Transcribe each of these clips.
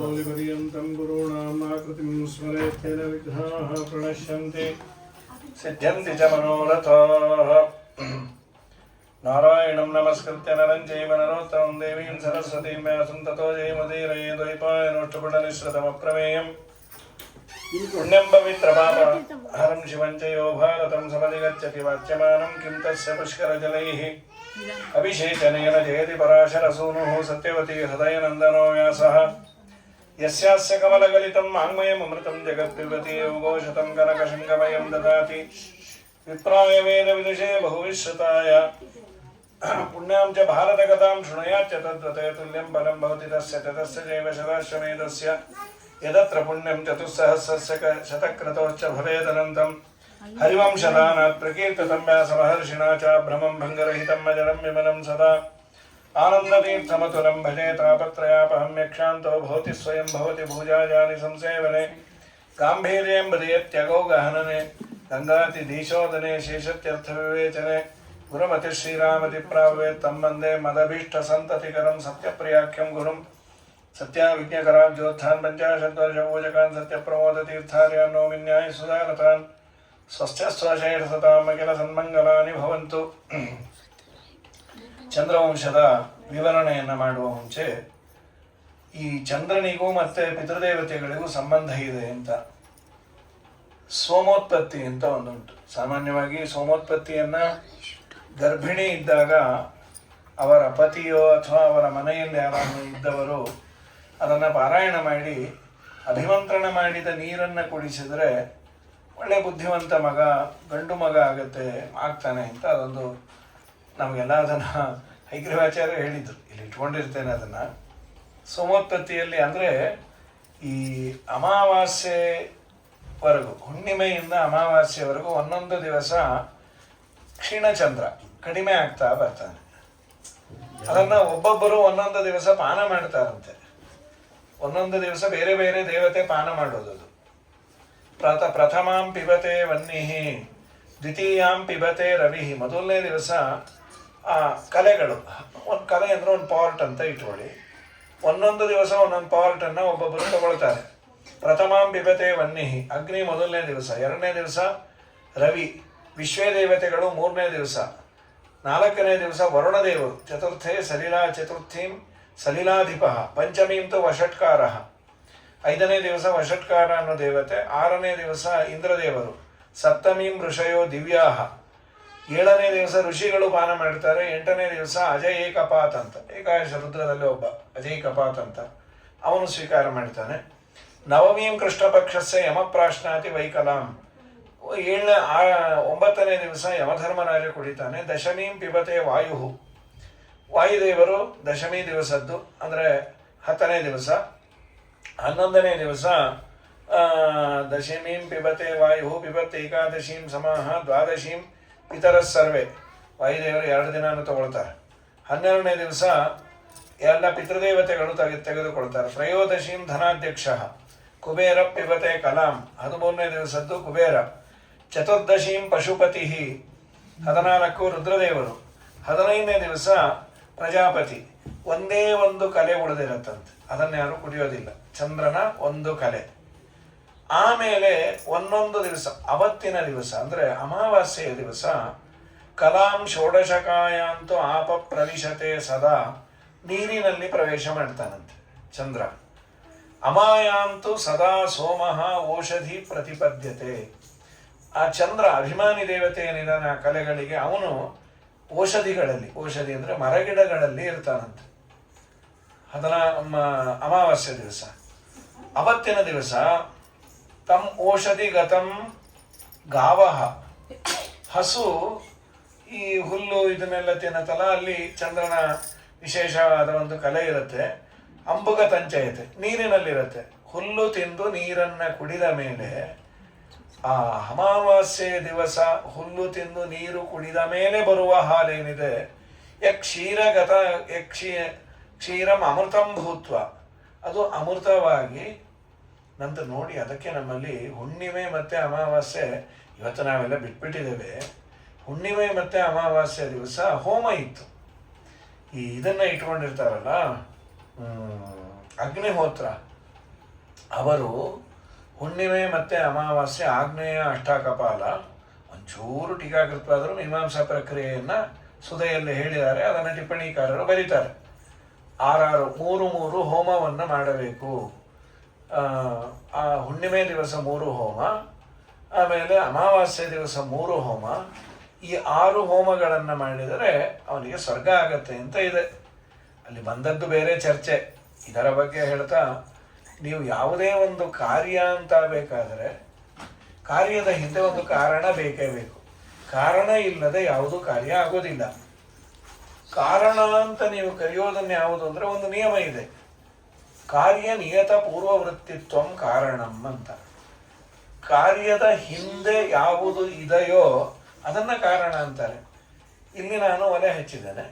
आपादमौलिपर्यन्तं गुरूणाम् आकृतिं स्मरेत् तेन विघ्नाः प्रणश्यन्ति सिद्ध्यन्ति च मनोरथाः। नारायणं नमस्कृत्य नरं चैव नरोत्तमं देवीं सरस्वतीं व्यासं ततो जयमुदीरयेद्वैपायनोष्टपुटनिःसृतमप्रमेयम् पुण्यं पवित्रपापहरं शिवं च यो भारतं समधिगच्छति वाच्यमानं किं तस्य पुष्करजलैः अभिषेचनेन जयति पराशरसूनुः सत्यवती हृदयनन्दनो व्यासः यस्यास्य कमलगलितं वाङ्मयममृतं जगत्पिबति योगोशतं कनकशङ्कमयं ददाति विप्राय वेदविदुषे बहुविश्रुताय पुण्यां च भारतकथां शृणुयाच्च तद्वते तुल्यं फलं भवति तस्य ततस्य चैव शताश्वमेधस्य यदत्र पुण्यं चतुस्सहस्रस्य शतक्रतोश्च भवेदनन्तं हरिवंशदानात् प्रकीर्तितं व्यासमहर्षिणा च भ्रमं भङ्गरहितं अजरं विमलं सदा आनन्दतीर्थमतुलं भजे तापत्रयापहं यक्षान्तो भवति स्वयं भवति भुजाजानि संसेवने गाम्भीर्यं बदयत्यगौ गहनने गङ्गातिधीशोदने शेषत्यर्थविवेचने गुरुमति श्रीरामतिप्रावेत् तं वन्दे मदभीष्टसन्ततिकरं सत्यप्रियाख्यं गुरुं सत्याविज्ञकराब्जोत्थान् पञ्चाशद्वर्षपूजकान् सत्यप्रमोदतीर्थार्यान् नौमिन्याय सुधारतान् ಸ್ವಸ್ಥಸ್ವಶೇಷತಾಂ ಅಖಿಲ ಸನ್ಮಂಗಲಾನಿ ಭವಂತು. ಚಂದ್ರವಂಶದ ವಿವರಣೆಯನ್ನು ಮಾಡುವ ಮುಂಚೆ ಈ ಚಂದ್ರನಿಗೂ ಮತ್ತೆ ಪಿತೃದೇವತೆಗಳಿಗೂ ಸಂಬಂಧ ಇದೆ ಅಂತ ಸೋಮೋತ್ಪತ್ತಿ ಅಂತ ಒಂದುಂಟು. ಸಾಮಾನ್ಯವಾಗಿ ಸೋಮೋತ್ಪತ್ತಿಯನ್ನ ಗರ್ಭಿಣಿ ಇದ್ದಾಗ ಅವರ ಪತಿಯೋ ಅಥವಾ ಅವರ ಮನೆಯಲ್ಲಿ ಯಾರಾದರೂ ಇದ್ದವರು ಅದನ್ನು ಪಾರಾಯಣ ಮಾಡಿ ಅಭಿಮಂತ್ರಣ ಮಾಡಿದ ನೀರನ್ನು ಕುಡಿಸಿದರೆ ಒಳ್ಳೆ ಬುದ್ಧಿವಂತ ಮಗ, ಗಂಡು ಮಗ ಆಗ್ತಾನೆ ಅಂತ ಅದೊಂದು ನಮಗೆಲ್ಲ ಅದನ್ನು ಹೈಗ್ರೀವಾಚಾರ್ಯ ಹೇಳಿದರು. ಇಲ್ಲಿ ಇಟ್ಕೊಂಡಿರ್ತೇನೆ ಅದನ್ನು. ಸೋಮೋತ್ಪತ್ತಿಯಲ್ಲಿ ಅಂದರೆ ಈ ಅಮಾವಾಸ್ಯೆವರೆಗೂ, ಹುಣ್ಣಿಮೆಯಿಂದ ಅಮಾವಾಸ್ಯೆವರೆಗೂ ಒಂದೊಂದು ದಿವಸ ಕ್ಷೀಣಚಂದ್ರ ಕಡಿಮೆ ಆಗ್ತಾ ಬರ್ತಾನೆ. ಅದನ್ನು ಒಬ್ಬೊಬ್ಬರು ಒಂದೊಂದು ದಿವಸ ಪಾನ ಮಾಡ್ತಾರಂತೆ. ಒಂದೊಂದು ದಿವಸ ಬೇರೆ ಬೇರೆ ದೇವತೆ ಪಾನ ಮಾಡೋದು. ಪ್ರಥಮಾಂ ಪಿಬತೆ ವನ್ನಿಃ, ದ್ವಿತೀಯಾಂ ಪಿಬತೆ ರವಿಃ. ಮೊದಲನೇ ದಿವಸ ಕಲೆಗಳು, ಒಂದು ಕಲೆ ಅಂದರೆ ಒಂದು ಪಾರ್ಟ್ ಅಂತ ಇಟ್ಕೊಳ್ಳಿ. ಒಂದೊಂದು ದಿವಸ ಒಂದೊಂದು ಪಾರ್ಟನ್ನು ಒಬ್ಬೊಬ್ಬರು ತಗೊಳ್ತಾರೆ. ಪ್ರಥಮಾಂ ಪಿಬತೆ ವನ್ನಿಃ ಅಗ್ನಿ ಮೊದಲನೇ ದಿವಸ, ಎರಡನೇ ದಿವಸ ರವಿ ವಿಶ್ವೇ ದೇವತೆಗಳು ಮೂರನೇ ದಿವಸ, ನಾಲ್ಕನೇ ದಿವಸ ವರುಣದೇವರು, ಚತುರ್ಥೇ ಚತುರ್ಥೀಂ ಸಲಿಲಾಧಿಪ, ಪಂಚಮೀಂತು ವಷಟ್ಕಾರ, ಐದನೇ ದಿವಸ ವಷಟ್ಕಾರ ಅನ್ನೋ ದೇವತೆ, ಆರನೇ ದಿವಸ ಇಂದ್ರದೇವರು, ಸಪ್ತಮೀಂ ಋಷಯೋ ದಿವ್ಯಾಹ, ಏಳನೇ ದಿವಸ ಋಷಿಗಳು ಪಾನ ಮಾಡ್ತಾರೆ, ಎಂಟನೇ ದಿವಸ ಅಜಯ್ ಏಕಪಾತ್ ಅಂತ, ಏಕಾದಶ ರುದ್ರದಲ್ಲಿ ಒಬ್ಬ ಅಜಯ್ ಕಪಾತ್ ಅಂತ ಅವನು ಸ್ವೀಕಾರ ಮಾಡ್ತಾನೆ. ನವಮೀಂ ಕೃಷ್ಣ ಪಕ್ಷಸ್ಯ ಯಮಪ್ರಾಶ್ನಾತಿ ವೈಕಲಾಂ, ಒಂಬತ್ತನೇ ದಿವಸ ಯಮಧರ್ಮರಾಜ ಕುಡಿತಾನೆ. ದಶಮೀಂ ಪಿಬತೆ ವಾಯು, ವಾಯುದೇವರು ದಶಮಿ ದಿವಸದ್ದು ಅಂದರೆ 10ನೇ ದಿವಸ. 11ನೇ ದಿವಸ ದಶಮೀಂ ಪಿಬತೆ ವಾಯು ಪಿಬತ್ ಏಕಾದಶೀಂ ಸಮಾಹ ದ್ವಾದಶೀಂ ಪಿತರ ಸರ್ವೇ, ವಾಯುದೇವರು 2 ದಿನಾನು ತಗೊಳ್ತಾರೆ. 12ನೇ ದಿವಸ ಎಲ್ಲ ಪಿತೃದೇವತೆಗಳು ತೆಗೆದುಕೊಳ್ತಾರೆ. ತ್ರಯೋದಶೀಂ ಧನಾಧ್ಯಕ್ಷ ಕುಬೇರ ಪಿಬತೆ ಕಲಾಂ, 13ನೇ ದಿವಸದ್ದು ಕುಬೇರ. ಚತುರ್ದಶೀಂ ಪಶುಪತಿ, 14 ರುದ್ರದೇವರು. 15ನೇ ದಿವಸ ಪ್ರಜಾಪತಿ. ಒಂದೇ ಒಂದು ಕಲೆ ಉಳಿದಿರತ್ತಂತೆ, ಅದನ್ನು ಯಾರು ಕುಡಿಯೋದಿಲ್ಲ, ಚಂದ್ರನ ಒಂದು ಕಲೆ. ಆಮೇಲೆ ಒಂದೊಂದು ದಿವಸ, ಅವತ್ತಿನ ದಿವಸ ಅಂದರೆ ಅಮಾವಾಸ್ಯೆಯ ದಿವಸ, ಕಲಾಂ ಷೋಡಶಕಾಯಾಂತು ಆಪ ಪ್ರವಿಶತೆ ಸದಾ, ನೀರಿನಲ್ಲಿ ಪ್ರವೇಶ ಮಾಡ್ತಾನಂತೆ ಚಂದ್ರ. ಅಮಾಯಾಂತು ಸದಾ ಸೋಮಃ ಓಷಧಿ ಪ್ರತಿಪದ್ಯತೆ, ಆ ಚಂದ್ರ ಅಭಿಮಾನಿ ದೇವತೆ ಏನಿದ್ದಾನೆ ಆ ಕಲೆಗಳಿಗೆ, ಅವನು ಔಷಧಿಗಳಲ್ಲಿ, ಔಷಧಿ ಅಂದರೆ ಮರಗಿಡಗಳಲ್ಲಿ ಇರ್ತಾನಂತೆ. ಅಮಾವಾಸ್ಯ ದಿವಸ. ಅವತ್ತಿನ ದಿವಸ ತಂ ಔಷಧಿ ಗತಂ ಗಾವಹ, ಹಸು ಈ ಹುಲ್ಲು ಇದನ್ನೆಲ್ಲ ತಿನ್ನತ್ತಲ್ಲ, ಅಲ್ಲಿ ಚಂದ್ರನ ವಿಶೇಷವಾದ ಒಂದು ಕಲೆ ಇರುತ್ತೆ. ಅಂಬುಗ ತಂಚಯತೆ, ನೀರಿನಲ್ಲಿರುತ್ತೆ. ಹುಲ್ಲು ತಿಂದು ನೀರನ್ನು ಕುಡಿದ ಮೇಲೆ, ಆ ಅಮಾವಾಸ್ಯೆ ದಿವಸ ಹುಲ್ಲು ತಿಂದು ನೀರು ಕುಡಿದ ಮೇಲೆ ಬರುವ ಹಾಲೇನಿದೆ, ಕ್ಷೀರಂ ಅಮೃತಂ ಭೂತ್ವ, ಅದು ಅಮೃತವಾಗಿ ನಂತರ ನೋಡಿ. ಅದಕ್ಕೆ ನಮ್ಮಲ್ಲಿ ಹುಣ್ಣಿಮೆ ಮತ್ತು ಅಮಾವಾಸ್ಯೆ, ಇವತ್ತು ನಾವೆಲ್ಲ ಬಿಟ್ಬಿಟ್ಟಿದ್ದೇವೆ, ಹುಣ್ಣಿಮೆ ಮತ್ತು ಅಮಾವಾಸ್ಯೆ ದಿವಸ ಹೋಮ ಇತ್ತು. ಈ ಇದನ್ನು ಇಟ್ಕೊಂಡಿರ್ತಾರಲ್ಲ, ಅಗ್ನಿಹೋತ್ರ, ಅವರು ಹುಣ್ಣಿಮೆ ಮತ್ತು ಅಮಾವಾಸ್ಯೆ ಆಗ್ನೇಯ ಅಷ್ಟಾಕಪಾಲ ಒಂಚೂರು ಟೀಕಾಕೃತವಾದರೂ ಮೀಮಾಂಸಾ ಪ್ರಕ್ರಿಯೆಯನ್ನು ಸುಧೆಯಲ್ಲಿ ಹೇಳಿದ್ದಾರೆ. ಅದನ್ನು ಟಿಪ್ಪಣಿಕಾರರು ಬರೀತಾರೆ. 3 ಹೋಮವನ್ನು ಮಾಡಬೇಕು. ಆ ಹುಣ್ಣಿಮೆ ದಿವಸ 3 ಹೋಮ, ಆಮೇಲೆ ಅಮಾವಾಸ್ಯೆ ದಿವಸ 3 ಹೋಮ. ಈ 6 ಹೋಮಗಳನ್ನು ಮಾಡಿದರೆ ಅವನಿಗೆ ಸ್ವರ್ಗ ಆಗತ್ತೆ ಅಂತ ಇದೆ. ಅಲ್ಲಿ ಬಂದದ್ದು ಬೇರೆ ಚರ್ಚೆ. ಇದರ ಬಗ್ಗೆ ಹೇಳ್ತಾ, ನೀವು ಯಾವುದೇ ಒಂದು ಕಾರ್ಯ ಅಂತ ಬೇಕಾದರೆ ಕಾರ್ಯದ ಹಿಂದೆ ಒಂದು ಕಾರಣ ಬೇಕೇ ಬೇಕು. ಕಾರಣ ಇಲ್ಲದೆ ಯಾವುದೂ ಕಾರ್ಯ ಆಗೋದಿಲ್ಲ. ಕಾರಣ ಅಂತ ನೀವು ಕರೆಯೋದನ್ನು ಯಾವುದು ಅಂದರೆ ಒಂದು ನಿಯಮ ಇದೆ. ಕಾರ್ಯ ನಿಯತ ಪೂರ್ವವೃತ್ತಿತ್ವ ಕಾರಣಂ ಅಂತ. ಕಾರ್ಯದ ಹಿಂದೆ ಯಾವುದು ಇದೆಯೋ ಅದನ್ನು ಕಾರಣ ಅಂತಾರೆ. ಇಲ್ಲಿ ನಾನು ಒಲೆ ಹಚ್ಚಿದ್ದೇನೆ,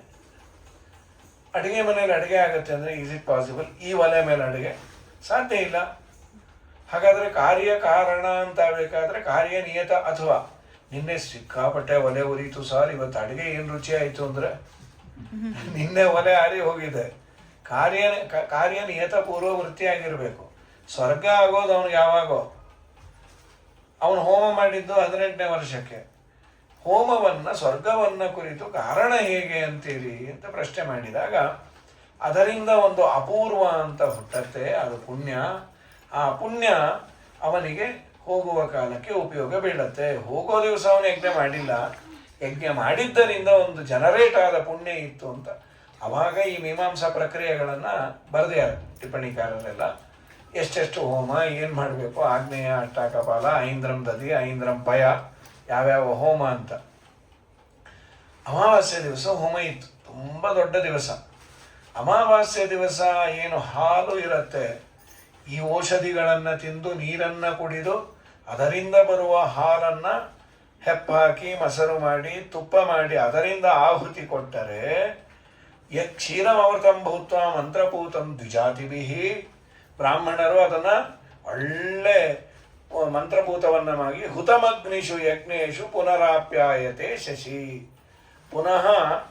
ಅಡುಗೆ ಮನೇಲಿ ಅಡುಗೆ ಆಗುತ್ತೆ ಅಂದರೆ ಈಸ್ ಇಟ್ ಪಾಸಿಬಲ್? ಈ ಒಲೆ ಮೇಲೆ ಅಡುಗೆ ಸಾಧ್ಯ ಇಲ್ಲ. ಹಾಗಾದರೆ ಕಾರ್ಯ ಕಾರಣ ಅಂತ ಬೇಕಾದರೆ ಕಾರ್ಯ ನಿಯತ, ಅಥವಾ ನಿನ್ನೆ ಸಿಕ್ಕಾಪಟ್ಟೆ ಒಲೆ ಉರಿಯಿತು ಸರ್, ಇವತ್ತು ಅಡುಗೆ ಏನು ರುಚಿ ಆಯಿತು ಅಂದರೆ ನಿನ್ನೆ ಒಲೆ ಆರಿ ಹೋಗಿದೆ. ಕಾರ್ಯ ನಿಯತ ಪೂರ್ವವೃತ್ತಿಯಾಗಿರಬೇಕು. ಸ್ವರ್ಗ ಆಗೋದು ಅವನಿಗೆ ಯಾವಾಗೋ? ಅವನು ಹೋಮ ಮಾಡಿದ್ದು 18ನೇ ವರ್ಷಕ್ಕೆ. ಹೋಮವನ್ನು, ಸ್ವರ್ಗವನ್ನು ಕುರಿತು ಕಾರಣ ಹೇಗೆ ಅಂತೀರಿ ಅಂತ ಪ್ರಶ್ನೆ ಮಾಡಿದಾಗ, ಅದರಿಂದ ಒಂದು ಅಪೂರ್ವ ಅಂತ ಹುಟ್ಟತ್ತೆ, ಅದು ಪುಣ್ಯ. ಆ ಪುಣ್ಯ ಅವನಿಗೆ ಹೋಗುವ ಕಾಲಕ್ಕೆ ಉಪಯೋಗ ಬೀಳತ್ತೆ. ಹೋಗೋ ದಿವಸ ಅವನು ಯಜ್ಞ ಮಾಡಿಲ್ಲ, ಯಜ್ಞ ಮಾಡಿದ್ದರಿಂದ ಒಂದು ಜನರೇಟ್ ಆದ ಪುಣ್ಯ ಇತ್ತು ಅಂತ ಅವಾಗ ಈ ಮೀಮಾಂಸಾ ಪ್ರಕ್ರಿಯೆಗಳನ್ನು ಬರೆದಿದ್ದಾರೆ ಟಿಪ್ಪಣಿಕಾರರೆಲ್ಲ. ಎಷ್ಟೆಷ್ಟು ಹೋಮ, ಏನು ಮಾಡಬೇಕು, ಆಗ್ನೇಯ ಅಷ್ಟಾಕಪಾಲ, ಐಂದ್ರಂ ದದಿ, ಐಂದ್ರಂ ಪಯ, ಯಾವ್ಯಾವ ಹೋಮ ಅಂತ. ಅಮಾವಾಸ್ಯೆ ದಿವಸ ಹೋಮ ಇತ್ತು, ತುಂಬ ದೊಡ್ಡ ದಿವಸ. ಅಮಾವಾಸ್ಯೆ ದಿವಸ ಏನು ಹಾಲು ಇರುತ್ತೆ, ಈ ಔಷಧಿಗಳನ್ನು ತಿಂದು ನೀರನ್ನು ಕುಡಿದು ಅದರಿಂದ ಬರುವ ಹಾಲನ್ನು ಹೆಪ್ಪಾಕಿ ಮೊಸರು ಮಾಡಿ ತುಪ್ಪ ಮಾಡಿ ಅದರಿಂದ ಆಹುತಿ ಕೊಟ್ಟರೆ ಕ್ಷೀರಮೃತಂ ಭೂತ್ವ ಮಂತ್ರಪೂತಂ ದ್ವಿಜಾತಿಭಿ, ಬ್ರಾಹ್ಮಣರು ಅದನ್ನು ಒಳ್ಳೆ ಮಂತ್ರಪೂತವನ್ನು ಮಾಡಿ ಹುತಮಗ್ನಿಷು ಯಜ್ಞೇಶು ಪುನರಾಪ್ಯಾಯತೆ ಶಶಿ, ಪುನಃ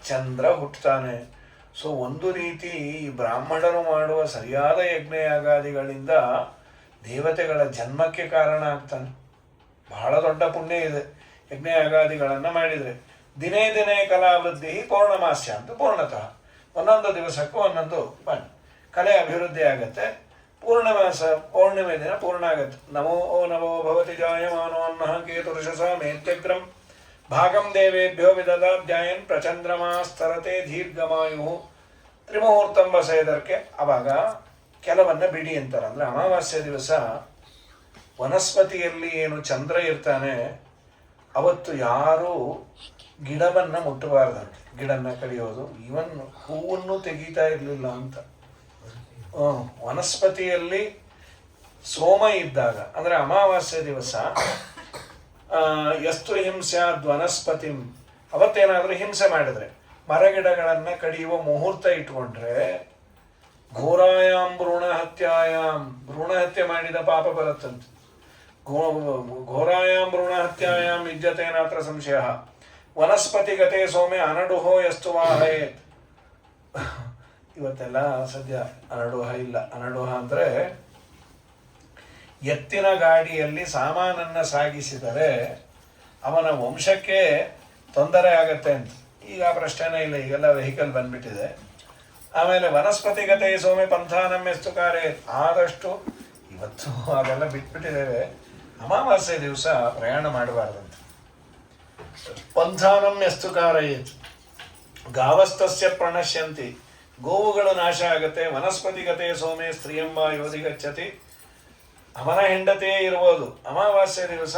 ಚಂದ್ರ ಹುಟ್ಟುತ್ತಾನೆ. ಸೊ ಒಂದು ರೀತಿ ಈ ಬ್ರಾಹ್ಮಣರು ಮಾಡುವ ಸರಿಯಾದ ಯಜ್ಞಯಾಗಾದಿಗಳಿಂದ ದೇವತೆಗಳ ಜನ್ಮಕ್ಕೆ ಕಾರಣ ಆಗ್ತಾನೆ. ಬಹಳ ದೊಡ್ಡ ಪುಣ್ಯ ಇದೆ ಯಜ್ಞಯಾಗಾದಿಗಳನ್ನು ಮಾಡಿದರೆ. ದಿನೇ ದಿನೇ ಕಲಾವೃದ್ಧಿ ಪೌರ್ಣಮಾಸ್ಯ ಅಂತ ಪೂರ್ಣತಃ, ಒಂದೊಂದು ದಿವಸಕ್ಕೂ ಒಂದೊಂದು ಕಲೆ ಅಭಿವೃದ್ಧಿ ಆಗತ್ತೆ. ಪೂರ್ಣಮಾಸ ಪೌರ್ಣಿಮೆ ದಿನ ಪೂರ್ಣ ಆಗತ್ತೆ. ನಮೋ ನಮೋ ಭವತಿ ಜಾಯಮಾನೋ ಅನ್ನಃ ಕೇತುರ್ಷಸ ಮೇತ್ಯಗ್ರಂ ಭಾಗಂ ದೇವೇಭ್ಯೋ ವಿದದಾಧ್ಯಾಯನ್ ಪ್ರಚಂದ್ರಮಾಸ್ತರತೆ ದೀರ್ಘಮಾಯು ತ್ರಿಮುಹೂರ್ತಂ ಬಸೆದರ್ಕೆ. ಅವಾಗ ಕೆಲವನ್ನ ಬಿಡಿ ಅಂತಾರೆ. ಅಂದರೆ ಅಮಾವಾಸ್ಯೆ ದಿವಸ ವನಸ್ಪತಿಯಲ್ಲಿ ಏನು ಚಂದ್ರ ಇರ್ತಾನೆ ಅವತ್ತು ಯಾರೂ ಗಿಡವನ್ನು ಮುಟ್ಟಬಾರ್ದಂತೆ. ಗಿಡನ್ನ ಕಡಿಯೋದು, ಈವನ್ ಹೂವನ್ನು ತೆಗೀತಾ ಇರಲಿಲ್ಲ ಅಂತ. ವನಸ್ಪತಿಯಲ್ಲಿ ಸೋಮ ಇದ್ದಾಗ, ಅಂದರೆ ಅಮಾವಾಸ್ಯೆ ದಿವಸ ಎಷ್ಟು ಹಿಂಸ್ಯಾದ್ ವನಸ್ಪತಿಂ, ಅವತ್ತೇನಾದರೂ ಹಿಂಸೆ ಮಾಡಿದ್ರೆ, ಮರಗಿಡಗಳನ್ನು ಕಡಿಯುವ ಮುಹೂರ್ತ ಇಟ್ಕೊಂಡ್ರೆ ಘೋರಾಯಾಮ್ ಭ್ರೂಣಹತ್ಯಾಯಾಮ್, ಭ್ರೂಣಹತ್ಯೆ ಮಾಡಿದ ಪಾಪ ಬರುತ್ತಂತೆ. ಘೋರಾಯಾಮ್ ಭ್ರೂಣಹತ್ಯಾಯಾಮ್ ವಿದ್ಯತೆ ನಾತ್ರ ಸಂಶಯ. ವನಸ್ಪತಿಗತೆ ಸೋಮೆ ಅನಡುಹೋ ಎಷ್ಟು ವಾಹಯೇತ್. ಇವತ್ತೆಲ್ಲ ಸದ್ಯ ಅನಡುಹ ಇಲ್ಲ. ಅನಡುಹ ಅಂದರೆ ಎತ್ತಿನ ಗಾಡಿಯಲ್ಲಿ ಸಾಮಾನನ್ನು ಸಾಗಿಸಿದರೆ ಅವನ ವಂಶಕ್ಕೆ ತೊಂದರೆ ಆಗತ್ತೆ ಅಂತ. ಈಗ ಪ್ರಶ್ನೆನೇ ಇಲ್ಲ, ಈಗೆಲ್ಲ ವೆಹಿಕಲ್ ಬಂದ್ಬಿಟ್ಟಿದೆ. ಆಮೇಲೆ ವನಸ್ಪತಿಗತೆ ಸೋಮೆ ಪಂಥಾನಮ್ಯಸ್ತು ಕಾರ್ಯ, ಆದಷ್ಟು ಇವತ್ತು ಅದೆಲ್ಲ ಬಿಟ್ಬಿಟ್ಟಿದ್ದೇವೆ. ಅಮಾವಾಸ್ಯೆ ದಿವಸ ಪ್ರಯಾಣ ಮಾಡಬಾರ್ದಂತೆ. ಪಂಥಾನಮ್ಯಸ್ತು ಕಾರ್ಯೇತ್ ಗಾವಸ್ತಸ್ಯ ಪ್ರಣಶ್ಯಂತಿ, ಗೋವುಗಳು ನಾಶ ಆಗತ್ತೆ. ವನಸ್ಪತಿಗತೆ ಸೋಮೆ ಸ್ತ್ರೀಯಂಬ ಯೋಧಿಗಚ್ಚತಿ, ಅವನ ಹೆಂಡತಿಯೇ ಇರುವುದು. ಅಮಾವಾಸ್ಯೆ ದಿವಸ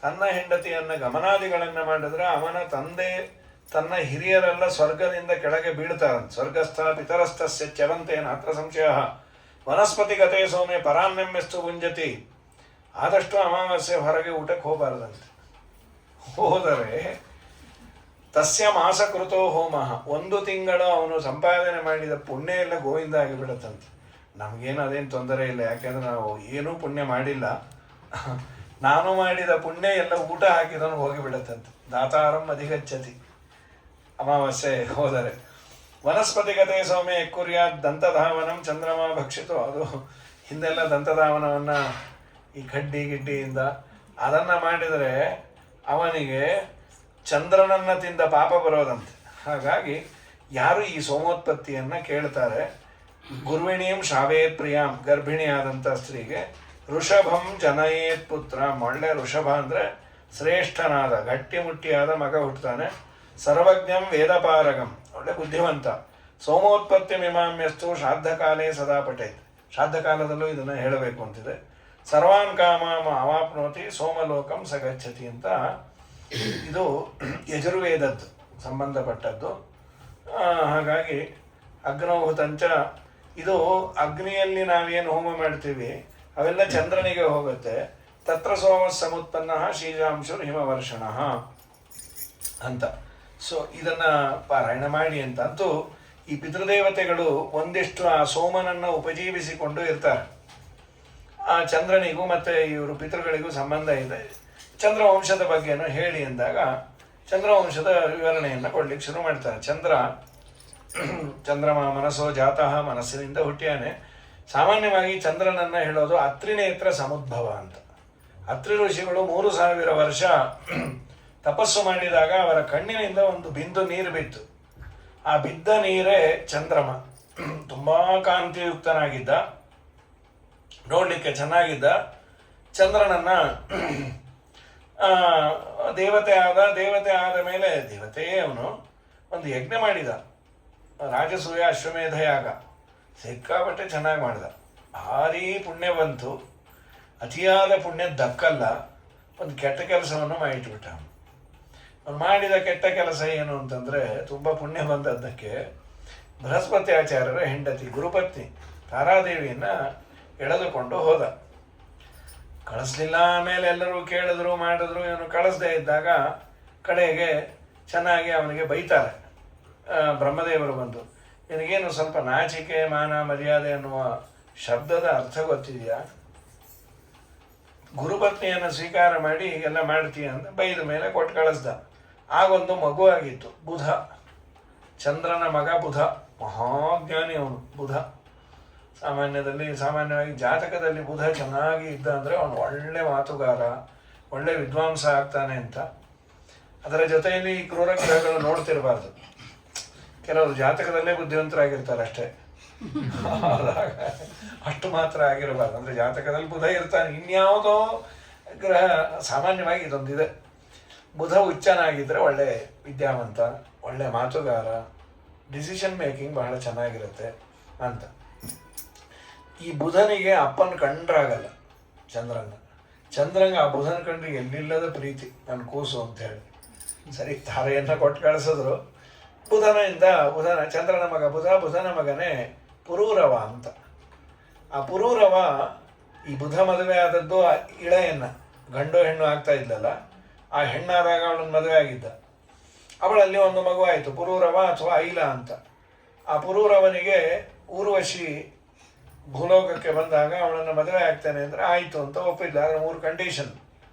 ತನ್ನ ಹೆಂಡತಿಯನ್ನು ಗಮನಾದಿಗಳನ್ನು ಮಾಡಿದ್ರೆ ಅವನ ತಂದೆ ತನ್ನ ಹಿರಿಯರೆಲ್ಲ ಸ್ವರ್ಗದಿಂದ ಕೆಳಗೆ ಬೀಳ್ತಾರಂತೆ. ಸ್ವರ್ಗಸ್ಥ ಪಿತರಸ್ಥಸ್ಯ ಚರಂತೇನ ಅತ್ರ ಸಂಶಯ. ವನಸ್ಪತಿಗತೆ ಸೋಮೆ ಪರಾನ್ಯಮ್ಯಸ್ತು ಗುಂಜತಿ, ಆದಷ್ಟು ಅಮಾವಾಸ್ಯೆ ಹೊರಗೆ ಊಟಕ್ಕೆ ಹೋಗಬಾರ್ದಂತೆ. ಹೋದರೆ ತಸ್ಯ ಮಾಸಕೃತೋ ಹೋಮ, 1 ತಿಂಗಳು ಅವನು ಸಂಪಾದನೆ ಮಾಡಿದ ಪುಣ್ಯ ಎಲ್ಲ ಗೋವಿಂದ ಆಗಿಬಿಡತ್ತಂತೆ. ನಮಗೇನು ಅದೇನು ತೊಂದರೆ ಇಲ್ಲ, ಯಾಕೆಂದ್ರೆ ನಾವು ಏನೂ ಪುಣ್ಯ ಮಾಡಿಲ್ಲ. ನಾನು ಮಾಡಿದ ಪುಣ್ಯ ಎಲ್ಲ ಊಟ ಹಾಕಿದನು ಹೋಗಿಬಿಡತ್ತಂತೆ. ದಾತಾರಂ ಅಧಿಗಚ್ಚತಿ ಅಮಾವಾಸ್ಯೆ ಹೋದರೆ. ವನಸ್ಪತಿಗತೆ ಸೌಮ್ಯ ಕುರ್ಯಾತ್ ದಂತಧಾವನಂ ಚಂದ್ರಮ ಭಕ್ಷಿತು, ಅದು ಹಿಂದೆಲ್ಲ ದಂತಧಾವನವನ್ನು ಈ ಕಡ್ಡಿ ಗಿಡ್ಡಿಯಿಂದ ಅದನ್ನು ಮಾಡಿದರೆ ಅವನಿಗೆ ಚಂದ್ರನನ್ನು ತಿಂದ ಪಾಪ ಬರೋದಂತೆ. ಹಾಗಾಗಿ ಯಾರು ಈ ಸೋಮೋತ್ಪತ್ತಿಯನ್ನು ಕೇಳ್ತಾರೆ, ಗುರ್ವಿಣೀಂ ಶಾವೇತ್ ಪ್ರಿಯಾಂ, ಗರ್ಭಿಣಿಯಾದಂಥ ಸ್ತ್ರೀಗೆ ಋಷಭಂ ಜನಯೇತ್ ಪುತ್ರ, ಒಳ್ಳೆ ಋಷಭ ಅಂದರೆ ಶ್ರೇಷ್ಠನಾದ ಗಟ್ಟಿಮುಟ್ಟಿಯಾದ ಮಗ ಹುಟ್ಟುತ್ತಾನೆ. ಸರ್ವಜ್ಞಂ ವೇದಪಾರಗಂ, ಒಳ್ಳೆ ಬುದ್ಧಿವಂತ. ಸೋಮೋತ್ಪತ್ತಿ ಮೀಮಾಮ್ಯಸ್ತು ಶ್ರಾದ್ದಕಾಲೇ ಸದಾ ಪಠೇತ್, ಶ್ರಾದ್ದ ಕಾಲದಲ್ಲೂ ಇದನ್ನು ಹೇಳಬೇಕು ಅಂತಿದೆ. ಸರ್ವಾನ್ ಕಾಮಾಮ ಅವಾಪ್ನೋತಿ ಸೋಮಲೋಕಂ ಸಗಚ್ಚತಿ ಅಂತ ಇದು ಯಜುರ್ವೇದದ್ದು ಸಂಬಂಧಪಟ್ಟದ್ದು. ಹಾಗಾಗಿ ಅಗ್ನೋಹುತಂಚ, ಇದು ಅಗ್ನಿಯಲ್ಲಿ ನಾವೇನು ಹೋಮ ಮಾಡ್ತೀವಿ ಅವೆಲ್ಲ ಚಂದ್ರನಿಗೆ ಹೋಗುತ್ತೆ. ತತ್ರ ಸೋಮ ಸಮುತ್ಪನ್ನ ಶೀಜಾಂಶುರ್ ಹಿಮವರ್ಷಣ ಅಂತ. ಸೊ ಇದನ್ನು ಪಾರಾಯಣ ಮಾಡಿ ಅಂತ. ಅಂತೂ ಈ ಪಿತೃದೇವತೆಗಳು ಒಂದಿಷ್ಟು ಆ ಸೋಮನನ್ನು ಉಪಜೀವಿಸಿಕೊಂಡು ಇರ್ತಾರೆ. ಆ ಚಂದ್ರನಿಗೂ ಮತ್ತು ಇವರು ಪಿತೃಗಳಿಗೂ ಸಂಬಂಧ ಇದೆ. ಚಂದ್ರವಂಶದ ಬಗ್ಗೆನೂ ಹೇಳಿ ಅಂದಾಗ ಚಂದ್ರವಂಶದ ವಿವರಣೆಯನ್ನು ಕೊಡ್ಲಿಕ್ಕೆ ಶುರು ಮಾಡ್ತಾರೆ. ಚಂದ್ರಮ ಮನಸ್ಸೋ ಜಾತಃ, ಮನಸ್ಸಿನಿಂದ ಹುಟ್ಟಿಯಾನೆ. ಸಾಮಾನ್ಯವಾಗಿ ಚಂದ್ರನನ್ನು ಹೇಳೋದು ಅತ್ರಿನೇತ್ರ ಸಮುದ್ಭವ ಅಂತ. ಅತ್ರಿ ಋಷಿಗಳು 3000 ವರ್ಷ ತಪಸ್ಸು ಮಾಡಿದಾಗ ಅವರ ಕಣ್ಣಿನಿಂದ ಒಂದು ಬಿಂದು ನೀರು ಬಿತ್ತು. ಆ ಬಿದ್ದ ನೀರೇ ಚಂದ್ರಮ. ತುಂಬ ಕಾಂತಿಯುಕ್ತನಾಗಿದ್ದ, ನೋಡಲಿಕ್ಕೆ ಚೆನ್ನಾಗಿದ್ದ. ಚಂದ್ರನನ್ನು ದೇವತೆ ಆದ ಮೇಲೆ, ದೇವತೆಯೇ ಅವನು, ಒಂದು ಯಜ್ಞ ಮಾಡಿದ, ರಾಜಸೂಯ ಅಶ್ವಮೇಧ ಯಾಗ. ಸಿಕ್ಕಾಪಟ್ಟೆ ಚೆನ್ನಾಗಿ ಮಾಡಿದ, ಭಾರೀ ಪುಣ್ಯ ಬಂತು. ಅತಿಯಾದ ಪುಣ್ಯ ದಕ್ಕಲ್ಲ. ಒಂದು ಕೆಟ್ಟ ಕೆಲಸವನ್ನು ಮಾಡಿಟ್ಬಿಟ್ಟ. ಅವನು ಮಾಡಿದ ಕೆಟ್ಟ ಕೆಲಸ ಏನು ಅಂತಂದರೆ, ತುಂಬ ಪುಣ್ಯ ಬಂದದ್ದಕ್ಕೆ ಬೃಹಸ್ಪತಿ ಆಚಾರ್ಯರ ಹೆಂಡತಿ ಗುರುಪತ್ನಿ ತಾರಾದೇವಿಯನ್ನು ಎಳೆದುಕೊಂಡು ಹೋದ. ಕಳಿಸ್ಲಿಲ್ಲ. ಆಮೇಲೆ ಎಲ್ಲರೂ ಕೇಳಿದ್ರು, ಮಾಡಿದ್ರು. ಇವನು ಕಳಿಸ್ದೇ ಇದ್ದಾಗ ಕಡೆಗೆ ಚೆನ್ನಾಗಿ ಅವನಿಗೆ ಬೈತಾರೆ ಬ್ರಹ್ಮದೇವರು ಬಂದು. ನಿನಗೇನು ಸ್ವಲ್ಪ ನಾಚಿಕೆ ಮಾನ ಮರ್ಯಾದೆ ಅನ್ನುವ ಶಬ್ದದ ಅರ್ಥ ಗೊತ್ತಿದೆಯಾ? ಗುರುಪತ್ನಿಯನ್ನು ಸ್ವೀಕಾರ ಮಾಡಿ ಹೀಗೆಲ್ಲ ಮಾಡ್ತೀಯ ಅಂತ ಬೈದ ಮೇಲೆ ಕೊಟ್ಟು ಕಳಿಸ್ದ. ಆಗೊಂದು ಮಗು ಆಗಿತ್ತು, ಬುಧ. ಚಂದ್ರನ ಮಗ ಬುಧ, ಮಹಾಜ್ಞಾನಿ ಅವನು ಬುಧ. ಸಾಮಾನ್ಯವಾಗಿ ಜಾತಕದಲ್ಲಿ ಬುಧ ಚೆನ್ನಾಗಿ ಇದ್ದ ಅಂದರೆ ಅವನು ಒಳ್ಳೆ ಮಾತುಗಾರ, ಒಳ್ಳೆ ವಿದ್ವಾಂಸ ಆಗ್ತಾನೆ ಅಂತ. ಅದರ ಜೊತೆಯಲ್ಲಿ ಕ್ರೂರ ಗ್ರಹಗಳು ನೋಡ್ತಿರಬಾರ್ದು. ಕೆಲವರು ಜಾತಕದಲ್ಲೇ ಬುದ್ಧಿವಂತರಾಗಿರ್ತಾರೆ ಅಷ್ಟೇ, ಅಷ್ಟು ಮಾತ್ರ ಆಗಿರಬಾರ್ದು. ಅಂದರೆ ಜಾತಕದಲ್ಲಿ ಬುಧ ಇರ್ತಾನೆ, ಇನ್ಯಾವುದೋ ಗ್ರಹ. ಸಾಮಾನ್ಯವಾಗಿ ಇದೊಂದಿದೆ, ಬುಧ ಉಚ್ಚನಾಗಿದ್ದರೆ ಒಳ್ಳೆ ವಿದ್ಯಾವಂತ, ಒಳ್ಳೆ ಮಾತುಗಾರ, ಡಿಸಿಷನ್ ಮೇಕಿಂಗ್ ಬಹಳ ಚೆನ್ನಾಗಿರುತ್ತೆ ಅಂತ. ಈ ಬುಧನಿಗೆ ಅಪ್ಪನ ಕಂಡ್ರಾಗಲ್ಲ ಚಂದ್ರಂಗ ಆ ಬುಧನ ಕಂಡ್ರೆ ಎಲ್ಲಿಲ್ಲದ ಪ್ರೀತಿ, ನನ್ನ ಕೂಸು ಅಂತೇಳಿ. ಸರಿ, ತಾರೆಯನ್ನು ಕೊಟ್ಟು ಕಳಿಸಿದ್ರು. ಚಂದ್ರನ ಮಗ ಬುಧನ ಮಗನೇ ಪುರೂರವ ಅಂತ. ಆ ಪುರೂರವ ಈ ಬುಧ ಮದುವೆ ಆದದ್ದು ಆ ಇಳೆಯನ್ನು, ಗಂಡು ಹೆಣ್ಣು ಆಗ್ತಾ ಇದ್ಲಲ್ಲ, ಆ ಹೆಣ್ಣಾದಾಗ ಅವಳನ್ನು ಮದುವೆ ಆಗಿದ್ದ. ಅವಳಲ್ಲಿ ಒಂದು ಮಗು ಆಯಿತು, ಪುರೂರವ ಅಥವಾ ಐಲ ಅಂತ. ಆ ಪುರೂರವನಿಗೆ ಊರ್ವಶಿ ಭೂಲೋಕಕ್ಕೆ ಬಂದಾಗ ಅವಳನ್ನು ಮದುವೆ ಆಗ್ತಾನೆ ಅಂದರೆ ಆಯಿತು ಅಂತ ಒಪ್ಪಿಲ್ಲ. ಆದರೆ 3 ಕಂಡೀಷನ್.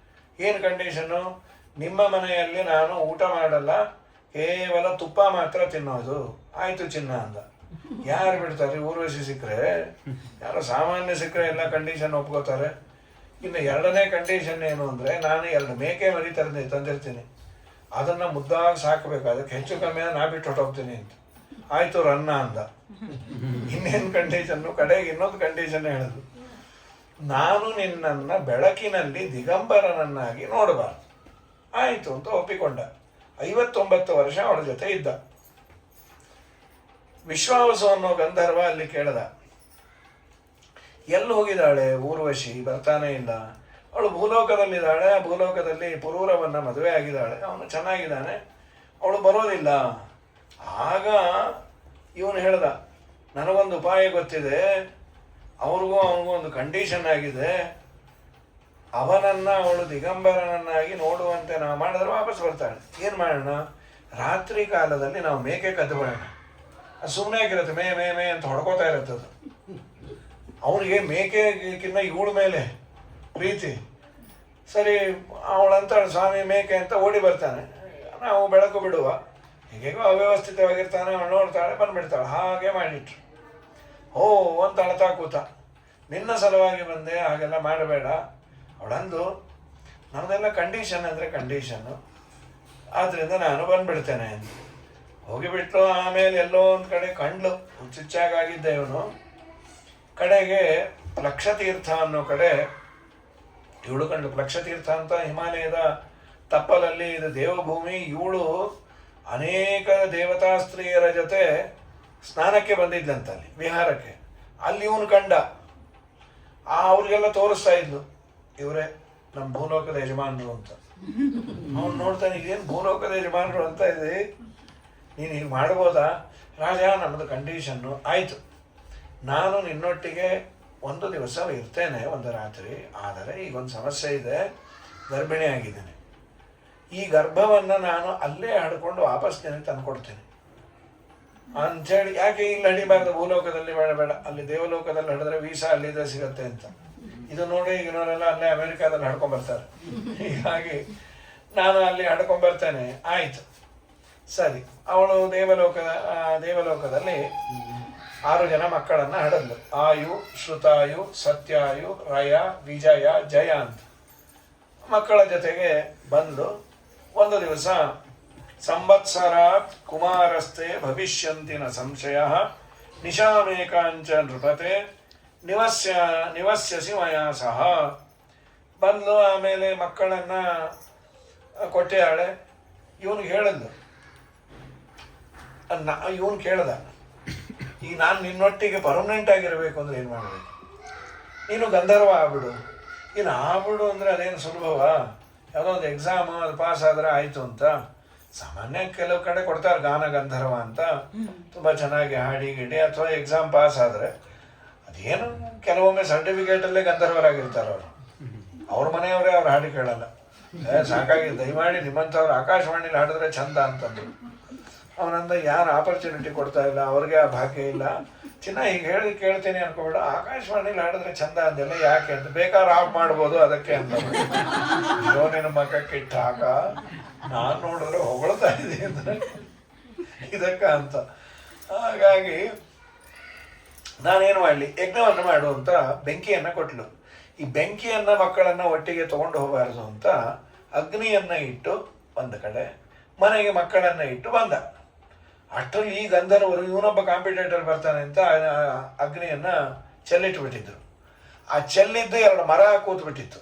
ಏನು ಕಂಡೀಷನ್ನು? ನಿಮ್ಮ ಮನೆಯಲ್ಲಿ ನಾನು ಊಟ ಮಾಡಲ್ಲ, ಕೇವಲ ತುಪ್ಪ ಮಾತ್ರ ತಿನ್ನೋದು. ಆಯಿತು ಚಿನ್ನ ಅಂದ. ಯಾರು ಬಿಡ್ತಾರೆ? ಊರ್ವಶಿ ಸಿಕ್ಕರೆ, ಯಾರೋ ಸಾಮಾನ್ಯ ಸಿಕ್ಕರೆ ಎಲ್ಲ ಕಂಡೀಷನ್ ಒಪ್ಕೋತಾರೆ. ಇನ್ನು 2ನೇ ಕಂಡೀಷನ್ ಏನು ಅಂದರೆ, ನಾನು 2 ಮೇಕೆ ಮರಿ ತಂದಿರ್ತೀನಿ, ಅದನ್ನು ಮುದ್ದಾಗಿ ಸಾಕಬೇಕು, ಅದಕ್ಕೆ ಹೆಚ್ಚು ಕಮ್ಮಿ ನಾ ಬಿಟ್ಟು ಹೊಟ್ಟೋಗ್ತೀನಿ ಅಂತ. ಆಯಿತು ರನ್ನ ಅಂದ. ಇನ್ನೇನು ಕಂಡೀಷನ್ನು? ಕಡೆಗೆ ಇನ್ನೊಂದು ಕಂಡೀಷನ್ ಹೇಳೋದು, ನಾನು ನಿನ್ನನ್ನು ಬೆಳಕಿನಲ್ಲಿ ದಿಗಂಬರನನ್ನಾಗಿ ನೋಡಬಾರ್ದು. ಆಯಿತು ಅಂತ ಒಪ್ಪಿಕೊಂಡ. 59 ವರ್ಷ ಅವಳ ಜೊತೆ ಇದ್ದ. ವಿಶ್ವಾವಸು ಅನ್ನೋ ಗಂಧರ್ವ ಅಲ್ಲಿ ಕೇಳ್ದ, ಎಲ್ಲಿ ಹೋಗಿದ್ದಾಳೆ ಊರ್ವಶಿ? ಬರ್ತಾನೆ ಇಲ್ಲ. ಅವಳು ಭೂಲೋಕದಲ್ಲಿದ್ದಾಳೆ, ಆ ಭೂಲೋಕದಲ್ಲಿ ಪುರೂರವನ್ನು ಮದುವೆ ಆಗಿದ್ದಾಳೆ, ಅವನು ಚೆನ್ನಾಗಿದ್ದಾನೆ, ಅವಳು ಬರೋದಿಲ್ಲ. ಆಗ ಇವನು ಹೇಳ್ದ, ನನಗೊಂದು ಉಪಾಯ ಗೊತ್ತಿದೆ, ಅವ್ರಿಗೂ ಅವನಿಗೂ ಒಂದು ಕಂಡೀಷನ್ ಆಗಿದೆ, ಅವನನ್ನು ಅವಳು ದಿಗಂಬರನನ್ನಾಗಿ ನೋಡುವಂತೆ ನಾವು ಮಾಡಿದ್ರೆ ವಾಪಸ್ ಬರ್ತಾಳೆ. ಏನು ಮಾಡೋಣ? ರಾತ್ರಿ ಕಾಲದಲ್ಲಿ ನಾವು ಮೇಕೆ ಕದ್ದುಬಿಡೋಣ. ಅದು ಸುಮ್ಮನೆ ಆಗಿರುತ್ತೆ, ಮೇ ಮೇ ಮೇ ಅಂತ ಹೊಡ್ಕೋತಾ ಇರುತ್ತೆ ಅದು. ಅವನಿಗೆ ಮೇಕೆಗಿನ್ನ ಇವಳ ಮೇಲೆ ಪ್ರೀತಿ. ಸರಿ, ಅವಳಂತಾಳೆ ಸ್ವಾಮಿ ಮೇಕೆ ಅಂತ ಓಡಿ ಬರ್ತಾನೆ. ನಾವು ಬೆಳಕು ಬಿಡುವ, ಹೀಗೇಗೋ ಅವ್ಯವಸ್ಥಿತವಾಗಿರ್ತಾನೆ, ಅವಳು ನೋಡ್ತಾಳೆ, ಬಂದುಬಿಡ್ತಾಳೆ. ಹಾಗೆ ಮಾಡಿಟ್ರು. ಅಂತ ಅಳ್ತಾ ಕೂತ. ನಿನ್ನ ಸಲುವಾಗಿ ಬಂದೆ, ಹಾಗೆಲ್ಲ ಮಾಡಬೇಡ. ಅವಳಂದು ನಮ್ಮದೆಲ್ಲ ಕಂಡೀಷನ್ ಅಂದರೆ ಕಂಡೀಷನ್ನು, ಆದ್ದರಿಂದ ನಾನು ಬಂದ್ಬಿಡ್ತೇನೆ ಅಂತ ಹೋಗಿಬಿಟ್ಟು ಆಮೇಲೆ ಎಲ್ಲೋ ಒಂದು ಕಡೆ ಕಂಡ್ಲು, ಹುಚ್ಚುಚ್ಚಾಗಿದ್ದ ಇವನು. ಕಡೆಗೆ ಪ್ಲಕ್ಷತೀರ್ಥ ಅನ್ನೋ ಕಡೆ ಇವಳು ಕಂಡು. ಪ್ಲಕ್ಷತೀರ್ಥ ಅಂತ ಹಿಮಾಲಯದ ತಪ್ಪಲಲ್ಲಿ ಇದು ದೇವಭೂಮಿ. ಇವಳು ಅನೇಕ ದೇವತಾ ಸ್ತ್ರೀಯರ ಜೊತೆ ಸ್ನಾನಕ್ಕೆ ಬಂದಿದ್ಲಂತಲ್ಲಿ ವಿಹಾರಕ್ಕೆ. ಅಲ್ಲಿ ಇವನು ಕಂಡ. ಅವ್ರಿಗೆಲ್ಲ ತೋರಿಸ್ತಾ ಇದ್ಲು, ಇವರೇ ನಮ್ಮ ಭೂಲೋಕದ ಯಜಮಾನರು ಅಂತ. ಅವನು ನೋಡ್ತಾನೆ, ಇದೇನು ಭೂಲೋಕದ ಯಜಮಾನರು ಅಂತ ಇದೆ, ನೀನು ಹೀಗೆ ಮಾಡ್ಬೋದಾ? ರಾಜ, ನಮ್ಮದು ಕಂಡೀಷನ್ನು ಆಯಿತು, ನಾನು ನಿನ್ನೊಟ್ಟಿಗೆ ಒಂದು ದಿವಸ ಇರ್ತೇನೆ, ಒಂದು ರಾತ್ರಿ. ಆದರೆ ಈಗೊಂದು ಸಮಸ್ಯೆ ಇದೆ, ಗರ್ಭಿಣಿ ಆಗಿದ್ದೇನೆ. ಈ ಗರ್ಭವನ್ನು ನಾನು ಅಲ್ಲೇ ಹಡ್ಕೊಂಡು ವಾಪಸ್ ನಿನಗೆ ತಂದು ಕೊಡ್ತೇನೆ ಅಂಥೇಳಿ. ಯಾಕೆ ಇಲ್ಲಿ ಹಡಿಬಾರ್ದು? ಭೂಲೋಕದಲ್ಲಿ ಬೇಡ, ಅಲ್ಲಿ ದೇವಲೋಕದಲ್ಲಿ ಹಡಿದ್ರೆ ವೀಸಾ ಅಲ್ಲಿದೆ ಸಿಗತ್ತೆ ಅಂತ. ಇದು ನೋಡಿ ಈಗಿನವರೆಲ್ಲ ಅಲ್ಲೇ ಅಮೆರಿಕಾದಲ್ಲಿ ಹಡ್ಕೊಂಡ್ಬರ್ತಾರೆ. ಹೀಗಾಗಿ ನಾನು ಅಲ್ಲಿ ಹಡ್ಕೊಂಡ್ಬರ್ತೇನೆ. ಆಯಿತು, ಸರಿ. ಅವಳು ದೇವಲೋಕದಲ್ಲಿ 6 ಜನ ಮಕ್ಕಳನ್ನು ಹಡದ್ಲು. ಆಯು, ಶ್ರುತಾಯು, ಸತ್ಯಾಯು, ರಯ, ವಿಜಯ, ಜಯ ಅಂತ ಮಕ್ಕಳ ಜೊತೆಗೆ ಬಂದು ಒಂದು ದಿವಸ ಸಂವತ್ಸರಾತ್ ಕುಮಾರಸ್ತೆ ಭವಿಷ್ಯಂತಿನ ಸಂಶಯ ನಿಶಾಮೇಕಾಂಚ ನೃಪತೆ ನಿವಸ್ಯಸಿ ಮಯಾ ಸಹ ಬಂದು ಆಮೇಲೆ ಮಕ್ಕಳನ್ನು ಕೊಟ್ಟಿದ್ದಾಳೆ. ಇವನಿಗೆ ಹೇಳಿದ್ಲು, ಇವನು ಕೇಳ್ದ, ಈಗ ನಾನು ನಿನ್ನೊಟ್ಟಿಗೆ ಪರ್ಮನೆಂಟ್ ಆಗಿರಬೇಕು ಅಂದರೆ ಏನು ಮಾಡಬೇಕು? ನೀನು ಗಂಧರ್ವ ಆಗ್ಬಿಡು. ಇನ್ನು ಆಗ್ಬಿಡು ಅಂದರೆ ಅದೇನು ಸುಲಭವಾ? ಯಾವುದೋ ಒಂದು ಎಕ್ಸಾಮು, ಅದು ಪಾಸ್ ಆದರೆ ಆಯಿತು ಅಂತ. ಸಾಮಾನ್ಯ ಕೆಲವು ಕಡೆ ಕೊಡ್ತಾರೆ ಗಾನ ಗಂಧರ್ವ ಅಂತ, ತುಂಬ ಚೆನ್ನಾಗಿ ಹಾಡಿ ಗಿಡಿ, ಅಥವಾ ಎಕ್ಸಾಮ್ ಪಾಸ್ ಆದರೆ ಅದೇನು ಕೆಲವೊಮ್ಮೆ ಸರ್ಟಿಫಿಕೇಟಲ್ಲೇ ಗಂಧರ್ವರಾಗಿರ್ತಾರೆ ಅವರು. ಅವ್ರ ಮನೆಯವರೇ ಅವ್ರು ಹಾಡಿ ಕೇಳಲ್ಲ. ಸಾಕಾಗಿ ದಯಮಾಡಿ ನಿಮ್ಮಂಥವ್ರು ಆಕಾಶವಾಣಿಲಿ ಹಾಡಿದ್ರೆ ಚಂದ ಅಂತಂದ್ರು. ಅವನಂದ ಯಾರು ಆಪರ್ಚುನಿಟಿ ಕೊಡ್ತಾ ಇಲ್ಲ, ಅವ್ರಿಗೆ ಆ ಭಾಗ್ಯ ಇಲ್ಲ. ಚಿನ್ನ ಈಗ ಹೇಳಿ ಕೇಳ್ತೀನಿ ಅನ್ಕೋಬೇಡ, ಆಕಾಶವಾಣಿಲಿ ಹಾಡಿದ್ರೆ ಚಂದ ಅಂದೆಲ್ಲ ಯಾಕೆ ಅಂತ. ಬೇಕಾದ್ರೆ ಆಫ್ ಮಾಡ್ಬೋದು ಅದಕ್ಕೆ ಅಂತ. ನಿನ್ನ ಮಕ್ಕಕ್ಕೆ ಇಟ್ಟ ಹಾಕ, ನಾನು ನೋಡಿದ್ರೆ ಹೊಗಳ್ತಾ ಇದ್ದೀನಿ ಅಂದರೆ ಇದಕ್ಕ ಅಂತ. ಹಾಗಾಗಿ ನಾನೇನು ಮಾಡಲಿ, ಯಜ್ಞವನ್ನು ಮಾಡು ಅಂತ ಬೆಂಕಿಯನ್ನು ಕೊಟ್ಲು. ಈ ಬೆಂಕಿಯನ್ನು ಮಕ್ಕಳನ್ನು ಒಟ್ಟಿಗೆ ತೊಗೊಂಡು ಹೋಗಬಾರ್ದು ಅಂತ ಅಗ್ನಿಯನ್ನು ಇಟ್ಟು ಒಂದು ಕಡೆ, ಮನೆಗೆ ಮಕ್ಕಳನ್ನು ಇಟ್ಟು ಬಂದ. ಅಷ್ಟರಲ್ಲಿ ಈ ಗಂಧರ್ವರು ಇವನೊಬ್ಬ ಕಾಂಪಿಟೇಟರ್ ಬರ್ತಾನೆ ಅಂತ ಅಗ್ನಿಯನ್ನು ಚೆಲ್ಲಿಟ್ಬಿಟ್ಟಿದ್ರು. ಆ ಚೆಲ್ಲಿದ್ದು 2 ಮರ ಕೂತ್ಬಿಟ್ಟಿತ್ತು.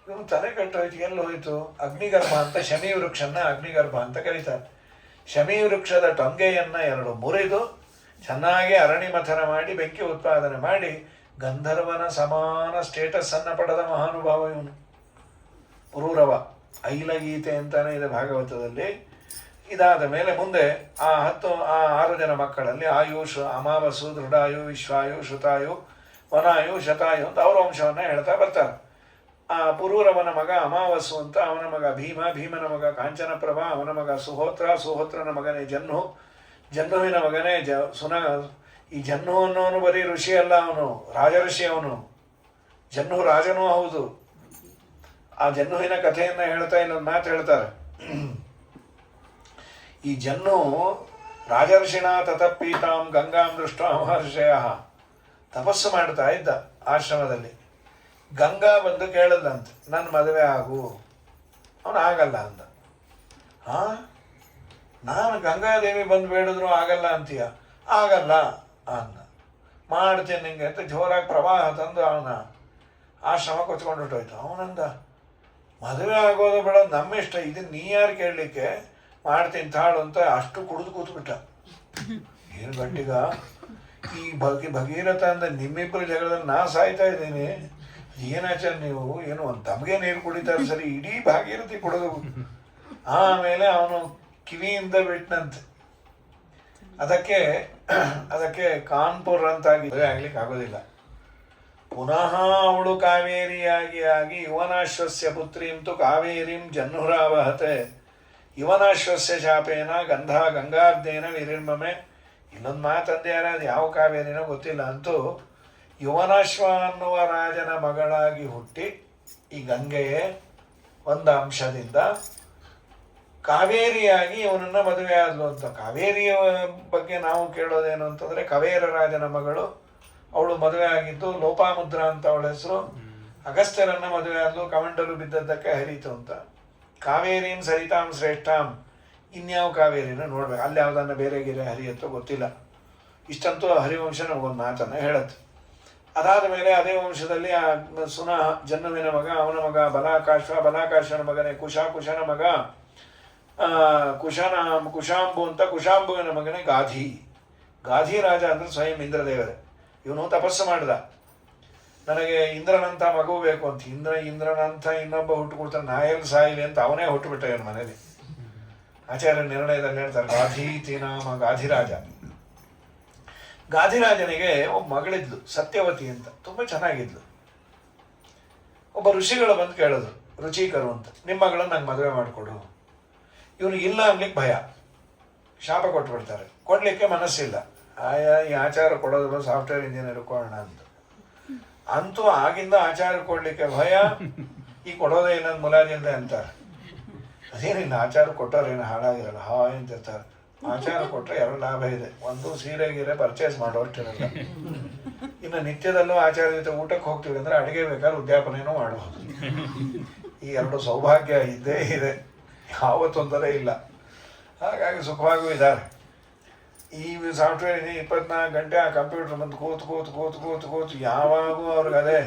ಇವನು ತಲೆ ಕೆಟ್ಟೋಯ್ತು, ಎಲ್ಲಿ ಹೋಯಿತು? ಅಗ್ನಿಗರ್ಭ ಅಂತ ಶಮಿ ವೃಕ್ಷನ ಅಗ್ನಿಗರ್ಭ ಅಂತ ಕರೀತಾರೆ. ಶಮಿ ವೃಕ್ಷದ ಟೊಂಗೆಯನ್ನು 2 ಮುರಿದು ಚೆನ್ನಾಗಿ ಅರಣಿ ಮಥನ ಮಾಡಿ ಬೆಂಕಿ ಉತ್ಪಾದನೆ ಮಾಡಿ ಗಂಧರ್ವನ ಸಮಾನ ಸ್ಟೇಟಸ್ಸನ್ನು ಪಡೆದ ಮಹಾನುಭಾವ ಇವನು. ಪುರೂರವ ಐಲಗೀತೆ ಅಂತಾನೆ ಇದೆ ಭಾಗವತದಲ್ಲಿ. ಇದಾದ ಮೇಲೆ ಮುಂದೆ ಆ 6 ಜನ ಮಕ್ಕಳಲ್ಲಿ ಆಯುಷ್, ಅಮಾವಸು, ದೃಢಾಯು, ವಿಶ್ವಾಯು, ಶ್ರುತಾಯು, ವನಾಯು, ಶತಾಯು ಅಂತ ಅವರ ವಂಶವನ್ನು ಹೇಳ್ತಾ ಬರ್ತಾರೆ. ಆ ಪುರೂರವನ ಮಗ ಅಮಾವಸ್ಸು ಅಂತ, ಅವನ ಮಗ ಭೀಮ, ಭೀಮನ ಮಗ ಕಾಂಚನಪ್ರಭ, ಅವನ ಮಗ ಸುಹೋತ್ರ, ಸುಹೋತ್ರನ ಮಗನೇ ಜಹ್ನು, ಜಹ್ನುವಿನ ಮಗನೇ ಈ ಜಹ್ನು ಅನ್ನೋನು ಬರೀ ಋಷಿ ಅಲ್ಲ, ಅವನು ರಾಜಋಷಿ. ಅವನು ಜಹ್ನು ರಾಜನೂ ಹೌದು. ಆ ಜಹ್ನುವಿನ ಕಥೆಯನ್ನು ಹೇಳ್ತಾ ಇನ್ನೊಂದು ಮಾತು ಹೇಳ್ತಾರೆ. ಈ ಜಹ್ನು ರಾಜರ್ಷಿಣ ತತಪೀತಾಂ ಗಂಗಾಂ ದೃಷ್ಟ ಮಹರ್ಷಯ ತಪಸ್ಸು ಮಾಡ್ತಾ ಇದ್ದ ಆಶ್ರಮದಲ್ಲಿ. ಗಂಗಾ ಬಂದು ಕೇಳದಂತೆ, ನನ್ನ ಮದುವೆ ಆಗು. ಅವನು ಆಗಲ್ಲ ಅಂದ. ನಾನು ಗಂಗಾದೇವಿ ಬಂದು ಬೇಡಿದ್ರು ಆಗಲ್ಲ ಅಂತೀಯ? ಆಗಲ್ಲ ಅಂದ. ಮಾಡ್ತೇನೆ ನಿಂಗೆ ಅಂತ ಜೋರಾಗಿ ಪ್ರವಾಹ ತಂದು ಅವನ ಆಶ್ರಮ ಕೊಚ್ಕೊಂಡು ಹೊಟ್ಟೋಯ್ತು. ಅವನಂದ, ಮದುವೆ ಆಗೋದು ಬೇಡ, ನಮ್ಮಿಷ್ಟ, ಇದನ್ನು ನೀ ಯಾರು ಕೇಳಲಿಕ್ಕೆ? ಮಾಡ್ತೀನಿ ತಾಳು ಅಂತ ಅಷ್ಟು ಕುಡಿದು ಕೂತ್ಬಿಟ್ಟ. ಏನು ಗಟ್ಟಿಗ ಈ ಭಗೀರಥ ಅಂದ, ನಿಮ್ಮಿಬ್ಬರು ಜಗಳದಲ್ಲಿ ನಾ ಸಾಯ್ತಾ ಇದ್ದೀನಿ, ಏನಾಚಾರ ನೀವು? ಏನು ಒಂದು ತಮಗೆ ನೀರು ಕುಡಿತಾರೆ ಸರಿ, ಇಡೀ ಭಾಗೀರಥಿ ಕುಡಿದು. ಆಮೇಲೆ ಅವನು ಕಿವಿಯಿಂದ ಬಿಟ್ಟನಂತೆ. ಅದಕ್ಕೆ ಕಾನ್ಪುರ್ ಅಂತಾಗಿ ಆಗ್ಲಿಕ್ಕೆ ಆಗೋದಿಲ್ಲ. ಪುನಃ ಅವಳು ಕಾವೇರಿಯಾಗಿ ಯುವನಾಶ್ವಸ್ಯ ಪುತ್ರೀಂತು ಕಾವೇರಿಂ ಜಹ್ನುರಾವಹತೆ ಯುವನಾಶ್ವಸ್ಯ ಶಾಪೇನ ಗಂಗಾರ್ಧೇನ ವಿರಿರ್ಮಮೆ. ಇನ್ನೊಂದು ಮಾತಂದೆ, ಅದು ಯಾವ ಕಾವೇರಿನೋ ಗೊತ್ತಿಲ್ಲ. ಅಂತೂ ಯುವನಾಶ್ವ ಅನ್ನುವ ರಾಜನ ಮಗಳಾಗಿ ಹುಟ್ಟಿ ಈ ಗಂಗೆಯೇ ಒಂದು ಅಂಶದಿಂದ ಕಾವೇರಿಯಾಗಿ ಇವನನ್ನು ಮದುವೆ ಆದಳು ಅಂತ. ಕಾವೇರಿಯ ಬಗ್ಗೆ ನಾವು ಕೇಳೋದೇನು ಅಂತಂದರೆ, ಕವೇರ ರಾಜನ ಮಗಳು ಅವಳು ಮದುವೆ ಆಗಿದ್ದು ಲೋಪಾಮುದ್ರಾ ಅಂತ ಅವಳ ಹೆಸರು. ಅಗಸ್ತ್ಯರನ್ನ ಮದುವೆ ಆದ್ಲು, ಕಮಂಡಲು ಬಿದ್ದದ್ದಕ್ಕೆ ಹರಿತು ಅಂತ. ಕಾವೇರಿಂ ಸರಿತಾಂ ಶ್ರೇಷ್ಠಾಂ, ಇನ್ಯಾವ ಕಾವೇರಿನ ನೋಡ್ಬೇಕು, ಅಲ್ಲಿ ಯಾವುದನ್ನ ಬೇರೆ ಗಿರೆ ಹರಿಯತ್ತೋ ಗೊತ್ತಿಲ್ಲ. ಇಷ್ಟಂತೂ ಹರಿವಂಶ ನಮಗೊಂದು ಮಾತನ್ನು ಹೇಳತ್ತೆ. ಅದಾದ ಮೇಲೆ ಅದೇ ವಂಶದಲ್ಲಿ ಆ ಸುನಃ ಜನ್ನುವಿನ ಮಗ, ಅವನ ಮಗ ಬಲಾಕಾಶ್ವನ ಮಗನೇ ಕುಶನ ಮಗ ಕುಶಾಂಬು ಅಂತ, ಕುಶಾಂಬುವಿನ ಮಗನೇ ಗಾಧಿ ರಾಜ ಅಂದ್ರೆ ಸ್ವಯಂ ಇಂದ್ರದೇವರೇ. ಇವನು ತಪಸ್ಸು ಮಾಡಿದ, ನನಗೆ ಇಂದ್ರನಂಥ ಮಗು ಬೇಕು ಅಂತ. ಇಂದ್ರನಂಥ ಇನ್ನೊಬ್ಬ ಹುಟ್ಟುಕೊಡ್ತಾನೆ, ನಾಯಲ್ಲಿ ಸಾಯಿಲಿ ಅಂತ ಅವನೇ ಹುಟ್ಟುಬಿಟ್ಟ ಇವನ ಮನೇಲಿ. ಆಚಾರ್ಯ ನಿರ್ಣಯದಲ್ಲಿ ಹೇಳ್ತಾರೆ, ಗಾಧೀತಿ ನಾಮ ಗಾಧಿರಾಜ. ಗಾಧಿರಾಜನಿಗೆ ಒಬ್ಬ ಮಗಳಿದ್ಲು ಸತ್ಯವತಿ ಅಂತ, ತುಂಬ ಚೆನ್ನಾಗಿದ್ಲು. ಒಬ್ಬ ಋಷಿಗಳು ಬಂದು ಕೇಳಿದ್ರು, ರುಚಿಕರು ಅಂತ, ನಿಮ್ಮ ಮಗಳನ್ನ ನಂಗೆ ಮದುವೆ ಮಾಡಿಕೊಡು. ಇವನು ಇಲ್ಲ ಅನ್ಲಿಕ್ಕೆ ಭಯ, ಶಾಪ ಕೊಟ್ಬಿಡ್ತಾರೆ, ಕೊಡ್ಲಿಕ್ಕೆ ಮನಸ್ಸಿಲ್ಲ. ಈ ಆಚಾರ ಕೊಡೋದು ಸಾಫ್ಟ್ವೇರ್ ಇಂಜಿನಿಯರ್ ಕೊಡೋಣ ಅಂತ. ಅಂತೂ ಆಗಿಂದ ಆಚಾರ ಕೊಡ್ಲಿಕ್ಕೆ ಭಯ, ಈ ಕೊಡೋದೇ ಇಲ್ಲ ಮುಲಾಜಿಂದ ಅಂತಾರೆ. ಅದೇನಿಲ್ಲ, ಆಚಾರ ಕೊಟ್ಟವ್ರೇನು ಹಾಳಾಗಿರಲ್ಲ, ಅಂತಿರ್ತಾರೆ. ಆಚಾರ ಕೊಟ್ಟರೆ ಎರಡು ಲಾಭ ಇದೆ, ಒಂದು ಸೀರೆ ಗೀರೆ ಪರ್ಚೇಸ್ ಮಾಡೋಷ್ಟಿರಲ್ಲ, ಇನ್ನು ನಿತ್ಯದಲ್ಲೂ ಆಚಾರ ಜೊತೆ ಊಟಕ್ಕೆ ಹೋಗ್ತೀವಿ ಅಂದ್ರೆ ಅಡುಗೆ ಬೇಕಾದ್ರೆ ಉದ್ಯಾಪನೆಯೂ ಮಾಡಬಹುದು. ಈ ಎರಡು ಸೌಭಾಗ್ಯ ಇದ್ದೇ ಇದೆ, ಯಾವ ತೊಂದರೆ ಇಲ್ಲ. ಹಾಗಾಗಿ ಸುಖವಾಗೂ ಇದ್ದಾರೆ. ಈ ಸಾಫ್ಟ್ವೇರ್ 24 ಗಂಟೆ ಆ ಕಂಪ್ಯೂಟರ್ ಬಂದು ಕೂತು ಯಾವಾಗೂ ಅವ್ರಿಗೆ ಅದೇ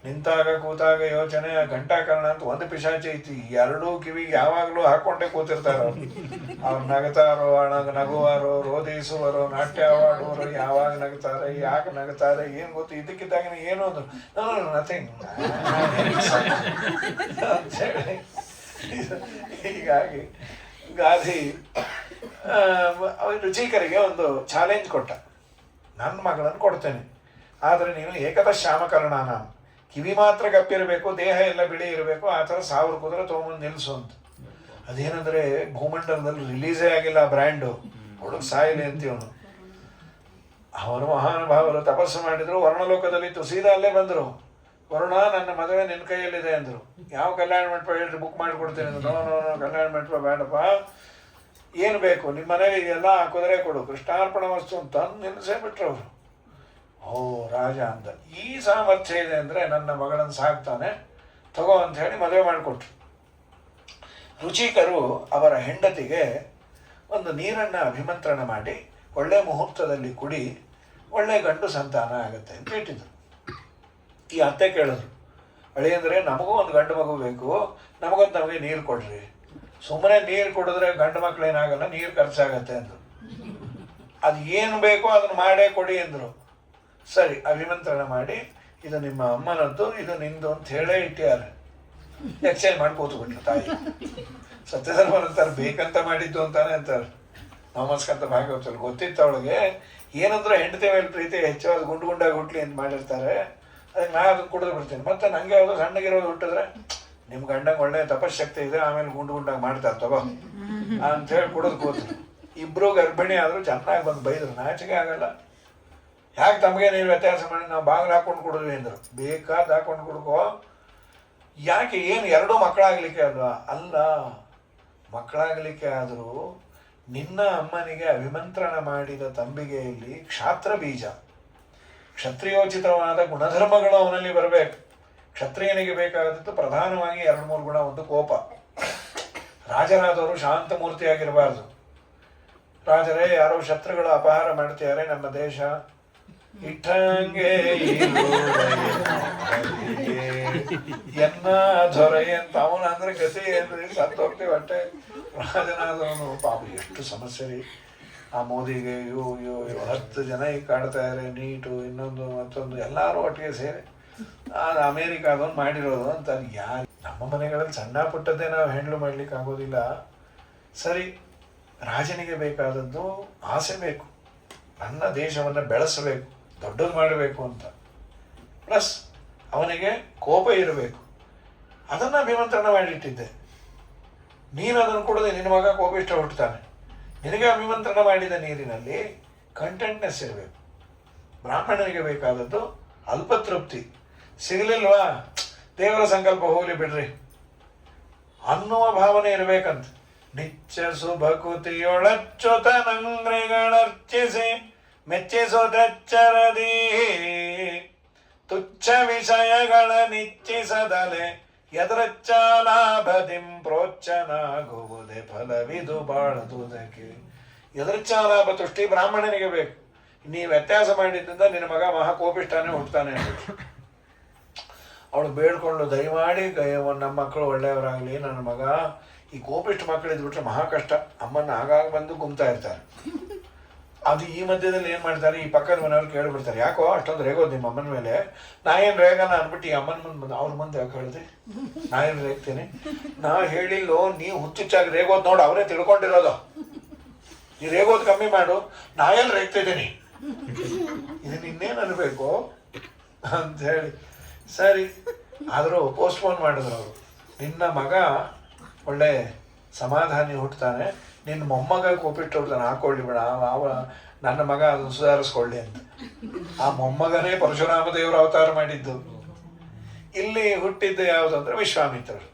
ನಿಂತಾಗ ಕೂತಾಗ ಯೋಚನೆ, ಘಂಟಾಕರಣ ಅಂತ ಒಂದು ಪಿಶಾಚಿ ಐತಿ, ಎರಡೂ ಕಿವಿಗೆ ಯಾವಾಗಲೂ ಹಾಕೊಂಡೇ ಕೂತಿರ್ತಾರೆ ಅವ್ರು ನಗತಾರೋ ನಗುವಾರೋ, ರೋಧಿಸುವರೋ, ನಾಟ್ಯವಾಡುವರೋ, ಯಾವಾಗ ನಗ್ತಾರೆ, ಯಾಕೆ ನಗ್ತಾರೆ ಏನು ಗೊತ್ತು, ಇದಕ್ಕಿದ್ದಾಗ ಏನು ಅಂದ್ರು ನಥಿಂಗ್ ಅಂತೇಳಿ. ಹೀಗಾಗಿ ಗಾಧಿ ರುಚಿಕರಿಗೆ ಒಂದು ಚಾಲೆಂಜ್ ಕೊಟ್ಟ, ನನ್ನ ಮಗಳನ್ನು ಕೊಡ್ತೇನೆ, ಆದರೆ ನೀನು ಏಕದ ಶ್ಯಾಮಕರ್ಣಾನ, ಕಿವಿ ಮಾತ್ರ ಗಪ್ಪಿರಬೇಕು, ದೇಹ ಎಲ್ಲ ಬಿಳಿ ಇರಬೇಕು, ಆ ಥರ 1000 ಕುದುರೆ ತೊಗೊಂಬಂದು ನಿಲ್ಲಿಸು ಅಂತ. ಅದೇನಂದರೆ ಭೂಮಂಡಲದಲ್ಲಿ ರಿಲೀಸೇ ಆಗಿಲ್ಲ ಆ ಬ್ರ್ಯಾಂಡು, ಹುಡುಗ ಸಾಯಿಲಿ ಅಂತೀವನು. ಅವರು ಮಹಾನುಭಾವರು ತಪಸ್ಸು ಮಾಡಿದ್ರು, ವರ್ಣಲೋಕದಲ್ಲಿತ್ತು, ಸೀದಾ ಅಲ್ಲೇ ಬಂದರು. ವರುಣ, ನನ್ನ ಮದುವೆ ನಿನ್ನ ಕೈಯಲ್ಲಿದೆ ಅಂದರು. ಯಾವ ಕಲ್ಯಾಣ ಮಂಟಪ ಹೇಳ್ರಿ, ಬುಕ್ ಮಾಡಿಕೊಡ್ತೀನಿ ಅಂದರು. ನೋ ಕಲ್ಯಾಣ ಮಂಟಪ ಬೇಡಪ್ಪ, ಏನು ಬೇಕು ನಿಮ್ಮ ಮನೇಲಿ ಇದೆಲ್ಲ, ಆ ಕುದುರೆ ಕೊಡು, ಕೃಷ್ಣಾರ್ಪಣ ವಸ್ತು ಅಂತ ನಿಲ್ಲಿಸೇ ಬಿಟ್ರು ಅವರು. ಓ ರಾಜ ಅಂತ, ಈ ಸಾಮರ್ಥ್ಯ ಇದೆ ಅಂದರೆ ನನ್ನ ಮಗಳನ್ನು ಸಾಕ್ತಾನೆ, ತಗೋ ಅಂತ ಹೇಳಿ ಮದುವೆ ಮಾಡಿಕೊಟ್ರು. ರುಚಿಕರು ಅವರ ಹೆಂಡತಿಗೆ ಒಂದು ನೀರನ್ನು ಅಭಿಮಂತ್ರಣ ಮಾಡಿ ಒಳ್ಳೆ ಮುಹೂರ್ತದಲ್ಲಿ ಕುಡಿ, ಒಳ್ಳೆ ಗಂಡು ಸಂತಾನ ಆಗುತ್ತೆ ಅಂತ ಇಟ್ಟಿದ್ರು. ಈ ಅತ್ತೆ ಕೇಳಿದ್ರು, ಅಳಿಯಂದ್ರೆ ನಮಗೂ ಒಂದು ಗಂಡು ಮಗು ಬೇಕು, ನಮಗೆ ನೀರು ಕೊಡ್ರಿ. ಸುಮ್ಮನೆ ನೀರು ಕುಡಿದ್ರೆ ಗಂಡು ಮಕ್ಕಳೇನಾಗಲ್ಲ, ನೀರು ಖರ್ಚಾಗತ್ತೆ ಅಂದರು. ಅದು ಏನು ಬೇಕೋ ಅದನ್ನು ಮಾಡೇ ಕೊಡಿ ಅಂದರು. ಸರಿ, ಅಭಿಮಂತ್ರಣ ಮಾಡಿ, ಇದು ನಿಮ್ಮ ಅಮ್ಮನದ್ದು, ಇದು ನಿಂದು ಅಂತ ಹೇಳೇ ಇಟ್ಟಿದ್ದಾರೆ. ಎಕ್ಸ್ಚೇಂಜ್ ಮಾಡಿ ಕೂತ್ಬಿಟ್ರು ತಾಯಿ. ಸತ್ಯಧರ್ಮರು ಅಂತಾರೆ, ಬೇಕಂತ ಮಾಡಿದ್ದು ಅಂತಾನೆ ಅಂತಾರೆ. ನಮಸ್ಕಂತ ಭಾಗವತಲ್ಲಿ ಗೊತ್ತಿತ್ತು ಅವಳಿಗೆ, ಏನಂದ್ರೆ ಹೆಂಡತಿ ಮೇಲೆ ಪ್ರೀತಿ ಹೆಚ್ಚು, ಅದು ಗುಂಡಾಗಿ ಹುಟ್ಲಿ ಅಂತ ಮಾಡಿರ್ತಾರೆ. ಅದಕ್ಕೆ ನಾ ಅದನ್ನು ಕುಡಿದು ಬಿಡ್ತೀನಿ. ಮತ್ತು ನನಗೆ ಯಾವುದು ಸಣ್ಣಗಿರೋದು ಹುಟ್ಟಿದ್ರೆ, ನಿಮ್ಮ ಗಂಡಂಗೆ ಒಳ್ಳೆ ತಪಶಕ್ತಿ ಇದೆ, ಆಮೇಲೆ ಗುಂಡಾಗಿ ಮಾಡ್ತಾರೆ ತಗೋ ಅಂಥೇಳಿ ಕುಡಿದು ಕೂತರು. ಇಬ್ಬರು ಗರ್ಭಿಣಿ ಆದರೂ ಚೆನ್ನಾಗಿ ಬಂದು ಬೈದರು, ನಾಚಿಕೆ ಆಗಲ್ಲ, ಯಾಕೆ ತಮಗೆ ನೀವು ವ್ಯತ್ಯಾಸ ಮಾಡಿ, ನಾವು ಬಾಗಿಲು ಹಾಕೊಂಡು ಕುಡಿದ್ವಿ ಅಂದರು. ಬೇಕಾದ ಹಾಕೊಂಡು ಕುಡ್ಕೋ, ಯಾಕೆ ಏನು ಎರಡೂ ಮಕ್ಕಳಾಗಲಿಕ್ಕೆ ಅಲ್ವಾ? ಅಲ್ಲ, ಮಕ್ಕಳಾಗಲಿಕ್ಕೆ ಆದರೂ ನಿನ್ನ ಅಮ್ಮನಿಗೆ ಅಭಿಮಂತ್ರಣ ಮಾಡಿದ ತಂಬಿಗೆಯಲ್ಲಿ ಕ್ಷಾತ್ರ ಬೀಜ, ಕ್ಷತ್ರಿಯೋಚಿತವಾದ ಗುಣಧರ್ಮಗಳು ಅವನಲ್ಲಿ ಬರಬೇಕು. ಕ್ಷತ್ರಿಯನಿಗೆ ಬೇಕಾದದ್ದು ಪ್ರಧಾನವಾಗಿ 2-3 ಗುಣ. ಒಂದು ಕೋಪ, ರಾಜರಾದವರು ಶಾಂತ ಮೂರ್ತಿಯಾಗಿರಬಾರ್ದು. ರಾಜರೇ, ಯಾರೋ ಶತ್ರುಗಳು ಅಪಹಾರ ಮಾಡ್ತಿದ್ದಾರೆ ನಮ್ಮ ದೇಶ, ಇಟ್ಟಂಗೆ ಎನ್ನ ದೊರೆ ಅಂತ ಅವನು ಅಂದ್ರೆ ಗತಿ ಏನ್ರಿ, ಸತ್ತೋಗ್ತೀವಿ ಅಷ್ಟೇ. ರಾಜನಾದವನು ಪಾಪ ಎಷ್ಟು ಸಮಸ್ಯೆ ರೀ. ಆ ಮೋದಿಗೆ ಇವು 10 ಜನ ಈಗ ಕಾಡ್ತಾ ಇದ್ದಾರೆ, ನೀಟು ಇನ್ನೊಂದು ಮತ್ತೊಂದು ಎಲ್ಲರೂ ಒಟ್ಟಿಗೆ ಸೇರಿ ಅದು ಅಮೇರಿಕಾದವನು ಮಾಡಿರೋದು ಅಂತ. ಯಾರು ನಮ್ಮ ಮನೆಗಳಲ್ಲಿ ಸಣ್ಣ ಪುಟ್ಟದ್ದೇ ನಾವು ಹ್ಯಾಂಡ್ಲ್ ಮಾಡ್ಲಿಕ್ಕೆ ಆಗೋದಿಲ್ಲ. ಸರಿ, ರಾಜನಿಗೆ ಬೇಕಾದದ್ದು ಆಸೆ ಬೇಕು, ನನ್ನ ದೇಶವನ್ನು ಬೆಳೆಸಬೇಕು, ದೊಡ್ಡದು ಮಾಡಬೇಕು ಅಂತ. ಪ್ಲಸ್ ಅವನಿಗೆ ಕೋಪ ಇರಬೇಕು. ಅದನ್ನು ಅಭಿಮಂತ್ರಣ ಮಾಡಿಟ್ಟಿದ್ದೆ. ನೀನು ಅದನ್ನು ಕೊಡದೆ ನಿನ್ನ ಮಗ ಕೋಪಿಷ್ಟ ಹುಟ್ಟುತ್ತಾನೆ. ನಿನಗೆ ಅಭಿಮಂತ್ರಣ ಮಾಡಿದ ನೀರಿನಲ್ಲಿ ಕಂಟೆಂಟ್ನೆಸ್ ಇರಬೇಕು. ಬ್ರಾಹ್ಮಣನಿಗೆ ಬೇಕಾದದ್ದು ಅಲ್ಪತೃಪ್ತಿ. ಸಿಗಲಿಲ್ವಾ, ದೇವರ ಸಂಕಲ್ಪ ಹೋಗಲಿ ಬಿಡ್ರಿ ಅನ್ನುವ ಭಾವನೆ ಇರಬೇಕಂತ. ನಿತ್ಯ ಶುಭಕುತಿಯೊಳಚ್ಚುತ ನಂಗ್ರಿಗಳರ್ಚಿಸಿ ಮೆಚ್ಚಿಸುವುದೆಚ್ಚರದಿ ತುಚ್ಛ ವಿಷಯಗಳ ನಿಚ್ಚಿಸದಲೆ ಎದರಚ್ಚ ಲಾಭದಿಂ ಪ್ರೋಚ್ಚನಾಗುವುದೇ ಫಲವಿದು ಬಾಳದುದಕ್ಕೆ. ಎದರಚ್ಚ ಲಾಭ ತುಷ್ಟಿ ಬ್ರಾಹ್ಮಣನಿಗೆ ಬೇಕು. ನೀ ವ್ಯತ್ಯಾಸ ಮಾಡಿದ್ದರಿಂದ ನಿನ್ನ ಮಗ ಮಹಾಕೋಪಿಷ್ಟಾನೇ ಹುಟ್ಟುತ್ತಾನೆ ಅಂದ್ಬಿಟ್ಟು ಅವಳು ಬೇಡ್ಕೊಂಡು ದಯಮಾಡಿ ನಮ್ಮ ಮಕ್ಕಳು ಒಳ್ಳೆಯವರಾಗಲಿ, ನನ್ನ ಮಗ ಈ ಕೋಪಿಷ್ಟ ಮಕ್ಕಳು ಇದ್ಬಿಟ್ರೆ ಮಹಾ ಕಷ್ಟ, ಅಮ್ಮನ ಆಗಾಗ ಬಂದು ಗುಮ್ತಾ ಇರ್ತಾರೆ. ಅದು ಈ ಮಧ್ಯದಲ್ಲಿ ಏನು ಮಾಡ್ತಾರೆ, ಈ ಪಕ್ಕದ ಮನೆಯವ್ರು ಕೇಳಿಬಿಡ್ತಾರೆ, ಯಾಕೋ ಅಷ್ಟೊಂದು ರೇಗೋದು ನಿಮ್ಮ ಅಮ್ಮನ ಮೇಲೆ, ನಾ ಏನು ರೇಗಲ್ಲ ಅಂದ್ಬಿಟ್ಟು ಈ ಅಮ್ಮನ ಮುಂದೆ ಬಂದು ಅವ್ರ ಮುಂದೆ ಯಾಕೆ ಹೇಳಿದೆ, ನಾ ಏನು ರೇಗ್ತೀನಿ, ನಾ ಹೇಳಿಲ್ಲೋ, ನೀವು ಹುಚ್ಚುಚ್ಚಾಗಿ ರೇಗೋದು ನೋಡು, ಅವರೇ ತಿಳ್ಕೊಂಡಿರೋದು, ನೀ ರೇಗೋದು ಕಮ್ಮಿ ಮಾಡು, ನಾ ಎಲ್ಲಿ ರೇಗ್ತಿದ್ದೀನಿ, ಇದನ್ನ ಇನ್ನೇನು ಅನ್ಬೇಕು ಅಂತ ಹೇಳಿ ಸರಿ ಆದರೂ ಪೋಸ್ಟ್ಪೋನ್ ಮಾಡಿದ್ರು ಅವರು. ನಿನ್ನ ಮಗ ಒಳ್ಳೆ ಸಮಾಧಾನಿ ಹುಟ್ಟುತ್ತಾನೆ, ನಿನ್ನ ಮೊಮ್ಮಗ ಕೋಪಿಟ್ಟು ಹುಡ್ತಾನೆ, ಹಾಕೊಳ್ಳಿ ಬೇಡ, ನನ್ನ ಮಗ ಅದನ್ನು ಸುಧಾರಿಸ್ಕೊಳ್ಳಿ ಅಂತ. ಆ ಮೊಮ್ಮಗನೇ ಪರಶುರಾಮ ದೇವರು ಅವತಾರ ಮಾಡಿದ್ದು. ಇಲ್ಲಿ ಹುಟ್ಟಿದ್ದು ಯಾವುದು ಅಂದರೆ ವಿಶ್ವಾಮಿತ್ರರು.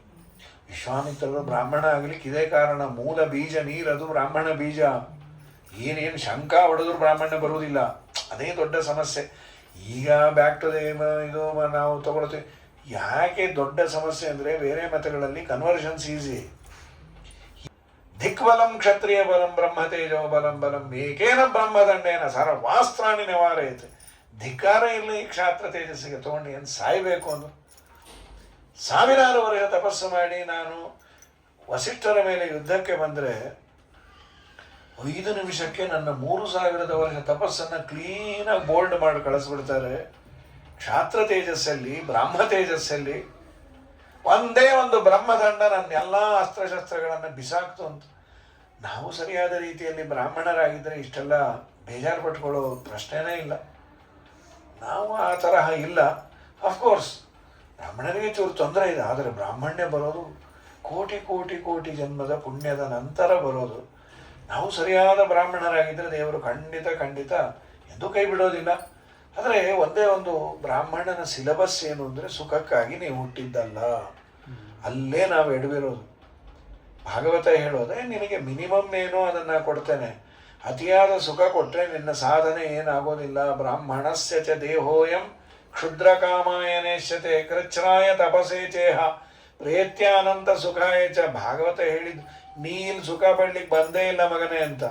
ವಿಶ್ವಾಮಿತ್ರರು ಬ್ರಾಹ್ಮಣ ಆಗಲಿಕ್ಕೆ ಇದೇ ಕಾರಣ, ಮೂಲ ಬೀಜ ನೀರದು ಬ್ರಾಹ್ಮಣ ಬೀಜ. ಏನೇನು ಶಂಕ ಹೊಡೆದ್ರು ಬ್ರಾಹ್ಮಣ ಬರುವುದಿಲ್ಲ, ಅದೇ ದೊಡ್ಡ ಸಮಸ್ಯೆ. ಈಗ ಬ್ಯಾಕ್ ಟು ಇದು ನಾವು ತಗೊಳ್ತೀವಿ. ಯಾಕೆ ದೊಡ್ಡ ಸಮಸ್ಯೆ ಅಂದರೆ ಬೇರೆ ಮತಗಳಲ್ಲಿ ಕನ್ವರ್ಷನ್ಸ್ ಈಸಿ. ದಿಕ್ಬಲಂ ಕ್ಷತ್ರಿಯ ಬಲಂ ಬ್ರಹ್ಮ ತೇಜೋ ಬಲಂ ಬಲಂ ಏಕೇನ ಬ್ರಹ್ಮದಂಡೇನ ಸರ್ವಾಸ್ತ್ರಾಣಿ ನಿವಾರಯತೆ. ಧಿಕ್ಕಾರ ಇಲ್ಲ ಈ ಕ್ಷಾತ್ರ ತೇಜಸ್ಸಿಗೆ ತೊಗೊಂಡು ಏನು ಸಾಯಬೇಕು ಅಂದು ಸಾವಿರಾರು ವರ್ಷ ತಪಸ್ಸು ಮಾಡಿ ನಾನು ವಸಿಷ್ಠರ ಮೇಲೆ ಯುದ್ಧಕ್ಕೆ ಬಂದರೆ 5 ನಿಮಿಷಕ್ಕೆ ನನ್ನ 3000 ವರ್ಷ ತಪಸ್ಸನ್ನು ಕ್ಲೀನಾಗಿ ಬೋಲ್ಡ್ ಮಾಡಿ ಕಳಿಸ್ಬಿಡ್ತಾರೆ. ಕ್ಷಾತ್ರ ತೇಜಸ್ಸಲ್ಲಿ, ಬ್ರಹ್ಮ ತೇಜಸ್ಸಲ್ಲಿ ಒಂದೇ ಒಂದು ಬ್ರಹ್ಮದಂಡ ನನ್ನ ಎಲ್ಲ ಅಸ್ತ್ರಶಸ್ತ್ರಗಳನ್ನು ಬಿಸಾಕ್ತು ಅಂತ. ನಾವು ಸರಿಯಾದ ರೀತಿಯಲ್ಲಿ ಬ್ರಾಹ್ಮಣರಾಗಿದ್ದರೆ ಇಷ್ಟೆಲ್ಲ ಬೇಜಾರು ಪಟ್ಕೊಳ್ಳೋ ಪ್ರಶ್ನೆನೇ ಇಲ್ಲ. ನಾವು ಆ ತರಹ ಇಲ್ಲ. ಅಫ್ಕೋರ್ಸ್ ಬ್ರಾಹ್ಮಣರಿಗೆ ಚೂರು ತೊಂದರೆ ಇದೆ, ಆದರೆ ಬ್ರಾಹ್ಮಣ್ಯ ಬರೋದು ಕೋಟಿ ಕೋಟಿ ಕೋಟಿ ಜನ್ಮದ ಪುಣ್ಯದ ನಂತರ ಬರೋದು. ನಾವು ಸರಿಯಾದ ಬ್ರಾಹ್ಮಣರಾಗಿದ್ದರೆ ದೇವರು ಖಂಡಿತ ಖಂಡಿತ ಎಂದೂ ಕೈ ಬಿಡೋದಿಲ್ಲ. ಆದರೆ ಒಂದೇ ಒಂದು ಬ್ರಾಹ್ಮಣನ ಸಿಲೆಬಸ್ ಏನು ಅಂದರೆ ಸುಖಕ್ಕಾಗಿ ನೀವು ಹುಟ್ಟಿದ್ದಲ್ಲ, ಅಲ್ಲೇ ನಾವು ಎಡವಿರೋದು. ಭಾಗವತ ಹೇಳೋದೆ ನಿನಗೆ ಮಿನಿಮಮ್ ಏನೋ ಅದನ್ನು ಕೊಡ್ತೇನೆ, ಅತಿಯಾದ ಸುಖ ಕೊಟ್ಟರೆ ನಿನ್ನ ಸಾಧನೆ ಏನಾಗೋದಿಲ್ಲ. ಬ್ರಾಹ್ಮಣಸ್ಯ ಚ ದೇಹೋಯಂ ಕ್ಷುದ್ರ ಕಾಮಾಯನೇಶ್ಯತೆ ಕೃಚ್ಛ್ರಾಯ ತಪಸೇ ಚೇಹ ಪ್ರೇತ್ಯಾನಂತ ಸುಖಾಯ ಚ. ಭಾಗವತ ಹೇಳಿದ್ದು ನೀಲ್ ಸುಖ ಪಡ್ಲಿಕ್ಕೆ ಬಂದೇ ಇಲ್ಲ ಮಗನೇ ಅಂತ.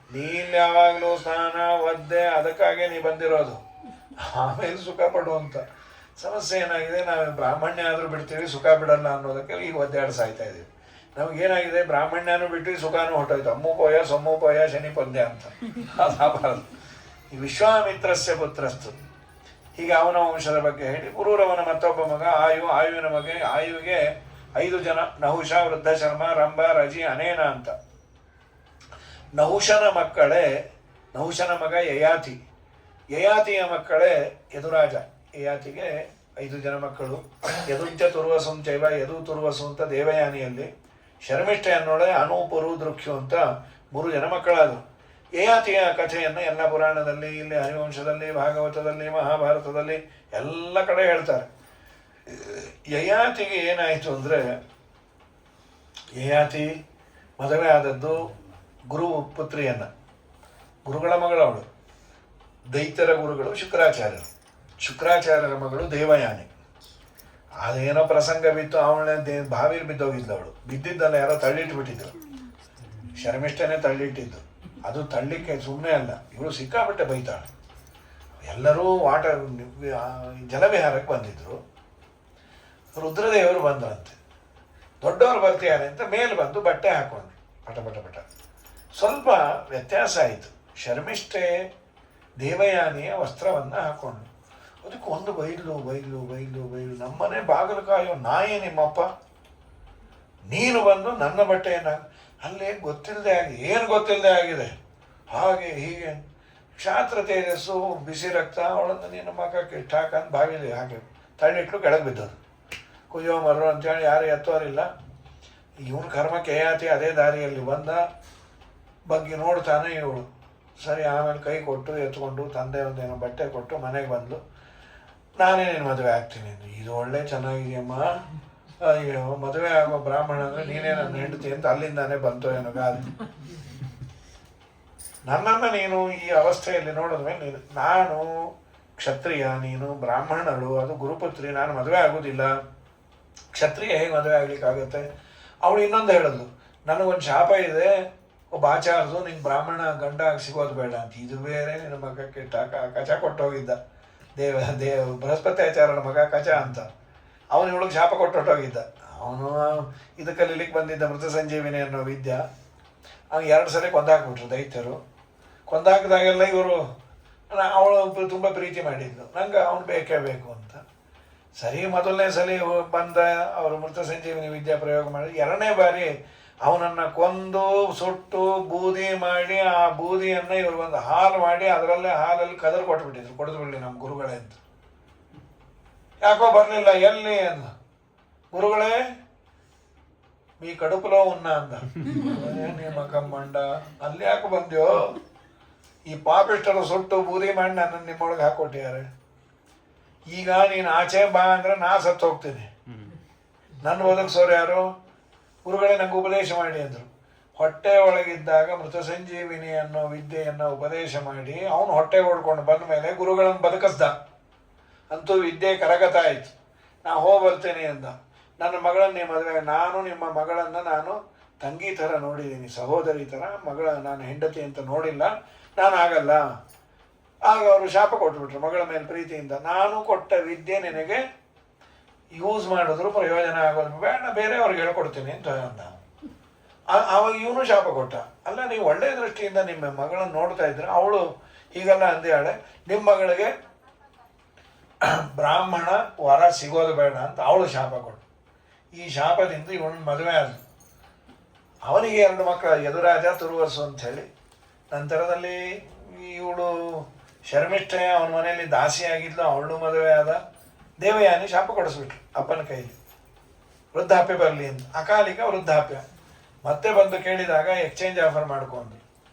ನೀಲ್ ಯಾವಾಗಲೂ ಸ್ನಾನ ಒದ್ದೆ ಅದಕ್ಕಾಗೆ ನೀ ಬಂದಿರೋದು, ಆಮೇಲೆ ಸುಖ ಪಡುವಂತ. ಸಮಸ್ಯೆ ಏನಾಗಿದೆ, ನಾವು ಬ್ರಾಹ್ಮಣ್ಯ ಆದರೂ ಬಿಡ್ತೀವಿ, ಸುಖ ಬಿಡಲ್ಲ ಅನ್ನೋದಕ್ಕೆ ಈಗ ಒದ್ದಾಡಿ ಸಾಯ್ತಾ ಇದ್ದೀವಿ. ನಮಗೇನಾಗಿದೆ, ಬ್ರಾಹ್ಮಣ್ಯನೂ ಬಿಟ್ಟು ಸುಖನೂ ಹೊಟ್ಟೋಯ್ತು. ಅಮ್ಮುಪೋಯ ಸೊಮ್ಮುಪೋಯ ಶನಿ ಪಂದ್ಯ ಅಂತ ಅದಾಗಬಾರದು. ಈ ವಿಶ್ವಾಮಿತ್ರಸ್ಯ ಪುತ್ರಸ್ತು. ಹೀಗೆ ಅವನ ವಂಶದ ಬಗ್ಗೆ ಹೇಳಿ, ಪುರೂರವನ ಮತ್ತೊಬ್ಬ ಮಗ ಆಯುವಿಗೆ 5 ಜನ, ನಹುಷ, ವೃದ್ಧ ಶರ್ಮ, ರಂಭ, ರಜಿ, ಅನೇನ ಅಂತ. ನಹುಷನ ಮಗ ಯಯಾತಿ, ಯಯಾತಿಯ ಮಕ್ಕಳೇ ಯದುರಾಜ. ಯಯಾತಿಗೆ 5 ಜನ ಮಕ್ಕಳು. ಯದುಂಚ ತುರ್ವಸು ಚೈವ, ಯದು ತುರ್ವಸು ಅಂತ ದೇವಯಾನಿಯಲ್ಲಿ, ಶರ್ಮಿಷ್ಠ ಅನ್ನೋಳೆ ಅನೂಪುರು ದೃಕ್ಷು ಅಂತ 3 ಜನ ಮಕ್ಕಳಾದರು. ಯಯಾತಿಯ ಕಥೆಯನ್ನು ಎಲ್ಲ ಪುರಾಣದಲ್ಲಿ, ಇಲ್ಲಿ ಹರಿವಂಶದಲ್ಲಿ, ಭಾಗವತದಲ್ಲಿ, ಮಹಾಭಾರತದಲ್ಲಿ ಎಲ್ಲ ಕಡೆ ಹೇಳ್ತಾರೆ. ಯಯಾತಿಗೆ ಏನಾಯಿತು ಅಂದರೆ, ಯಯಾತಿ ಮದುವೆ ಆದದ್ದು ಗುರು ಪುತ್ರಿಯನ್ನು, ಗುರುಗಳ ಮಗಳವಳು. ದೈತ್ಯರ ಗುರುಗಳು ಶುಕ್ರಾಚಾರ್ಯರ ಮಗಳು ದೇವಯಾನಿ. ಅದೇನೋ ಪ್ರಸಂಗ ಬಿತ್ತು, ಅವಳನ್ನ ಬಾವಿಲಿ ಬಿದ್ದೋಗಿದ್ದವಳು. ಬಿದ್ದಿದ್ದಲ್ಲ, ಯಾರೋ ತಳ್ಳಿಟ್ಟು ಬಿಟ್ಟಿದ್ರು, ಶರ್ಮಿಷ್ಠನೇ ತಳ್ಳಿಟ್ಟಿದ್ದು. ಅದು ತಳ್ಳಿಕ್ಕೆ ಸುಮ್ಮನೆ ಅಲ್ಲ, ಇವಳು ಸಿಕ್ಕಾಪಟ್ಟೆ ಬೈತಾಳೆ. ಎಲ್ಲರೂ ಜಲವಿಹಾರಕ್ಕೆ ಬಂದಿದ್ರು. ರುದ್ರದೇವರು ಬಂದ್ರಂತೆ. ದೊಡ್ಡವರು ಬರ್ತಿದ್ದಾರೆ ಅಂತ ಮೇಲೆ ಬಂದು ಬಟ್ಟೆ ಹಾಕ್ಕೊಂಡ್ರು, ಪಟ. ಸ್ವಲ್ಪ ವ್ಯತ್ಯಾಸ ಆಯಿತು. ಶರ್ಮಿಷ್ಠೆ ದೇವಯಾನಿಯ ವಸ್ತ್ರವನ್ನು ಹಾಕ್ಕೊಂಡ್ರು. ಅದಕ್ಕೆ ಒಂದು ಬೈಲು. ನಮ್ಮನೆ ಬಾಗಿಲು ಕಾಯೋ ನಾಯೇ ನಿಮ್ಮಪ್ಪ, ನೀನು ಬಂದು ನನ್ನ ಬಟ್ಟೆಯನ್ನು ಅಲ್ಲೇ ಗೊತ್ತಿಲ್ಲದೆ ಆಗಿದೆ, ಹಾಗೆ ಹೀಗೆ. ಕ್ಷಾತ್ರ ತೇಜಸ್ಸು, ಬಿಸಿ ರಕ್ತ, ಅವಳನ್ನು ನಿನ್ನ ಮಕ್ಕಕ್ಕೆ ಇಟ್ಟು ಹಾಕಂದು ಬಾವಿಲಿ ಹಾಗೆ ತಳ್ಳಿಟ್ಲು, ಕೆಳಗೆ ಬಿದ್ದದು. ಕುಯ್ಯೋ ಮರ್ರೋ ಅಂತೇಳಿ ಯಾರು ಎತ್ತೋರಿಲ್ಲ. ಇವನು ಕರ್ಮಕ್ಕೆ ಯಯಾತಿ ಅದೇ ದಾರಿಯಲ್ಲಿ ಬಂದ, ಬಗ್ಗೆ ನೋಡ್ತಾನೆ ಇವಳು. ಸರಿ, ಆಮೇಲೆ ಕೈ ಕೊಟ್ಟು ಎತ್ಕೊಂಡು ತಂದೆ ಒಂದೇನೋ ಬಟ್ಟೆ ಕೊಟ್ಟು ಮನೆಗೆ ಬಂದು, ನಾನೇ ನಿನ್ನ ಮದುವೆ ಆಗ್ತೀನಿ. ಇದು ಒಳ್ಳೆ ಚೆನ್ನಾಗಿದೆಯಮ್ಮ, ಅಯ್ಯೋ ಮದುವೆ ಆಗೋ ಬ್ರಾಹ್ಮಣ ಅಂದರೆ ನೀನೇ ನನ್ನ ಹೆಂಡತಿ ಅಂತ ಅಲ್ಲಿಂದಾನೇ ಬಂತು ಏನೋ ಗಾದೆ. ನನ್ನನ್ನು ನೀನು ಈ ಅವಸ್ಥೆಯಲ್ಲಿ ನೋಡಿದ್ಮೇಲೆ ನಾನು ಕ್ಷತ್ರಿಯ, ನೀನು ಬ್ರಾಹ್ಮಣಳು, ಅದು ಗುರುಪುತ್ರಿ, ನಾನು ಮದುವೆ ಆಗೋದಿಲ್ಲ, ಕ್ಷತ್ರಿಯ ಹೇಗೆ ಮದುವೆ ಆಗ್ಲಿಕ್ಕಾಗತ್ತೆ? ಅವಳು ಇನ್ನೊಂದು ಹೇಳಿದ್ಲು, ನನಗೊಂದು ಶಾಪ ಇದೆ, ಒಬ್ಬ ಆಚಾರದು ನಿಂಗೆ ಬ್ರಾಹ್ಮಣ ಗಂಡ ಸಿಗೋದು ಬೇಡ ಅಂತ. ಇದು ಬೇರೆ ನಿನ್ನ ಮಗಕ್ಕೆ ಕಚ ಕೊಟ್ಟು ಹೋಗಿದ್ದ, ಬೃಹಸ್ಪತಿ ಆಚಾರ್ಯನ ಮಗ ಕಚ ಅಂತ. ಅವನು ಇವಳಿಗೆ ಶಾಪ ಕೊಟ್ಟು ಹೊಟ್ಟೋಗಿದ್ದ. ಅವನು ಇದು ಕಲೀಲಿಕ್ಕೆ ಬಂದಿದ್ದ ಮೃತ ಸಂಜೀವಿನಿ ಅನ್ನೋ ವಿದ್ಯೆ. ಅವ್ನು 2 ಸಲ ಕೊಂದಾಕ್ಬಿಟ್ರು ದೈತ್ಯರು. ಕೊಂದಾಕಿದಾಗೆಲ್ಲ ಇವರು ಅವಳು ತುಂಬ ಪ್ರೀತಿ ಮಾಡಿದ್ಲು, ನಂಗೆ ಅವನು ಬೇಕೇ ಬೇಕು ಅಂತ. ಸರಿ, ಮೊದಲನೇ ಸಲ ಬಂದ ಅವರು ಮೃತ ಸಂಜೀವಿನಿ ವಿದ್ಯಾ ಪ್ರಯೋಗ ಮಾಡಿ 2ನೇ ಬಾರಿ ಅವನನ್ನು ಕೊಂದು ಸುಟ್ಟು ಬೂದಿ ಮಾಡಿ, ಆ ಬೂದಿಯನ್ನು ಇವರು ಒಂದು ಹಾಲು ಮಾಡಿ ಹಾಲಲ್ಲಿ ಕದರು ಕೊಟ್ಬಿಟ್ಟಿದ್ರು, ಕೊಡದು ಬಿಡಲಿ ನಮ್ಮ ಗುರುಗಳೇ ಅಂತ. ಯಾಕೋ ಬರಲಿಲ್ಲ, ಎಲ್ಲಿ ಅಂದ. ಗುರುಗಳೇ మీ ಕಡುಪುలో ಉನ್ನ ಅಂದ. ನಿಮ್ಮ ಕಮ್ಮಂಡ, ಅಲ್ಲಿ ಯಾಕೆ ಬಂದ್ಯೋ? ಈ ಪಾಪಿಷ್ಟರು ಸುಟ್ಟು ಬೂದಿ ಮಾಡಿ ನನ್ನನ್ನು ನಿಮ್ಮೊಳಗೆ ಹಾಕೊಟ್ಟಿದ್ದಾರೆ. ಈಗ ನೀನು ಆಚೆ ಬಾ ಅಂದ್ರೆ ನಾ ಸತ್ತು ಹೋಗ್ತೀನಿ, ನನ್ನ ಒದಗಿಸೋರು ಯಾರು? ಗುರುಗಳೇ ನಂಗೆ ಉಪದೇಶ ಮಾಡಿ ಅಂದರು. ಹೊಟ್ಟೆ ಒಳಗಿದ್ದಾಗ ಮೃತ ಸಂಜೀವಿನಿ ಅನ್ನೋ ವಿದ್ಯೆಯನ್ನು ಉಪದೇಶ ಮಾಡಿ ಅವನು ಹೊಟ್ಟೆ ಹೊಡ್ಕೊಂಡು ಬಂದ ಮೇಲೆ ಗುರುಗಳನ್ನು ಬದುಕಿಸ್ದ. ಅಂತೂ ವಿದ್ಯೆ ಕರಗತ ಆಯಿತು. ನಾ ಹೋಗ್ಬರ್ತೇನೆ ಅಂದ. ನನ್ನ ಮಗಳನ್ನೇ ಮದುವೆ, ನಾನು ನಿಮ್ಮ ಮಗಳನ್ನು ನಾನು ತಂಗಿ ಥರ ನೋಡಿದ್ದೀನಿ, ಸಹೋದರಿ ಥರ, ನಾನು ಹೆಂಡತಿ ಅಂತ ನೋಡಿಲ್ಲ, ನಾನು ಆಗಲ್ಲ. ಆಗ ಅವರು ಶಾಪ ಕೊಟ್ಬಿಟ್ರು ಮಗಳ ಮೇಲೆ ಪ್ರೀತಿಯಿಂದ, ನಾನು ಕೊಟ್ಟ ವಿದ್ಯೆ ನಿನಗೆ ಯೂಸ್ ಮಾಡಿದ್ರು ಪ್ರಯೋಜನ ಆಗೋದು ಬೇಡ, ಬೇರೆಯವ್ರಿಗೆ ಹೇಳ್ಕೊಡ್ತೀನಿ ಅಂತ ಅಂದ. ಆವಾಗ ಇವನು ಶಾಪ ಕೊಟ್ಟ. ಅಲ್ಲ, ನೀವು ಒಳ್ಳೆಯ ದೃಷ್ಟಿಯಿಂದ ನಿಮ್ಮ ಮಗಳನ್ನು ನೋಡ್ತಾ ಇದ್ರೆ, ಅವಳು ಹೀಗೆಲ್ಲ ಅಂದ್ಯಾಳೆ, ನಿಮ್ಮ ಮಗಳಿಗೆ ಬ್ರಾಹ್ಮಣ ವರ ಸಿಗೋದು ಬೇಡ ಅಂತ ಅವಳು ಶಾಪ ಕೊಟ್ಟು. ಈ ಶಾಪದಿಂದ ಇವನು ಮದುವೆ ಆದ. ಅವನಿಗೆ 2 ಮಕ್ಕಳು, ಯದುರಾಜ, ತುರುವಸು ಅಂಥೇಳಿ. ನಂತರದಲ್ಲಿ ಇವಳು ಶರ್ಮಿಷ್ಠೆಯ ಅವನ ಮನೆಯಲ್ಲಿ ದಾಸಿಯಾಗಿದ್ಲು, ಅವಳು ಮದುವೆ ಆದ. ದೇವಯಾನಿ ಶಾಪ ಕೊಡಿಸ್ಬಿಟ್ರು ಅಪ್ಪನ ಕೈಲಿ, ವೃದ್ಧಾಪ್ಯ ಬರಲಿ ಅಂತ. ಅಕಾಲಿಕ ವೃದ್ಧಾಪ್ಯ. ಮತ್ತೆ ಬಂದು ಕೇಳಿದಾಗ ಎಕ್ಸ್ಚೇಂಜ್ ಆಫರ್ ಮಾಡ್ಕೊಂಡು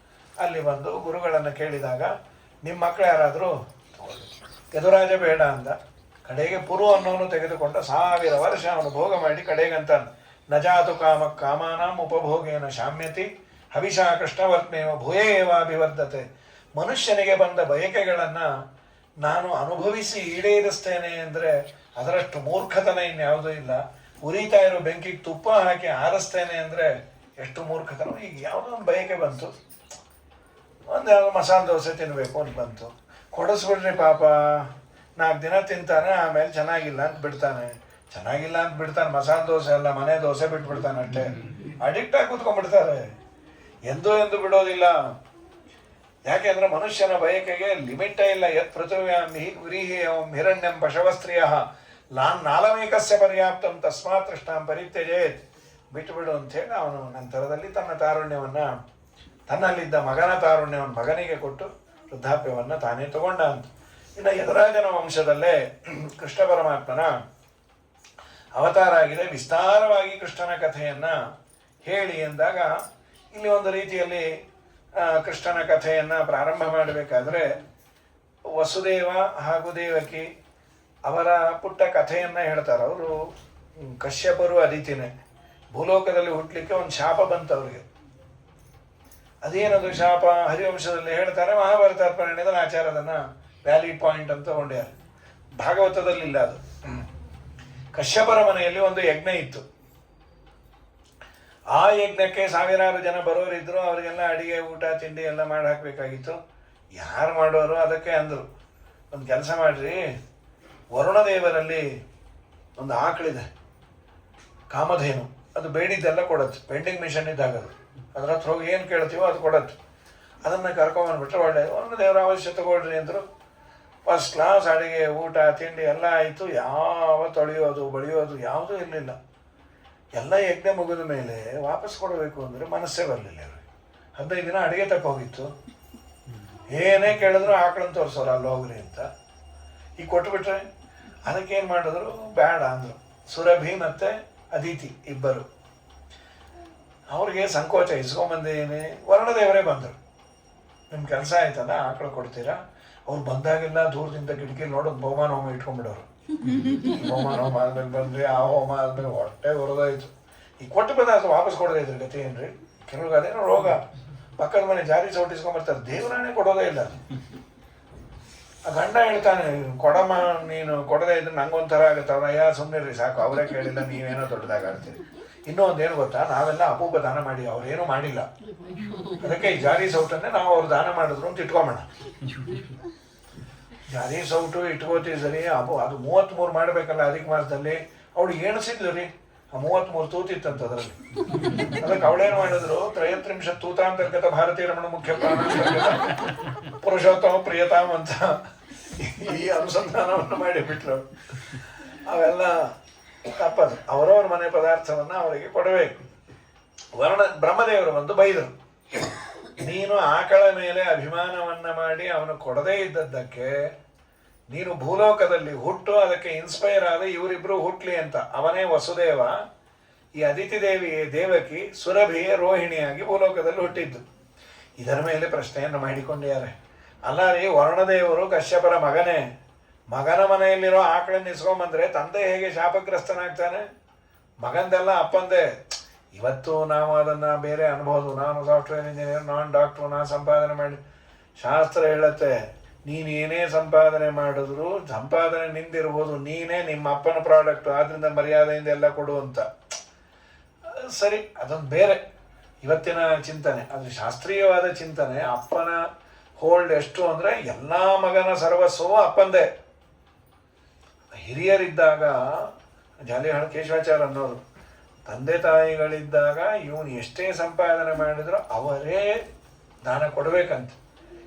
ಅಲ್ಲಿ ಬಂದು ಗುರುಗಳನ್ನು ಕೇಳಿದಾಗ, ನಿಮ್ಮ ಮಕ್ಕಳು ಯಾರಾದರೂ? ಯದುರಾಜ ಬೇಡ ಅಂದ. ಕಡೆಗೆ ಪುರು ಅನ್ನೋನು ತೆಗೆದುಕೊಂಡ 1000 ವರ್ಷ ಅವನು ಭೋಗ ಮಾಡಿ ಕಡೆಗಂತ ನಜಾತು ಕಾಮ ಕಾಮಾನಾಂ ಉಪಭೋಗೇನ ಶಾಮ್ಯತಿ ಹವಿಷಾ ಕೃಷ್ಣವರ್ತ್ಮೇವ ಭೂಯೇವಾಭಿವರ್ಧತೆ. ಮನುಷ್ಯನಿಗೆ ಬಂದ ಬಯಕೆಗಳನ್ನು ನಾನು ಅನುಭವಿಸಿ ಈಡೇರಿಸ್ತೇನೆ ಅಂದರೆ ಅದರಷ್ಟು ಮೂರ್ಖತನ ಇನ್ಯಾವುದೂ ಇಲ್ಲ. ಉರಿತಾ ಇರೋ ಬೆಂಕಿಗೆ ತುಪ್ಪ ಹಾಕಿ ಆರಿಸ್ತೇನೆ ಅಂದರೆ ಎಷ್ಟು ಮೂರ್ಖತನ. ಈಗ ಯಾವುದೋ ಒಂದು ಬಯಕೆ ಬಂತು, ಒಂದು ಯಾವುದೋ ಮಸಾಲೆ ದೋಸೆ ತಿನ್ನಬೇಕು ಅಂತ ಬಂತು, ಕೊಡಿಸ್ಬಿಡ್ರಿ ಪಾಪ. 4 ದಿನ ತಿಂತಾನೆ, ಆಮೇಲೆ ಚೆನ್ನಾಗಿಲ್ಲ ಅಂತ ಬಿಡ್ತಾನೆ. ಮಸಾಲೆ ದೋಸೆ ಅಲ್ಲ, ಮನೆ ದೋಸೆ ಬಿಟ್ಬಿಡ್ತಾನೆ ಅಷ್ಟೇ. ಅಡಿಕ್ಟ್ ಆಗಿ ಕೂತ್ಕೊಂಡ್ಬಿಡ್ತಾರೆ, ಎಂದೂ ಬಿಡೋದಿಲ್ಲ. ಯಾಕೆಂದ್ರೆ ಮನುಷ್ಯನ ಬಯಕೆಗೆ ಲಿಮಿಟೇ ಇಲ್ಲ. ಯತ್ ಪೃಥ್ವ್ಯಾಂ ವ್ರೀಹ್ಯಂ ಹಿರಣ್ಯಂ ಪಶವಸ್ತ್ರೀಯ ನಾಲಮೇಕಸ್ಯ ಪರ್ಯಾಪ್ತಂ ತಸ್ಮಾತ್ ತೃಷ್ಣಾಂ ಪರಿತ್ಯಜೇತ್. ಬಿಟ್ಟುಬಿಡು ಅಂಥೇಳಿ ಅವನು ನಂತರದಲ್ಲಿ ತನ್ನ ತಾರುಣ್ಯವನ್ನು, ತನ್ನಲ್ಲಿದ್ದ ಮಗನ ತಾರುಣ್ಯವನ್ನು ಮಗನಿಗೆ ಕೊಟ್ಟು ವೃದ್ಧಾಪ್ಯವನ್ನು ತಾನೇ ತಗೊಂಡ ಅಂತ. ಇನ್ನು ಯದುರಾಜನ ವಂಶದಲ್ಲೇ ಕೃಷ್ಣ ಪರಮಾತ್ಮನ ಅವತಾರ ಆಗಿದೆ. ವಿಸ್ತಾರವಾಗಿ ಕೃಷ್ಣನ ಕಥೆಯನ್ನು ಹೇಳಿ ಎಂದಾಗ ಇಲ್ಲಿ ಒಂದು ರೀತಿಯಲ್ಲಿ ಕೃಷ್ಣನ ಕಥೆಯನ್ನು ಪ್ರಾರಂಭ ಮಾಡಬೇಕಾದ್ರೆ ವಸುದೇವ ಹಾಗೂ ದೇವಕಿ ಅವರ ಪುಟ್ಟ ಕಥೆಯನ್ನು ಹೇಳ್ತಾರೆ. ಅವರು ಕಶ್ಯಪರು ಅದಿತಿನೇ, ಭೂಲೋಕದಲ್ಲಿ ಹುಟ್ಟಲಿಕ್ಕೆ ಒಂದು ಶಾಪ ಬಂತು ಅವರಿಗೆ. ಅದೇನದು ಶಾಪ? ಹರಿವಂಶದಲ್ಲಿ ಹೇಳ್ತಾರೆ, ಮಹಾಭಾರತ ಅರ್ಪಣೆದ ಆಚಾರದನ್ನು ವ್ಯಾಲಿಡ್ ಪಾಯಿಂಟ್ ಅಂತ ತಗೊಂಡ್ಯಾರ. ಭಾಗವತದಲ್ಲಿಲ್ಲ ಅದು. ಕಶ್ಯಪರ ಮನೆಯಲ್ಲಿ ಒಂದು ಯಜ್ಞ ಇತ್ತು. ಆ ಯಜ್ಞಕ್ಕೆ 1000 ಜನ ಬರೋರಿದ್ರು. ಅವರಿಗೆಲ್ಲ ಅಡಿಗೆ ಊಟ ತಿಂಡಿ ಎಲ್ಲ ಮಾಡಿ ಹಾಕಬೇಕಾಗಿತ್ತು. ಯಾರು ಮಾಡೋರು? ಅದಕ್ಕೆ ಅಂದರು, ಒಂದು ಕೆಲಸ ಮಾಡಿರಿ, ವರುಣದೇವರಲ್ಲಿ ಒಂದು ಆಕಳಿದೆ, ಕಾಮಧೇನು, ಅದು ಬೇಡಿದ್ದೆಲ್ಲ ಕೊಡತ್ತೆ, ಪೆಂಡಿಂಗ್ ಮಿಷನ್ ಇದ್ದಾಗ ಅದು. ಅದ್ರ ಹತ್ರ ಹೋಗಿ ಏನು ಕೇಳ್ತೀವೋ ಅದು ಕೊಡತ್ತೆ. ಅದನ್ನು ಕರ್ಕೊಂಬಂದ್ಬಿಟ್ರೆ ಒಳ್ಳೆಯದು. ವರುಣದೇವರ ಅವಶ್ಯ ತಗೊಳ್ರಿ ಅಂದರು. ಫಸ್ಟ್ ಕ್ಲಾಸ್ ಅಡಿಗೆ ಊಟ ತಿಂಡಿ ಎಲ್ಲ ಆಯಿತು. ಯಾವ ತೊಳೆಯೋದು ಬಳಿಯೋದು ಯಾವುದೂ ಇರಲಿಲ್ಲ. ಎಲ್ಲ ಯಜ್ಞ ಮುಗಿದ ಮೇಲೆ ವಾಪಸ್ ಕೊಡಬೇಕು ಅಂದರೆ ಮನಸ್ಸೇ ಬರಲಿಲ್ಲ ಅವ್ರಿಗೆ. 15 ದಿನ ಅಡುಗೆ ತಪ್ಪೋಗಿತ್ತು. ಏನೇ ಕೇಳಿದ್ರು ಆಕಳನ್ನು ತೋರಿಸೋರು, ಅಲ್ಲಿ ಹೋಗ್ರಿ ಅಂತ. ಈಗ ಕೊಟ್ಬಿಟ್ರೆ ಅದಕ್ಕೇನು ಮಾಡಿದ್ರು? ಬೇಡ ಅಂದರು. ಸುರಭಿ ಮತ್ತು ಅದಿತಿ ಇಬ್ಬರು. ಅವ್ರಿಗೆ ಸಂಕೋಚ, ಇಸ್ಕೊಂಬಂದೇನೆ. ವರುಣದೇವರೇ ಬಂದರು. ನಿಮ್ಮ ಕೆಲಸ ಆಯ್ತಲ್ಲ, ಆಕಳು ಕೊಡ್ತೀರಾ? ಅವ್ರು ಬಂದಾಗೆಲ್ಲ ದೂರದಿಂದ ಕಿಟಕಿಲಿ ನೋಡೋದು ಬಹುಮಾನ ಹೋಮ ಇಟ್ಕೊಂಡ್ಬಿಡೋರು. ಬಹುಮಾನ ಹೋಮ ಆದ್ಮೇಲೆ ಬಂದ್ರಿ, ಆ ಹೋಮ ಆದ್ಮೇಲೆ ಹೊಟ್ಟೆ ಹೊರದಾಯ್ತು. ಈಗ ಕೊಟ್ಟು ಬಂದ ವಾಪಸ್ ಕೊಡೋದೈತ್ರಿ ಗತಿ ಏನ್ರಿ? ಕೆಲವ್ರಿಗೆ ಅದೇನೋ ರೋಗ ಪಕ್ಕದ ಮನೆ ಜಾರಿ ಸೌಟಿಸ್ಕೊಂಡ್ಬರ್ತಾರೆ, ದೇವರಾಣೆ ಕೊಡೋದೇ ಇಲ್ಲ. ಆ ಗಂಡ ಹೇಳ್ತಾನೆ, ಕೊಡಮ್ಮ, ನೀನು ಕೊಡದೇ ಇದ್ರೆ ನಂಗೊಂಥರ ಆಗುತ್ತೆ. ಅವ್ರ ಅಯ್ಯ ಸುಮ್ಮನೆ ಸಾಕು, ಅವರೇ ಕೇಳಿಲ್ಲ, ನೀವೇನೋ ದೊಡ್ಡದಾಗ ಆಡ್ತೀರಿ. ಇನ್ನೂ ಒಂದೇನು ಗೊತ್ತಾ, ನಾವೆಲ್ಲ ಅಪೂಪ ದಾನ ಮಾಡಿ ಅವ್ರೇನೂ ಮಾಡಿಲ್ಲ, ಅದಕ್ಕೆ ಈ ಜಾರಿ ಸೌಟನ್ನೇ ನಾವು ಅವ್ರು ದಾನ ಮಾಡಿದ್ರು ಅಂತ ಇಟ್ಕೊಂಬೋಣ. ಜಾರಿ ಸೌಟು ಇಟ್ಕೋತೀವಿ ಸರಿ, ಅದು 33 ಮಾಡಬೇಕಲ್ಲ ಅಧಿಕ ಮಾಸದಲ್ಲಿ. ಅವಳು ಎಣಿಸಿದ್ಲು ರೀ, 33 ತೂತಿತ್ತಂತ ಅದರಲ್ಲಿ. ಅದಕ್ಕೆ ಅವಳೇನು ಮಾಡಿದ್ರು, 33 ತೂತಾಂತರ್ಗತ ಭಾರತೀಯ ರಮಣ ಮುಖ್ಯ ಪ್ರಾಣಾಂತರ್ಗತ ಪುರುಷೋತ್ತಮ ಪ್ರಿಯತಾಮ್ ಅಂತ ಈ ಅನುಸಂಧಾನವನ್ನು ಮಾಡಿಬಿಟ್ರು. ಅವೆಲ್ಲ ತಪ್ಪದು. ಅವರವ್ರ ಮನೆ ಪದಾರ್ಥವನ್ನು ಅವರಿಗೆ ಕೊಡಬೇಕು. ಬ್ರಹ್ಮದೇವರು ಬಂದು ಬೈದರು, ನೀನು ಆಕಳ ಮೇಲೆ ಅಭಿಮಾನವನ್ನ ಮಾಡಿ ಅವನು ಕೊಡದೇ ಇದ್ದದ್ದಕ್ಕೆ ನೀನು ಭೂಲೋಕದಲ್ಲಿ ಹುಟ್ಟು ಅದಕ್ಕೆ ಇನ್ಸ್ಪೈರ್ ಆದ ಇವರಿಬ್ರು ಹುಟ್ಲಿ ಅಂತ. ಅವನೇ ವಸುದೇವ, ಈ ಅದಿತಿ ದೇವಿ ದೇವಕಿ, ಸುರಭಿ ರೋಹಿಣಿಯಾಗಿ ಭೂಲೋಕದಲ್ಲಿ ಹುಟ್ಟಿದ್ದು. ಇದರ ಮೇಲೆ ಪ್ರಶ್ನೆಯನ್ನು ಮಾಡಿಕೊಂಡಿದ್ದಾರೆ. ಅಲ್ಲ ರೀ, ವರುಣದೇವರು ಕಶ್ಯಪರ ಮಗನೇ, ಮಗನ ಮನೆಯಲ್ಲಿರೋ ಆಕಳನ್ನ ಇಸ್ಕೊಂಬಂದ್ರೆ ತಂದೆ ಹೇಗೆ ಶಾಪಗ್ರಸ್ತನಾಗ್ತಾನೆ? ಮಗಂದೆಲ್ಲ ಅಪ್ಪಂದೆ. ಇವತ್ತು ನಾವು ಅದನ್ನು ಬೇರೆ ಅನ್ಬೋದು, ನಾನು ಸಾಫ್ಟ್ವೇರ್ ಇಂಜಿನಿಯರ್, ನಾನು ಡಾಕ್ಟ್ರು, ನಾನು ಸಂಪಾದನೆ ಮಾಡಿ. ಶಾಸ್ತ್ರ ಹೇಳುತ್ತೆ, ನೀನು ಏನೇ ಸಂಪಾದನೆ ಮಾಡಿದ್ರು ಸಂಪಾದನೆ ನಿಂದಿರ್ಬೋದು, ನೀನೇ ನಿಮ್ಮ ಅಪ್ಪನ ಪ್ರಾಡಕ್ಟು, ಆದ್ದರಿಂದ ಮರ್ಯಾದೆಯಿಂದ ಎಲ್ಲ ಕೊಡು ಅಂತ. ಸರಿ, ಅದೊಂದು ಬೇರೆ ಇವತ್ತಿನ ಚಿಂತನೆ. ಅದು ಶಾಸ್ತ್ರೀಯವಾದ ಚಿಂತನೆ. ಅಪ್ಪನ ಹೋಲ್ಡ್ ಎಷ್ಟು ಅಂದರೆ ಎಲ್ಲ ಮಗನ ಸರ್ವಸ್ವವು ಅಪ್ಪಂದೇ. ಹಿರಿಯರಿದ್ದಾಗ ಜಾಲಿಹಾಳು ಕೇಶವಾಚಾರ್ಯ ಅನ್ನೋರು, ತಂದೆ ತಾಯಿಗಳಿದ್ದಾಗ ಇವನು ಎಷ್ಟೇ ಸಂಪಾದನೆ ಮಾಡಿದ್ರು ಅವರೇ ದಾನ ಕೊಡಬೇಕಂತ.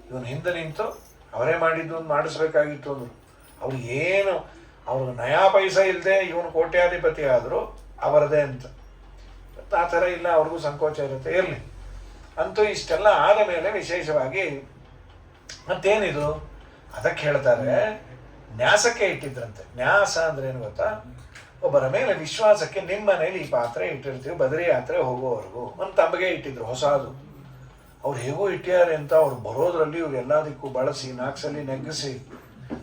ಇವನು ಹಿಂದೆ ನಿಂತು ಅವರೇ ಮಾಡಿದ್ದು ಒಂದು ಮಾಡಿಸ್ಬೇಕಾಗಿತ್ತು ಅಂದರು. ಅವ್ರು ಏನು, ಅವ್ರಿಗೆ ನಯಾ ಪೈಸಾ ಇಲ್ಲದೆ ಇವನು ಕೋಟ್ಯಾಧಿಪತಿ ಆದರೂ ಅವರದೇ ಅಂತ. ಆ ಥರ ಇಲ್ಲ, ಅವ್ರಿಗೂ ಸಂಕೋಚ ಇರುತ್ತೆ, ಇರಲಿ. ಅಂತೂ ಇಷ್ಟೆಲ್ಲ ಆದ ಮೇಲೆ ವಿಶೇಷವಾಗಿ ಮತ್ತೇನಿದು ಅದಕ್ಕೆ ಹೇಳ್ತಾರೆ, ನ್ಯಾಸಕ್ಕೆ ಇಟ್ಟಿದ್ರಂತೆ. ನ್ಯಾಸ ಅಂದ್ರೆ ಏನು ಗೊತ್ತಾ, ಒಬ್ಬರ ಮೇಲೆ ವಿಶ್ವಾಸಕ್ಕೆ ನಿಮ್ಮ ಮನೇಲಿ ಈ ಪಾತ್ರೆ ಇಟ್ಟಿರ್ತೀವಿ, ಬದರಿ ಯಾತ್ರೆ ಹೋಗೋವರೆಗೂ ಒಂದು ತಮಗೆ ಇಟ್ಟಿದ್ರು ಹೊಸದು. ಅವ್ರು ಹೇಗೋ ಇಟ್ಟಿದ್ದಾರೆ ಅಂತ ಅವ್ರು ಬರೋದ್ರಲ್ಲಿ ಇವ್ರು ಎಲ್ಲದಕ್ಕೂ ಬಳಸಿ 4 ಸಲ ನೆಗ್ಗಿಸಿ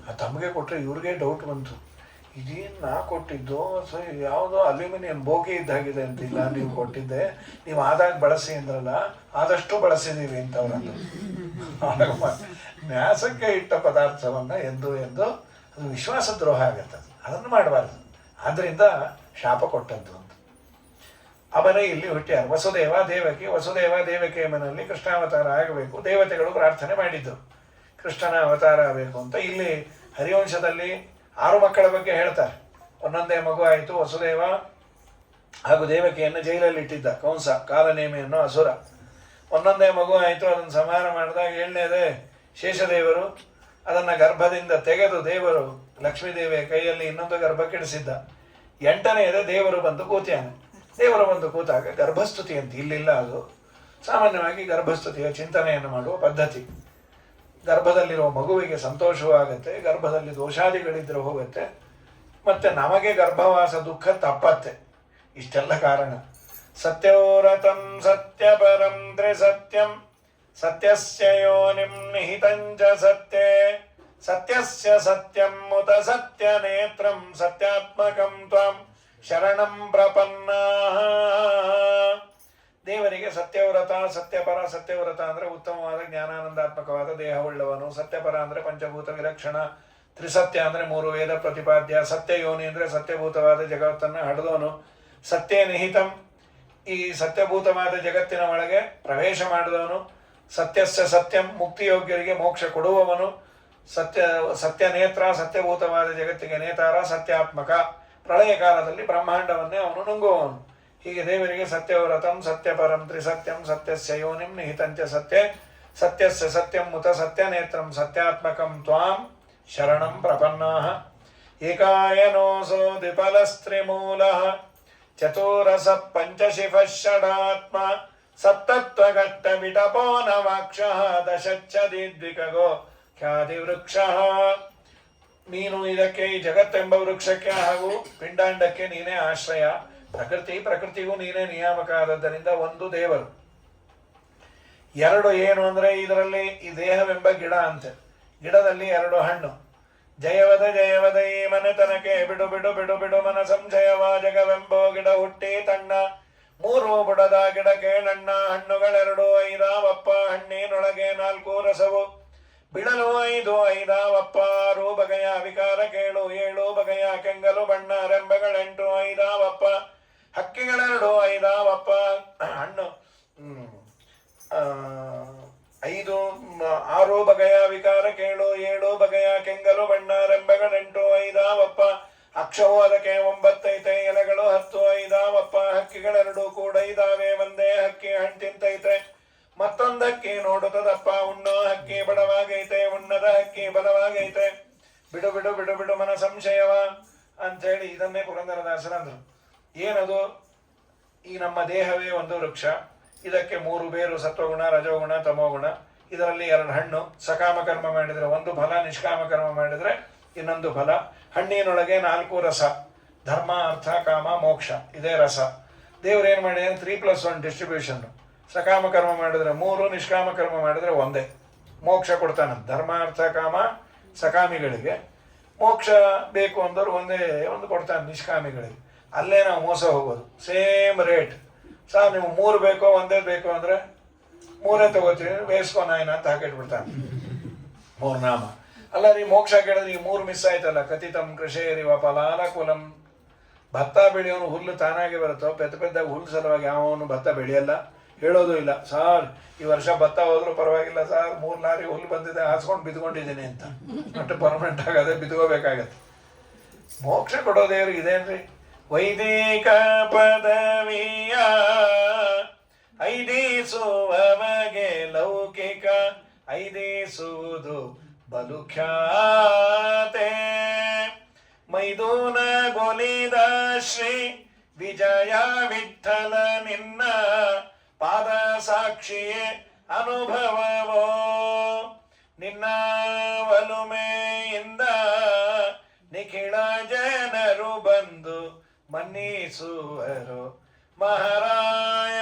ಆ ತಮಗೆ ಕೊಟ್ಟರೆ ಇವ್ರಿಗೆ ಡೌಟ್ ಬಂತು, ಇದೇನು ನಾ ಕೊಟ್ಟಿದ್ದು, ಸೊ ಯಾವುದೋ ಅಲ್ಯೂಮಿನಿಯಂ ಬೋಗಿ ಇದ್ದಾಗಿದೆ ಅಂತಿಲ್ಲ, ನೀವು ಕೊಟ್ಟಿದ್ದೆ, ನೀವು ಆದಾಗ ಬಳಸಿ ಅಂದ್ರಲ್ಲ, ಆದಷ್ಟು ಬಳಸಿದ್ದೀವಿ ಅಂತ ಅವರನ್ನು. ನ್ಯಾಸಕ್ಕೆ ಇಟ್ಟ ಪದಾರ್ಥವನ್ನು ಎಂದು ಅದು ವಿಶ್ವಾಸ ದ್ರೋಹ ಆಗತ್ತೆ, ಅದನ್ನು ಮಾಡಬಾರ್ದು. ಆದ್ದರಿಂದ ಶಾಪ ಕೊಟ್ಟದ್ದು ಅಂತ. ಅವನೇ ಇಲ್ಲಿ ಹುಟ್ಟ್ಯಾರ ವಸುದೇವ ದೇವಕಿ. ವಸುದೇವ ದೇವಕಿಯ ಮನೆಯಲ್ಲಿ ಕೃಷ್ಣಾವತಾರ ಆಗಬೇಕು, ದೇವತೆಗಳು ಪ್ರಾರ್ಥನೆ ಮಾಡಿದ್ದು ಕೃಷ್ಣನ ಅವತಾರ ಆಗಬೇಕು ಅಂತ. ಇಲ್ಲಿ ಹರಿವಂಶದಲ್ಲಿ 6 ಮಕ್ಕಳ ಬಗ್ಗೆ ಹೇಳ್ತಾರೆ. ಒಂದೊಂದೇ ಮಗು ಆಯಿತು. ವಸುದೇವ ಹಾಗೂ ದೇವಕಿಯನ್ನು ಜೈಲಲ್ಲಿ ಇಟ್ಟಿದ್ದ ಕಂಸ, ಕಾಲನೇಮಿ ಅನ್ನೋ ಅಸುರ. ಒಂದೊಂದೇ ಮಗು ಆಯಿತು, ಅದನ್ನು ಸಂಹಾರ ಮಾಡಿದಾಗ 7ನೇದೇ ಶೇಷದೇವರು ಅದನ್ನು ಗರ್ಭದಿಂದ ತೆಗೆದು ದೇವರು ಲಕ್ಷ್ಮೀದೇವಿಯ ಕೈಯಲ್ಲಿ ಇನ್ನೊಂದು ಗರ್ಭ ಕೆಡಿಸಿದ್ದ. 8ನೇದೇ ದೇವರು ಬಂದು ಕೂತ್ಯಾನೆ. ದೇವರು ಬಂದು ಕೂತಾಗ ಗರ್ಭಸ್ತುತಿ ಅಂತ ಇಲ್ಲಿಲ್ಲ, ಅದು ಸಾಮಾನ್ಯವಾಗಿ ಗರ್ಭಸ್ತುತಿಯ ಚಿಂತನೆಯನ್ನು ಮಾಡುವ ಪದ್ಧತಿ. ಗರ್ಭದಲ್ಲಿರುವ ಮಗುವಿಗೆ ಸಂತೋಷವೂ ಆಗುತ್ತೆ, ಗರ್ಭದಲ್ಲಿ ದೋಷಾದಿಗಳಿದ್ರೆ ಹೋಗುತ್ತೆ, ಮತ್ತೆ ನಮಗೆ ಗರ್ಭವಾಸ ದುಃಖ ತಪ್ಪತ್ತೆ. ಇಷ್ಟೆಲ್ಲ ಕಾರಣ. ಸತ್ಯೋರತಂ ಸತ್ಯಪರಂ ತ್ರಿಸತ್ಯಂ ಸತ್ಯಸ್ಯ ಯೋನಿಂ ನಿಹಿತಂಚ ಸತ್ಯೇ ಸತ್ಯಸ್ಯ ಸತ್ಯಂ ಮುತ ಸತ್ಯ ನೇತ್ರಂ ಸತ್ಯಾತ್ಮಕಂ ತ್ವಂ ಶರಣಂ ಪ್ರಪನ್ನಾಃ. ದೇವರಿಗೆ ಸತ್ಯವ್ರತ, ಸತ್ಯಪರ. ಸತ್ಯವ್ರತ ಅಂದರೆ ಉತ್ತಮವಾದ ಜ್ಞಾನಾನಂದಾತ್ಮಕವಾದ ದೇಹವುಳ್ಳವನು. ಸತ್ಯಪರ ಅಂದರೆ ಪಂಚಭೂತ ವಿಲಕ್ಷಣ. ತ್ರಿಸತ್ಯ ಅಂದರೆ 3 ವೇದ ಪ್ರತಿಪಾದ್ಯ. ಸತ್ಯ ಯೋನಿ ಅಂದರೆ ಸತ್ಯಭೂತವಾದ ಜಗತ್ತನ್ನು ಹಡೆದವನು. ಸತ್ಯ ನಿಹಿತಂ, ಈ ಸತ್ಯಭೂತವಾದ ಜಗತ್ತಿನ ಒಳಗೆ ಪ್ರವೇಶ ಮಾಡಿದವನು. ಸತ್ಯಸ್ಯ ಸತ್ಯಂ, ಮುಕ್ತಿಯೋಗ್ಯರಿಗೆ ಮೋಕ್ಷ ಕೊಡುವವನು. ಸತ್ಯ ನೇತ್ರ, ಸತ್ಯಭೂತವಾದ ಜಗತ್ತಿಗೆ ನೇತಾರ. ಸತ್ಯಾತ್ಮಕ, ಪ್ರಳಯ ಕಾಲದಲ್ಲಿ ಬ್ರಹ್ಮಾಂಡವನ್ನೇ ಅವನು ನುಂಗುವವನು. ಹೀಗೆ ದೇವರಿಗೆ ಸತ್ಯವ್ರತಂ ಸತ್ಯಪರಂ ತ್ರಿಸತ್ಯಂ ಸತ್ಯಸ್ಯ ಯೋನಿಂ ನಿಹಿತಂಚ ಸತ್ಯ ಸತ್ಯಸ್ಯ ಸತ್ಯಂ ಮುತ ಸತ್ಯನೇತ್ರಂ ಸತ್ಯಾತ್ಮಕಂ ತ್ವಾಂ ಶರಣಂ ಪ್ರಪನ್ನಾಃ. ಏಕಾಯನೋಸೋ ದ್ವಿಫಲಸ್ತ್ರಿಮೂಲಃ ಚತುರಸ ಪಂಚಶಿಫಃ ಷಡಾತ್ಮ ಸಪ್ತತ್ವಗಟ್ಟ ವಿಟಪೋ ನವಾಕ್ಷಃ ದಶಚ್ಛದಿದ್ವಿಕಗೋ ಖ್ಯಾತಿವೃಕ್ಷಃ. ನೀನು ಇದಕ್ಕೆ, ಈ ಜಗತ್ತೆಂಬ ವೃಕ್ಷಕ್ಕೆ ಹಾಗೂ ಪಿಂಡಾಂಡಕ್ಕೆ ನೀನೇ ಆಶ್ರಯ. ಪ್ರಕೃತಿಗೂ ನೀನೇ ನಿಯಾಮಕ ಆದದ್ದರಿಂದ ಒಂದು ದೇವರು. 2 ಏನು ಅಂದರೆ, ಇದರಲ್ಲಿ ಈ ದೇಹವೆಂಬ ಗಿಡ ಅಂತೆ, ಗಿಡದಲ್ಲಿ 2 ಹಣ್ಣು. ಜಯವದ ಜಯವದ ಈ ಮನೆತನಕ್ಕೆ ಬಿಡು ಬಿಡು ಬಿಡು ಬಿಡು ಮನ ಸಂಶಯವ ಜಗವೆಂಬೋ ಗಿಡ ಹುಟ್ಟಿ ತಣ್ಣ 3 ಬುಡದ ಗಿಡ ಕೇಳಣ್ಣ ಹಣ್ಣುಗಳೆರಡು 5 ವಪ್ಪ ರಸವು ಬಿಡಲು 5 ಐದಾವಪ್ಪ 6 ಬಗೆಯ ವಿಕಾರ ಕೇಳು 7 ಬಗೆಯ ಕೆಂಗಲು ಬಣ್ಣ ರೆಂಬೆಗಳೆಂಟು ಐದಾವಪ್ಪ ಹಕ್ಕಿಗಳೆರಡು ಐದಾವಪ್ಪ ಹಣ್ಣು 6 ಬಗೆಯ ವಿಕಾರ ಕೇಳು 7 ಬಗೆಯ ಕೆಂಗಲು ಬಣ್ಣ ರೆಂಬೆಗಳೆಂಟು ಐದಾವಪ್ಪ ಅಕ್ಷವು ಅದಕ್ಕೆ 9 ಐತೆ ಎಲೆಗಳು 10 ಐದಾವಪ್ಪ ಹಕ್ಕಿಗಳೆರಡು ಕೂಡ ಇದಾವೆ ಒಂದೇ ಹಕ್ಕಿ ಹಣ್ಣು ತಿಂತೈತೆ ಮತ್ತೊಂದಕ್ಕಿ ನೋಡುತ್ತದಪ್ಪ ಉಣ್ಣೋ ಹಕ್ಕಿ ಬಡವಾಗೈತೆ ಉಣ್ಣದ ಹಕ್ಕಿ ಬಲವಾಗೈತೆ ಬಿಡು ಬಿಡು ಬಿಡು ಬಿಡು ಮನ ಸಂಶಯವ ಅಂಥೇಳಿ ಇದನ್ನೇ ಪುರಂದರದಾಸರಂದ್ರು. ಏನದು? ಈ ನಮ್ಮ ದೇಹವೇ ಒಂದು ವೃಕ್ಷ, ಇದಕ್ಕೆ 3 ಬೇರು ಸತ್ವಗುಣ ರಜೋಗುಣ ತಮೋಗುಣ, ಇದರಲ್ಲಿ 2 ಹಣ್ಣು. ಸಕಾಮ ಕರ್ಮ ಮಾಡಿದರೆ 1 ಫಲ, ನಿಷ್ಕಾಮ ಕರ್ಮ ಮಾಡಿದರೆ ಇನ್ನೊಂದು ಫಲ. ಹಣ್ಣಿನೊಳಗೆ 4 ರಸ, ಧರ್ಮ ಅರ್ಥ ಕಾಮ ಮೋಕ್ಷ, ಇದೇ ರಸ. ದೇವ್ರೇನು ಮಾಡಿದ್ರೆ 3+1 ಡಿಸ್ಟ್ರಿಬ್ಯೂಷನ್. ಸಕಾಮ ಕರ್ಮ ಮಾಡಿದ್ರೆ 3, ನಿಷ್ಕಾಮ ಕರ್ಮ ಮಾಡಿದ್ರೆ 1. ಮೋಕ್ಷ ಕೊಡ್ತಾನೆ. ಧರ್ಮ ಅರ್ಥ ಕಾಮ ಸಕಾಮಿಗಳಿಗೆ, ಮೋಕ್ಷ ಬೇಕು ಅಂದವರು ಒಂದು ಕೊಡ್ತಾನೆ ನಿಷ್ಕಾಮಿಗಳಿಗೆ. ಅಲ್ಲೇ ನಾವು ಮೋಸ ಹೋಗೋದು. Same rate. ಸರ್ ನೀವು 3 ಬೇಕೋ 1 ಬೇಕೋ ಅಂದರೆ 3 ತಗೋತೀವಿ, ಬೇಯಿಸ್ಕೊ ನಾಯಿನ ಅಂತ ಹಾಕಿಟ್ಬಿಡ್ತಾನೆ 3 ನಾಮ. ಅಲ್ಲ ರೀ ಮೋಕ್ಷ ಕೇಳಿದ್ರೆ ಈ 3 ಮಿಸ್ ಆಯ್ತಲ್ಲ. ಕಥಿತಂ ಕೃಷೇರಿವ ಫಲಾಲ ಕುಲಂ. ಭತ್ತ ಬೆಳೆಯೋನು ಹುಲ್ಲು ತಾನಾಗಿ ಬರುತ್ತೋ, ಪೆದ್ದ ಹುಲ್ಲು ಸಲುವಾಗಿ ಯಾವನು ಭತ್ತ ಬೆಳೆಯಲ್ಲ, ಹೇಳೋದು ಇಲ್ಲ. ಸಾರ್ ಈ ವರ್ಷ ಭತ್ತ ಹೋದ್ರೂ ಪರವಾಗಿಲ್ಲ ಸಾರ್, 3 ಲಾರಿ ಹುಲ್ಲು ಬಂದಿದೆ ಹಾಸ್ಕೊಂಡು ಬಿದ್ಕೊಂಡಿದ್ದೀನಿ ಅಂತ. ಮತ್ತೆ ಪರ್ಮನೆಂಟ್ ಆಗದೆ ಬಿದ್ಕೋಬೇಕಾಗತ್ತೆ. ಮೋಕ್ಷ ಕೊಡೋದೇವ್ರು ಇದೇನ್ರಿ? ವೈದಿಕ ಪದವಿಯ ಐದಿಸುವವಗೆ ಲೌಕಿಕ ಐದಿಸುವುದು ಬಲು ಖ್ಯಾತೆ. ಮೈದೂನ ಗೊಲಿದ ಶ್ರೀ ವಿಜಯ ವಿಠಲ ನಿನ್ನ ಪಾದ ಸಾಕ್ಷಿಯೇ ಅನುಭವವೋ. ನಿನ್ನ ಒಲುಮೆಯಿಂದ ನಿಖಿಳ ಜನರು ಬಂದು ಮನ್ನಿಸುವರು ಮಹಾರಾಯ.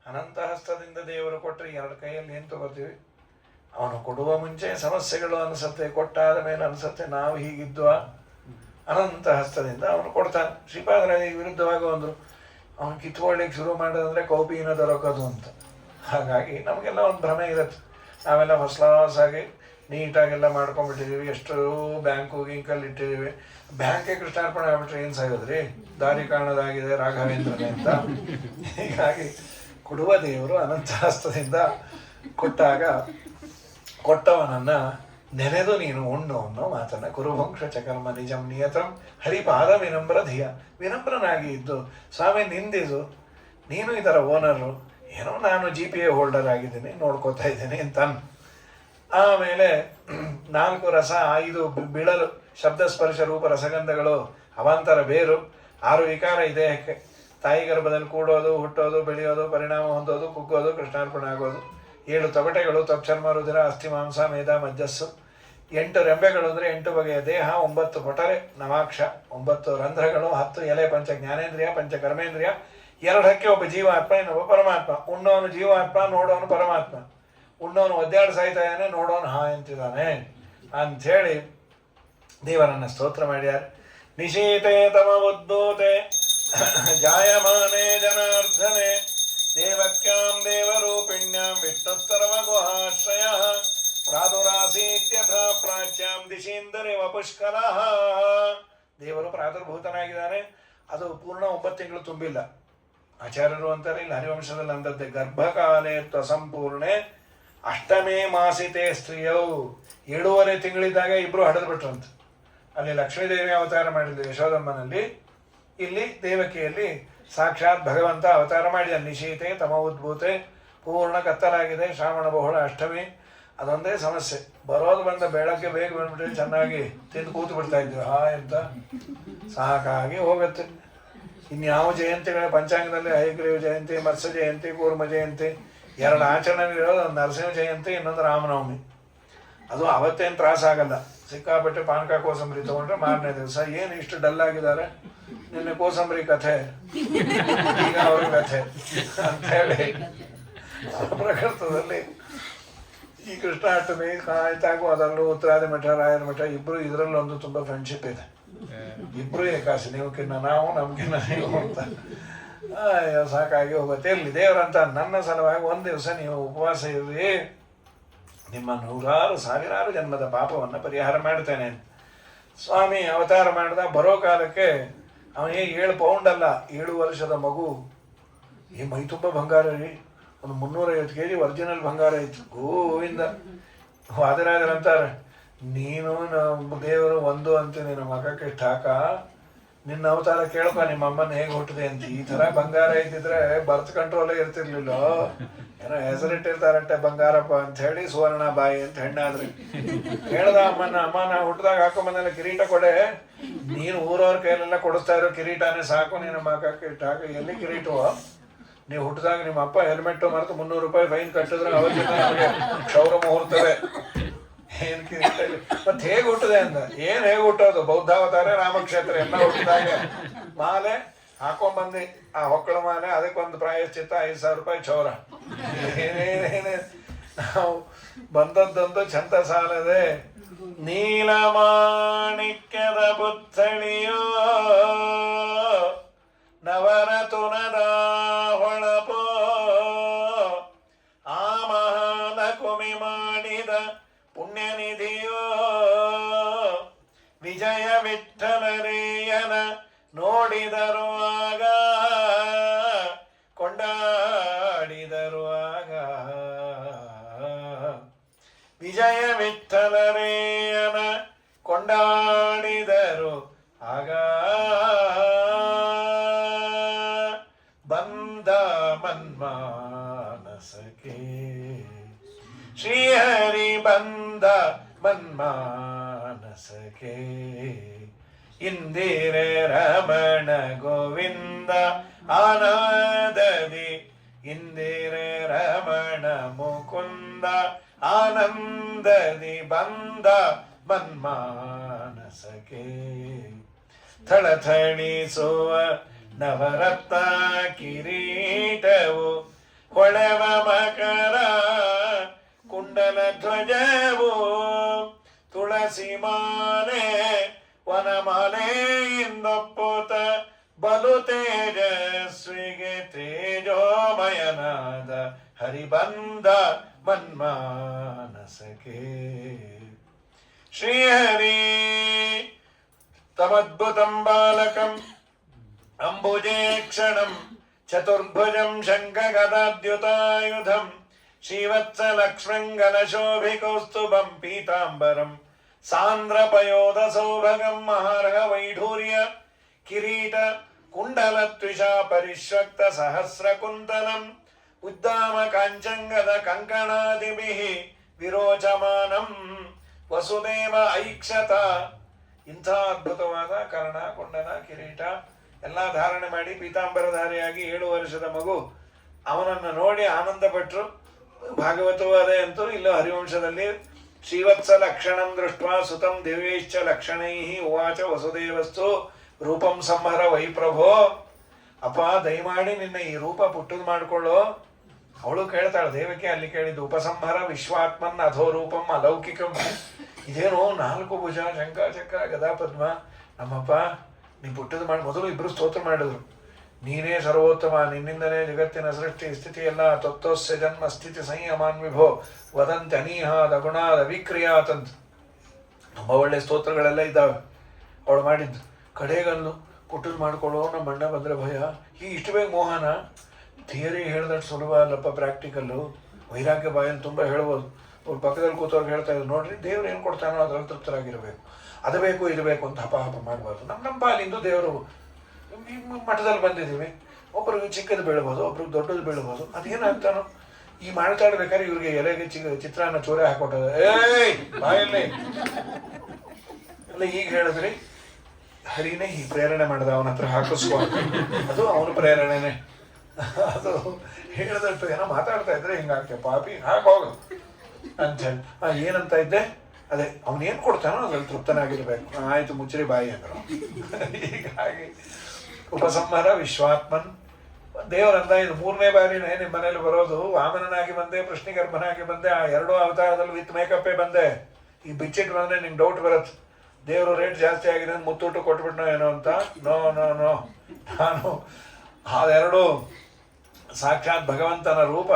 ಅನಂತ ಹಸ್ತದಿಂದ ದೇವರು ಕೊಟ್ಟರೆ 2 ಕೈಯಲ್ಲಿ ಏನು ತಗೋತೀವಿ? ಅವನು ಕೊಡುವ ಮುಂಚೆ ಸಮಸ್ಯೆಗಳು ಅನಿಸುತ್ತೆ, ಕೊಟ್ಟಾದ ಮೇಲೆ ಅನಿಸುತ್ತೆ ನಾವು ಹೀಗಿದ್ವಾ. ಅನಂತ ಹಸ್ತದಿಂದ ಅವನು ಕೊಡ್ತಾನೆ. ಶ್ರೀಪಾದರಾಜ ವಿರುದ್ಧವಾಗಿ ಅಂದರು, ಅವನು ಕಿತ್ಕೊಳ್ಳಿಕ್ಕೆ ಶುರು ಮಾಡೋದಂದ್ರೆ ಕೌಪಿನ ದೊರಕೋದು ಅಂತ. ಹಾಗಾಗಿ ನಮಗೆಲ್ಲ ಒಂದು ಭ್ರಮೆ ಇರುತ್ತೆ. ನಾವೆಲ್ಲ ಫಸ್ಟ್ ಆಗಿ ನೀಟಾಗೆಲ್ಲ ಮಾಡ್ಕೊಂಡ್ಬಿಟ್ಟಿದ್ದೀವಿ. ಎಷ್ಟೋ ಬ್ಯಾಂಕು ಗಿಂಕಲ್ಲಿ ಇಟ್ಟಿದ್ದೀವಿ. ಬ್ಯಾಂಕೇ ಕೃಷ್ಣಾರ್ಪಣೆ ಆಗ್ಬಿಟ್ರೆ ಏನು ಸಾಗೋದ್ರಿ? ದಾರಿ ಕಾಣೋದಾಗಿದೆ ರಾಘವೇಂದ್ರನೇ ಅಂತ. ಹೀಗಾಗಿ ಕೊಡುವ ದೇವರು ಅನಂತ ಹಸ್ತದಿಂದ ಕೊಟ್ಟಾಗ ಕೊಟ್ಟವನನ್ನ ನೆನೆದು ನೀನು ಉಣ್ಣು ಅನ್ನೋ ಮಾತನ್ನ ಕುರುವಂಶ ಚಕರ್ಮ ನಿಜಂ ನಿಯತಂ ಹರಿಪಾದ ವಿನಮ್ರ ಧಿಯ. ವಿನಮ್ರನಾಗಿ ಇದ್ದು ಸ್ವಾಮಿ ನಿಂದಿದು, ನೀನು ಇದರ ಓನರು, ಏನೋ ನಾನು GPA ಹೋಲ್ಡರ್ ಆಗಿದ್ದೀನಿ, ನೋಡ್ಕೋತಾ ಇದ್ದೀನಿ ಅಂತ. ಆಮೇಲೆ 4 ರಸ, 5 ಬಿಳಲು, ಶಬ್ದ ಸ್ಪರ್ಶ ರೂಪ ರಸಗಂಧಗಳು, ಅವಾಂತರ ಬೇರು, 6 ವಿಕಾರ ಈ ದೇಹಕ್ಕೆ. ತಾಯಿ ಗರ್ಭದಲ್ಲಿ ಕೂಡೋದು, ಹುಟ್ಟೋದು, ಬೆಳೆಯೋದು, ಪರಿಣಾಮ ಹೊಂದೋದು, ಕುಗ್ಗೋದು, ಕೃಷ್ಣಾರ್ಪಣೆ ಆಗೋದು. 7 ತೊಗಟೆಗಳು, ತಪ್ಚರ್ಮ ರುಧಿರ ಅಸ್ಥಿ ಮಾಂಸ ಮೇಧ ಮಜ್ಜಸ್ಸು. 8 ರೆಂಬೆಗಳು ಅಂದರೆ 8 ಬಗೆಯ ದೇಹ. 9 ಪೊಟರೆ ನವಾಕ್ಷ, 9 ರಂಧ್ರಗಳು, 10 ಎಲೆ. ಪಂಚ ಜ್ಞಾನೇಂದ್ರಿಯ, ಪಂಚ ಕರ್ಮೇಂದ್ರಿಯ. 2 ಹಕ್ಕಿ, ಒಬ್ಬ ಜೀವಾತ್ಮ, ಇನ್ನೊಬ್ಬ ಪರಮಾತ್ಮ. ಉಣ್ಣೋನು ಜೀವಾತ್ಮ, ನೋಡೋನು ಪರಮಾತ್ಮ. ಉಣ್ಣೋನು ಒದ್ದಾಡಿ ಸಾಯ್ತಾ ಇದ್ದಾನೆ, ನೋಡೋನು ಹಾ ಅಂತಿದ್ದಾನೆ ಅಂಥೇಳಿ ದೇವರನ್ನು ಸ್ತೋತ್ರ ಮಾಡ್ಯಾರ. ನಿಶೀತೆ ತಮ ಉದ್ಭೂತೆ ಜಾಯಮಾನೆ ಜನಾರ್ದನೆ ದೇವಕ್ಯಾಂ ದೇವರೂಪಿಣ್ಯಾಂ ವಿಷ್ಣುಸ್ತರವಗುಹಾಶ್ರಯ ಪ್ರಾದುರಾಸೀತ್ಯಥ ಪ್ರಾಚ್ಯಾಂ ದಿಶೀಂದರಿವ ಪುಷ್ಕರಃ. ದೇವರು ಪ್ರಾದುರ್ಭೂತನಾಗಿದ್ದಾನೆ. ಅದು ಪೂರ್ಣ 9 ತಿಂಗಳು ತುಂಬಿಲ್ಲ. ಆಚಾರ್ಯರು ಅಂತಾರೆ, ಇಲ್ಲಿ ಹರಿವಂಶದಲ್ಲಿ ಅಂದದ್ದೆ, ಗರ್ಭಕಾಲೇ ತ್ವಸಂಪೂರ್ಣೆ ಅಷ್ಟಮೇ ಮಾಸಿತೆ ಸ್ತ್ರೀಯವು. 7.5 ತಿಂಗಳಿದ್ದಾಗ ಇಬ್ಬರು ಹಡೆದು ಬಿಟ್ರಂತ. ಅಲ್ಲಿ ಲಕ್ಷ್ಮೀದೇವಿ ಅವತಾರ ಮಾಡಿದ್ದು ಯಶೋದಮ್ಮನಲ್ಲಿ, ಇಲ್ಲಿ ದೇವಕಿಯಲ್ಲಿ ಸಾಕ್ಷಾತ್ ಭಗವಂತ ಅವತಾರ ಮಾಡಿದ. ನಿಶೀತೆ ತಮ ಉದ್ಭೂತೆ, ಪೂರ್ಣ ಕತ್ತಲಾಗಿದೆ, ಶ್ರಾವಣ ಬಹುಳ ಅಷ್ಟಮಿ. ಅದೊಂದೇ ಸಮಸ್ಯೆ. ಬರೋದು ಬಂದ ಬೆಳಗ್ಗೆ ಬೇಗ ಬಂದ್ಬಿಟ್ರೆ ಚೆನ್ನಾಗಿ ತಿಂದು ಕೂತು ಬಿಡ್ತಾ ಇದ್ವಿ, ಅಂತ ಸಾಕಾಗಿ ಹೋಗುತ್ತೆ. ಇನ್ಯಾವ ಜಯಂತಿಗಳ ಪಂಚಾಂಗದಲ್ಲಿ ಹೈಗ್ರೀವ ಜಯಂತಿ, ಮತ್ಸ್ಯ ಜಯಂತಿ, ಕೂರ್ಮ ಜಯಂತಿ 2 ಆಚರಣೆಗಳಿರೋದು. ಒಂದು ನರಸಿಂಹ ಜಯಂತಿ, ಇನ್ನೊಂದು ರಾಮನವಮಿ. ಅದು ಅವತ್ತೇನು ತ್ರಾಸಾಗಲ್ಲ. ಸಿಕ್ಕಾಪಟ್ಟೆ ಪಾನಕ ಕೋಸಂಬರಿ ತೊಗೊಂಡ್ರೆ ಮಾರನೇ ದಿವಸ ಏನು ಇಷ್ಟು ಡಲ್ ಆಗಿದ್ದಾರೆ, ನಿನ್ನೆ ಕೋಸಂಬರಿ ಕಥೆ, ಈಗ ಅವ್ರ ಕಥೆ ಅಂಥೇಳಿ ಪ್ರಕೃತದಲ್ಲಿ ಈ ಕೃಷ್ಣಾಷ್ಟಮಿ ಕಾಯ್ತಾಗೂ ಅದರಲ್ಲೂ ಉತ್ತರಾದಿ ಮಠ, ರಾಯರ ಮಠ ಇಬ್ಬರು ಇದರಲ್ಲೊಂದು ತುಂಬ ಫ್ರೆಂಡ್ಶಿಪ್ ಇದೆ. ಇಬ್ಬರು ಏಕಾಸಿ, ನೀವು ಕಿನ್ನ ನಾವು, ನಮ್ಗಿನ್ನ ನೀವು ಅಂತ. ಅಯ್ಯೋ ಸಾಕಾಗಿ ಹೋಗುತ್ತೆ. ಇರಲಿ, ದೇವರಂತ ನನ್ನ ಸಲುವಾಗಿ ಒಂದು ದಿವಸ ನೀವು ಉಪವಾಸ ಇರ್ರಿ, ನಿಮ್ಮ ನೂರಾರು ಸಾವಿರಾರು ಜನ್ಮದ ಪಾಪವನ್ನು ಪರಿಹಾರ ಮಾಡ್ತೇನೆ. ಸ್ವಾಮಿ ಅವತಾರ ಮಾಡಿದ. ಬರೋ ಕಾಲಕ್ಕೆ ಅವನಿಗೆ 7 ಪೌಂಡ್ ಅಲ್ಲ, 7 ವರ್ಷದ ಮಗು. ಈ ಮೈ ತುಂಬ ಬಂಗಾರ ರೀ, ಒಂದು 350 kg ಒರಿಜಿನಲ್ ಬಂಗಾರ ಇತ್ತು. ಗೋವಿಂದ. ವಾದರಾಜರಂತಾರೆ, ನೀನು ದೇವರು ಒಂದು ಅಂತೀನಿ, ನಮ್ಮ ಮಗಕ್ಕೆ ಠಾಕ, ನಿನ್ನ ಅವತಾರ ಕೇಳಪ್ಪ, ನಿಮ್ಮ ಅಮ್ಮನ ಹೇಗೆ ಹುಟ್ಟಿದೆ ಅಂತ. ಈ ಥರ ಬಂಗಾರ ಇದ್ದಿದ್ರೆ ಬರ್ತ್ ಕಂಟ್ರೋಲೇ ಇರ್ತಿರ್ಲಿಲ್ಲ. ಏನೋ ಹೆಸರಿಟ್ಟಿರ್ತಾರಟ್ಟೆ ಬಂಗಾರಪ್ಪ ಅಂತ ಹೇಳಿ, ಸುವರ್ಣ ಬಾಯಿ ಅಂತ ಹೆಣ್ಣಾದ್ರೆ ಹೇಳ್ದ ಅಮ್ಮ ನಾ ಹುಟ್ಟಿದಾಗ ಹಾಕೊಂಬಂದೆಲ್ಲ ಕಿರೀಟ ಕೊಡೆ, ನೀನು ಊರವ್ರ ಕೈಯಲ್ಲೆಲ್ಲ ಕೊಡಿಸ್ತಾ ಇರೋ ಕಿರೀಟನೇ ಸಾಕು, ನಿನ್ನ ಮಗಕ್ಕೆ ಠಾಕ. ಎಲ್ಲಿ ಕಿರೀಟವ? ನೀವು ಹುಟ್ಟಿದಾಗ ನಿಮ್ಮ ಅಪ್ಪ ಹೆಲ್ಮೆಟ್ ಮರೆತು 300 ರೂಪಾಯಿ ಫೈನ್ ಕಟ್ಟಿದ್ರೆ ಅವತ್ತಿಂದ ನಮಗೆ ಕ್ಷೌರ ಮುಹೂರ್ತವೇ. ಏನ್ ಕಿರೀಟ ಮತ್ತೆ ಹೇಗೆ ಹುಟ್ಟಿದೆ ಅಂದ. ಏನ್ ಹೇಗೆ ಹುಟ್ಟೋದು? ಬೌದ್ಧಾವತಾರ, ರಾಮಕ್ಷೇತ್ರ ಎಲ್ಲ ಹುಟ್ಟಿದಾಗ ಮಾಲೆ ಹಾಕೊಂಡ್ಬಂದು, ಆ ಹೊಕ್ಕಳ ಮಾಲೆ, ಅದಕ್ಕೊಂದು ಪ್ರಾಯಶ್ಚಿತ್ತ 5,000 ರೂಪಾಯಿ ಕ್ಷೌರ. ಏನೇನೇ ನಾವು ಬಂದದ್ದೊಂದು ಚಂದ ಸಾಲದೆ. ನೀಲಮಾಣಿಕ್ಯದ ಪುತ್ಥಳಿಯೋ ನವರತುನದ ಹೊಳಪೋ, ಆ ಮಹಾಲಕುಮಿ ಮಾಡಿದ ಪುಣ್ಯನಿಧಿಯೋ, ವಿಜಯ ವಿಠ್ಠಲರೇಯನ ನೋಡಿದರು ಆಗ, ಕೊಂಡಾಡಿದರು ಆಗ. ವಿಜಯ ವಿಠ್ಠಲರೇಯನ ಕೊಂಡಾಡಿದರು ಆಗ. ಬಂದ ಮನ್ಮಾನಸಕ್ಕೆ ಶ್ರೀಹರಿ, ಬಂದ ಮನ್ಮಾನಸಕ್ಕೆ. ಇಂದಿರೆ ರಮಣ ಗೋವಿಂದ ಆನಂದದಿ, ಇಂದಿರೆ ರಮಣ ಮುಕುಂದ ಆನಂದದಿ. ಬಂದ ಮನ್ಮಾನಸಕ್ಕೆ ಥಳಥಳಿಸುವ ನವರತ್ನ ಕಿರೀಟವು, ಹೊಳೆವ ಮಕರ ಕುಂಡಲ ಧ್ವಜವು, ತುಳಸಿ ಮಾಲೆ ವನಮಾಲೆ ಇಂದೊಪ್ಪುತ, ಬಲು ತೇಜಸ್ವಿಗೆ ತೇಜೋಮಯನಾದ ಹರಿಬಂದ ಮನ್ಮಾನಸಕ್ಕೆ. ಶ್ರೀಹರಿ ತಮದ್ಭುತಂ ಬಾಲಕಂ ಅಂಬುಜೇ ಕ್ಷಣಂ, ಚತುರ್ಭುಜಂ ಶಂಖಗದಾದ್ಯುತಾಯುಧಂ, ಶ್ರೀವತ್ಸಲಕ್ಷ್ಮಂಗಲಶೋಭಿಕೌಸ್ತುಭಂ ಪೀತಾಂಬರಂ, ಸಾಂದ್ರಪಯೋಧ ಸೌಭಗಂ, ಮಹಾರ್ಹ ವೈಢೂರ್ಯ ಕಿರೀಟ ಕುಂಡಲತ್ವಿಷಾ ಪರಿಶ್ವಕ್ತ ಸಹಸ್ರ ಕುಂತಲಂ, ಉದ್ದಾಮ ಕಾಂಚಂಗದ ಕಂಕಣಾದಿಭಿಃ ವಿರೋಚಮಾನಂ, ವಸುದೇವ ಐಕ್ಷತ. ಇಂಥ ಅದ್ಭುತವಾದ ಕರ್ಣ ಕೊಂಡನ ಕಿರೀಟ ಎಲ್ಲ ಧಾರಣೆ ಮಾಡಿ ಪೀತಾಂಬರಧಾರಿಯಾಗಿ 7 ವರ್ಷದ ಮಗು ಅವನನ್ನು ನೋಡಿ ಆನಂದ ಪಟ್ಟರು. ಭಾಗವತವೂ ಅದೇ ಅಂತೂ. ಇಲ್ಲೂ ಹರಿವಂಶದಲ್ಲಿ ಶ್ರೀವತ್ಸ ಲಕ್ಷಣಂ ದೃಷ್ಟ್ವಾ ಸುತಂ ದಿವ್ಯೈಶ್ಚ ಲಕ್ಷಣೈಃ ಉವಾಚ ವಸುದೇವಸ್ತು ರೂಪಂ ಸಂಹರ ವೈಪ್ರಭೋ. ಅಪ್ಪ ದಯಮಾಡಿ ನಿನ್ನ ಈ ರೂಪ ಪುಟ್ಟದು ಮಾಡಿಕೊಳ್ಳೋ. ಅವಳು ಕೇಳ್ತಾಳೆ, ದೇವಕ್ಕೆ ಅಲ್ಲಿ ಕೇಳಿದ್ದು, ಉಪಸಂಹರ ವಿಶ್ವಾತ್ಮನ್ ಅಧೋ ರೂಪಂ ಅಲೌಕಿಕಂ. ಇದೇನು 4 ಭುಜ, ಶಂಖ ಚಕ್ರ ಗದಾ ಪದ್ಮ. ನಮ್ಮಪ್ಪ ನೀ ಪುಟ್ಟದು ಮಾಡಿ. ಮೊದಲು ಇಬ್ಬರು ಸ್ತೋತ್ರ ಮಾಡಿದ್ರು, ನೀನೇ ಸರ್ವೋತ್ತಮ, ನಿನ್ನಿಂದಲೇ ಜಗತ್ತಿನ ಸೃಷ್ಟಿ ಸ್ಥಿತಿ ಎಲ್ಲ. ತತ್ವಸ್ಯ ಜನ್ಮ ಸ್ಥಿತಿ ಸಂಯಮಾನ್ ವಿಭೋ ವದಂತಿ ಅನೀಹಾದ ಗುಣಾದ ವಿಕ್ರಿಯಾತಂತ. ತುಂಬ ಒಳ್ಳೆ ಸ್ತೋತ್ರಗಳೆಲ್ಲ ಇದ್ದಾವೆ ಅವಳು ಮಾಡಿದ್ದು. ಕಡೆಗಲ್ಲು ಪುಟ್ಟದು ಮಾಡ್ಕೊಳ್ಳೋ, ನಮ್ಮ ಅಣ್ಣ ಬಂದರೆ ಭಯ. ಇಷ್ಟು ಬೇಗ ಮೋಹನ. ಥಿಯರಿ ಹೇಳಿದಷ್ಟು ಸುಲಭ ಅಲ್ಲಪ್ಪ, ಪ್ರಾಕ್ಟಿಕಲ್ಲು. ವೈರಾಗ್ಯ ಬಾಯಲ್ಲಿ ತುಂಬ ಹೇಳ್ಬೋದು. ಅವ್ರು ಪಕ್ಕದಲ್ಲಿ ಕೂತವ್ರಿಗೆ ಹೇಳ್ತಾ ಇದ್ರು, ನೋಡ್ರಿ ದೇವ್ರು ಏನು ಕೊಡ್ತಾನೋ ಅದ್ರಲ್ಲಿ ತೃಪ್ತರಾಗಿರಬೇಕು, ಅದು ಬೇಕು ಇದು ಬೇಕು ಅಂತ ಹಪ ಮಾಡಬಾರ್ದು. ನಮ್ಮ ಪಾಲಿಂದು ದೇವರು ಮಠದಲ್ಲಿ ಬಂದಿದ್ದೀವಿ. ಒಬ್ರಿಗೆ ಚಿಕ್ಕದು ಬೀಳ್ಬೋದು, ಒಬ್ರಿಗೆ ದೊಡ್ಡದು ಬೀಳ್ಬೋದು. ಅದೇನಾಗ್ತಾನೋ ಈ ಮಾತಾಡ್ಬೇಕಾದ್ರೆ ಇವ್ರಿಗೆ ಎಲೆಗೆ ಚಿತ್ರಾನ್ನ ಚೂರೆ ಹಾಕೊಟ್ಟದ. ಏಯ್ ಬಾಯಲ್ಲಿ ಅಲ್ಲ, ಈಗ ಹೇಳಿದ್ರಿ ಹರಿನೇ ಈ ಪ್ರೇರಣೆ ಮಾಡಿದ ಅವನ ಹತ್ರ ಹಾಕಿಸ್ಕೊ, ಅದು ಅವನ ಪ್ರೇರಣೆನೇ. ಅದು ಹೇಳಿದಷ್ಟು ಏನೋ ಮಾತಾಡ್ತಾ ಇದ್ರೆ ಹಿಂಗಾಗ್ತೇವೆ, ಪಾಪಿ ಹಾಕೋಗು ಅಂಥೇಳಿ. ಏನಂತ ಇದ್ದೆ, ಅದೇ ಅವನೇನು ಕೊಡ್ತಾನೋ ಅದ್ರಲ್ಲಿ ತೃಪ್ತನಾಗಿರ್ಬೇಕು. ಆಯ್ತು ಮುಚ್ಚರಿ ಬಾಯಿ ಅಂದರು. ಹೀಗಾಗಿ ಉಪಸಂಹಾರ ವಿಶ್ವಾತ್ಮನ್ ದೇವರಂದ. ಇದು 3ನೇ ಬಾರಿನೇ ನಿಮ್ಮ ಮನೇಲಿ ಬರೋದು. ವಾಮನನಾಗಿ ಬಂದೆ, ಕೃಷ್ಣಿಗರ್ಭನಾಗಿ ಬಂದೆ, ಆ 2 ಅವತಾರದಲ್ಲಿ ವಿತ್ ಮೇಕಪ್ಪೇ ಬಂದೆ. ಈ ಬಿಚ್ಚಿಟ್ಟು ಬಂದರೆ ನಿಂಗೆ ಡೌಟ್ ಬರುತ್ತೆ, ದೇವರು ರೇಟ್ ಜಾಸ್ತಿ ಆಗಿದೆ ಅಂತ ಮುತ್ತೂಟು ಕೊಟ್ಬಿಟ್ನೋ ಏನೋ ಅಂತ. ನೋ ನೋ ನೋ, ನಾನು ಅದೆರಡು ಸಾಕ್ಷಾತ್ ಭಗವಂತನ ರೂಪ.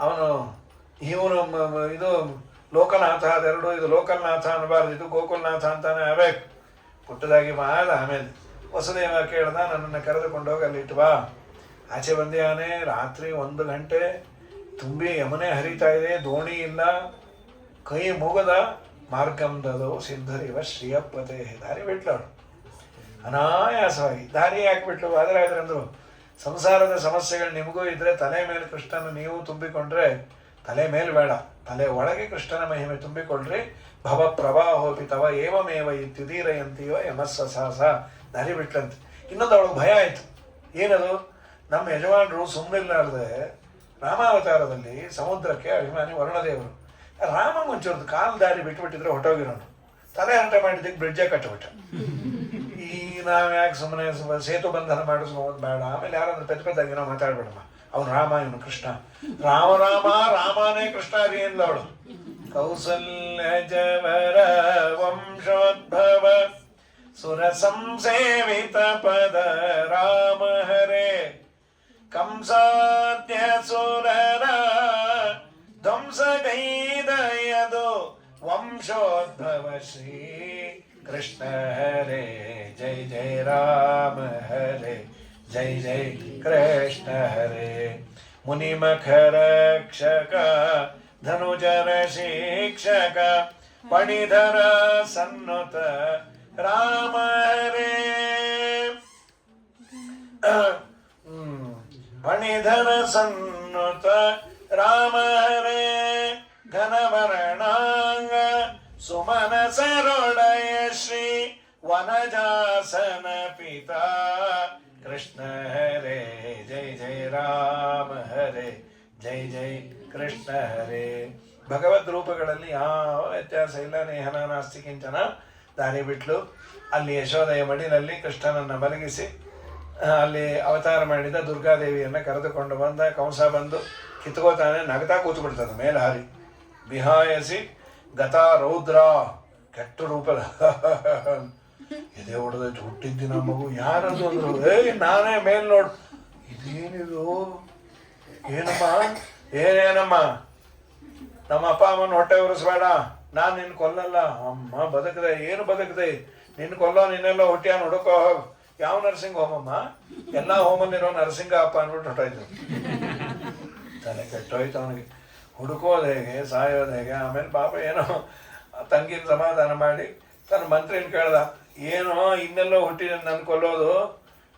ಅವನು ಇವನು ಇದು ಲೋಕನಾಥ, ಅದೆರಡು ಇದು ಲೋಕಲ್ನಾಥ ಅನ್ನಬಾರ್ದು, ಇದು ಗೋಕುಲ್ನಾಥ ಅಂತಾನೆ ಆಗಬೇಕು. ಪುಟ್ಟದಾಗಿ ಮಾಡ. ಆಮೇಲೆ ವಸುದೇವ ಕೇಳ್ದ, ನನ್ನನ್ನು ಕರೆದುಕೊಂಡು ಹೋಗಿ ಅಲ್ಲಿ ಇಟ್ಟು ಬಾ. ಆಚೆ ಬಂದಿಯಾನೆ. ರಾತ್ರಿ 1 ಗಂಟೆ ತುಂಬಿ ಯಮುನೆ ಹರಿತಾ ಇದೆ, ದೋಣಿ ಇಲ್ಲ, ಕೈ ಮುಗದ ಮಾರ್ಗಂದದು ಸಿದ್ಧರಿವ ಶ್ರೀಯಪ್ಪತೆ. ದಾರಿ ಬಿಟ್ಲವಳು ಅನಾಯಾಸವಾಗಿ. ದಾರಿ ಹಾಕಿಬಿಟ್ಲು. ಆದರೆ ಅಂದರು, ಸಂಸಾರದ ಸಮಸ್ಯೆಗಳು ನಿಮಗೂ ಇದ್ದರೆ ತಲೆ ಮೇಲೆ ಕೃಷ್ಣನ ನೀವು ತುಂಬಿಕೊಂಡ್ರೆ, ತಲೆ ಮೇಲೆ ಬೇಡ, ತಲೆ ಒಳಗೆ ಕೃಷ್ಣನ ಮಹಿಮೆ ತುಂಬಿಕೊಳ್ಳ್ರಿ. ಭವ ಪ್ರವಾಹೋಪಿ ತವ ಏವಮೇವ ಇತ್ಯುದೀರಯಂತೀವ ಯಮಸ್ಸ ಸಾಸ. ದಾರಿ ಬಿಟ್ಲಂತೆ. ಇನ್ನೊಂದು ಅವಳಿಗೆ ಭಯ ಆಯಿತು. ಏನದು? ನಮ್ಮ ಯಜಮಾನರು ಸುಮ್ಮನಿಲ್ಲಾರ್ದೆ ರಾಮಾವತಾರದಲ್ಲಿ ಸಮುದ್ರಕ್ಕೆ ಅಭಿಮಾನಿ ವರುಣದೇವರು. ರಾಮ ಮುಂಚೂರ್ದು ಕಾಲು ದಾರಿ ಬಿಟ್ಟುಬಿಟ್ಟಿದ್ರೆ ಹೊಟ್ಟೋಗಿರೋನು. ತಲೆ ಹಂಟೆ ಮಾಡಿದ್ದಕ್ಕೆ ಬ್ರಿಡ್ಜೇ ಕಟ್ಟಿಬಿಟ್ಟ. ಈ ನಾವು ಯಾಕೆ ಸುಮ್ಮನೆ ಸೇತು ಬಂಧನ ಮಾಡಿಸ್ಬೋದು ಬೇಡ. ಆಮೇಲೆ ಯಾರಾದ್ರೂ ಪೆದ್ದಾಗಿ ನಾವು ಮಾತಾಡ್ಬೇಡಮ್ಮ, ಅವನು ರಾಮ ಇವನು ಕೃಷ್ಣ. ರಾಮ ರಾಮ ರಾಮನೇ ಕೃಷ್ಣ ರೀ ಅಂದ್ಲ ಅವಳು. ಕೌಸಲ್ಯಜವರ ವಂಶೋದ್ಭವ ಸುರ ಸಂಸೇವಿತ ಪದ ರಾಮ ಹರೇ ಕಂಸಾದ್ಯ ಸುರರ ಧ್ವಂಸಗೈದಯದು ವಂಶೋದ್ಭವ ಶ್ರೀ ಕೃಷ್ಣ ಹರೇ. ಜೈ ಜೈ ರಾಮ ಹರೇ, ಜೈ ಜೈ ಕೃಷ್ಣ ಹರೇ. ಮುನಿಮಖರಕ್ಷಕ ಧನುಜರ ಶಿಕ್ಷಕ ಪಣಿಧರ ಸನ್ನುತ ರಾಮ ಹರೇ. ಪಣಿಧರ ಸನ್ನುತ ರಾಮ ಹರೇ. ಘನವರ್ಣಾಂಗ ಸುಮನ ಸರೊಳಯ ಶ್ರೀ ವನಜಾಸನ ಪಿತಾ ಕೃಷ್ಣ ಹರೇ. ಜೈ ಜೈ ರಾಮ ಹರೇ, ಜೈ ಜೈ ಕೃಷ್ಣ ಹರೇ. ಭಗವದ್ ರೂಪಗಳಲ್ಲಿ ಯಾವ ವ್ಯತ್ಯಾಸ ಇಲ್ಲ. ನೇಹನ ನಾಸ್ತಿ ಕಿಂಚನ. ದಾರಿ ಬಿಟ್ಲು. ಅಲ್ಲಿ ಯಶೋದಯ ಮಡಿಲಲ್ಲಿ ಕೃಷ್ಣನನ್ನು ಮಲಗಿಸಿ ಅಲ್ಲಿ ಅವತಾರ ಮಾಡಿದ ದುರ್ಗಾದೇವಿಯನ್ನು ಕರೆದುಕೊಂಡು ಬಂದ. ಕಂಸ ಬಂದು ಕಿತ್ಕೋತಾನೆ, ನಗತಾ ಕೂತು ಬಿಡ್ತದೆ ಮೇಲೆ ಹಾರಿ. ವಿಹಾಯಸಿ ಗತಾ ರೌದ್ರ, ಕೆಟ್ಟ ರೂಪದ ಎದೆ ಹೊಡೆದೈತು. ಹುಟ್ಟಿದ್ದಿನ ಮಗು ಯಾರದು ಅಂದ್ರು. ನಾನೇ ಮೇಲ್ ನೋಡು. ಇದೇನಿದು? ಏನಮ್ಮ ಏನೇನಮ್ಮ? ನಮ್ಮ ಅಪ್ಪ ಅಮ್ಮನ ಹೊಟ್ಟೆ ಉರಿಸ್ಬೇಡ, ನಾನು ನಿನ್ನ ಕೊಲ್ಲಲ್ಲ. ಅಮ್ಮ ಬದುಕದೆ. ಏನು ಬದುಕದೆ? ನಿನ್ನ ಕೊಲ್ಲೋ, ನಿನ್ನೆಲ್ಲ ಹುಟ್ಟಿಯಾನ ಹುಡುಕೋ ಹೋಗು. ಯಾವ ನರಸಿಂಗ ಹೋಮಮ್ಮ? ಎಲ್ಲ ಹೋಮಲ್ಲಿರೋ ನರಸಿಂಗ ಅಪ್ಪ ಅಂದ್ಬಿಟ್ಟು ಹೊಟ್ಟೋಯ್ತು. ತಲೆ ಕೆಟ್ಟೋಯ್ತು ಅವನಿಗೆ. ಹುಡುಕೋದು ಹೇಗೆ, ಸಾಯೋದು ಹೇಗೆ? ಆಮೇಲೆ ಪಾಪ ಏನೋ ತಂಗಿನ ಸಮಾಧಾನ ಮಾಡಿ ತನ್ನ ಮಂತ್ರಿನ ಕೇಳ್ದ, ಏನೋ ಇನ್ನೆಲ್ಲೋ ಹುಟ್ಟಿ ನನ್ನ ಕೊಲ್ಲೋದು,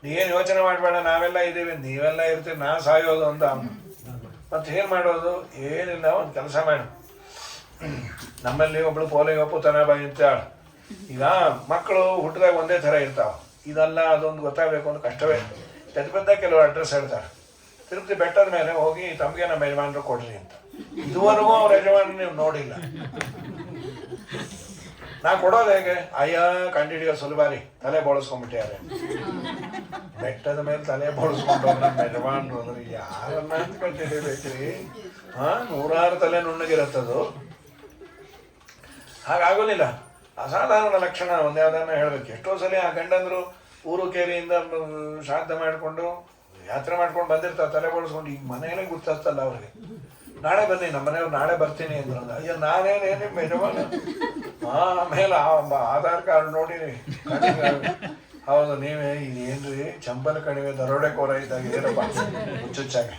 ನೀನು ಯೋಚನೆ ಮಾಡಬೇಡ, ನಾವೆಲ್ಲ ಇದ್ದೀವಿ, ನೀವೆಲ್ಲ ಇರ್ತೀವಿ, ನಾ ಸಾಯೋದು ಅಂತ ಅವನು. ಮತ್ತು ಏನು ಮಾಡೋದು? ಏನಿಲ್ಲ, ಒಂದು ಕೆಲಸ ಮಾಡು. ನಮ್ಮಲ್ಲಿ ಒಬ್ಳು ಪೋಲಿಗೆ ಪುತನ ಬಾಯಿ ಅಂತಾಳು. ಈಗ ಮಕ್ಕಳು ಹುಟ್ಟಿದಾಗ ಒಂದೇ ಥರ ಇರ್ತಾವೆ. ಇದೆಲ್ಲ ಅದೊಂದು ಗೊತ್ತಾಗಬೇಕು ಅಂತ ಕಷ್ಟವೇ. ಪೆದ್ದ ಕೆಲವು ಅಡ್ರೆಸ್ ಹೇಳ್ತಾರೆ. ತಿರುಪತಿ ಬೆಟ್ಟದ ಮೇಲೆ ಹೋಗಿ ತಮಗೆ ನಮ್ಮ ಯಜಮಾನರು ಕೊಡ್ರಿ ಅಂತ. ಇದುವರೆಗೂ ಅವ್ರ ಯಜಮಾನ ನೀವು ನೋಡಿಲ್ಲ. ನಾ ಕೊಡೋದು ಹೇಗೆ? ಅಯ್ಯ ಕಂಡಿಡಿಯೋ ಸುಲಭಾರಿ, ತಲೆ ಬೋಳಿಸ್ಕೊಂಡ್ಬಿಟ್ಟಿದ್ದಾರೆ. ಬೆಟ್ಟದ ಮೇಲೆ ತಲೆ ಬೋಳಿಸ್ಕೊಂಡು ನಮ್ಮ ಯಜಮಾನರು ಅಂದ್ರೆ ಯಾರನ್ನ ಅಂತ ಕಂಡಿಡಿಬೇಕ್ರಿ? 100 ತಲೆ ನುಣ್ಣಗಿರತ್ತದು. ಹಾಗಾಗೋದಿಲ್ಲ. ಅಸಾಧಾರಣ ಲಕ್ಷಣ ಒಂದ್ಯಾವ್ದನ್ನ ಹೇಳ್ಬೇಕು. ಎಷ್ಟೋ ಸಲ ಆ ಗಂಡಂದ್ರು ಊರು ಕೇರಿಯಿಂದ ಶ್ರಾದ್ದ ಮಾಡಿಕೊಂಡು ಯಾತ್ರೆ ಮಾಡ್ಕೊಂಡು ಬಂದಿರ್ತಾರೆ, ತಲೆ ಬೋಳಿಸ್ಕೊಂಡು. ಈಗ ಮನೆಯಲ್ಲೇ ಗೊತ್ತಾಗ್ತಲ್ಲ ಅವ್ರಿಗೆ. ನಾಳೆ ಬನ್ನಿ, ನಮ್ಮ ಮನೆಯವ್ರು ನಾಳೆ ಬರ್ತೀನಿ ಅಂದ್ರು. ಅಯ್ಯೋ ನಾನೇನೇ ನಿಮ್ಮ ಯಜಮಾನ? ಆಮೇಲೆ ಆಧಾರ್ ಕಾರ್ಡ್ ನೋಡಿರಿ. ಹೌದು ನೀವೇ. ಇದೇನ್ರಿ ಚಂಬಲ ಕಣಿವೆ ದರೋಡೆಕೋರ ಇದ್ದಾಗ ಏನಪ್ಪ ಹುಚ್ಚುಚ್ಚಾಗೆ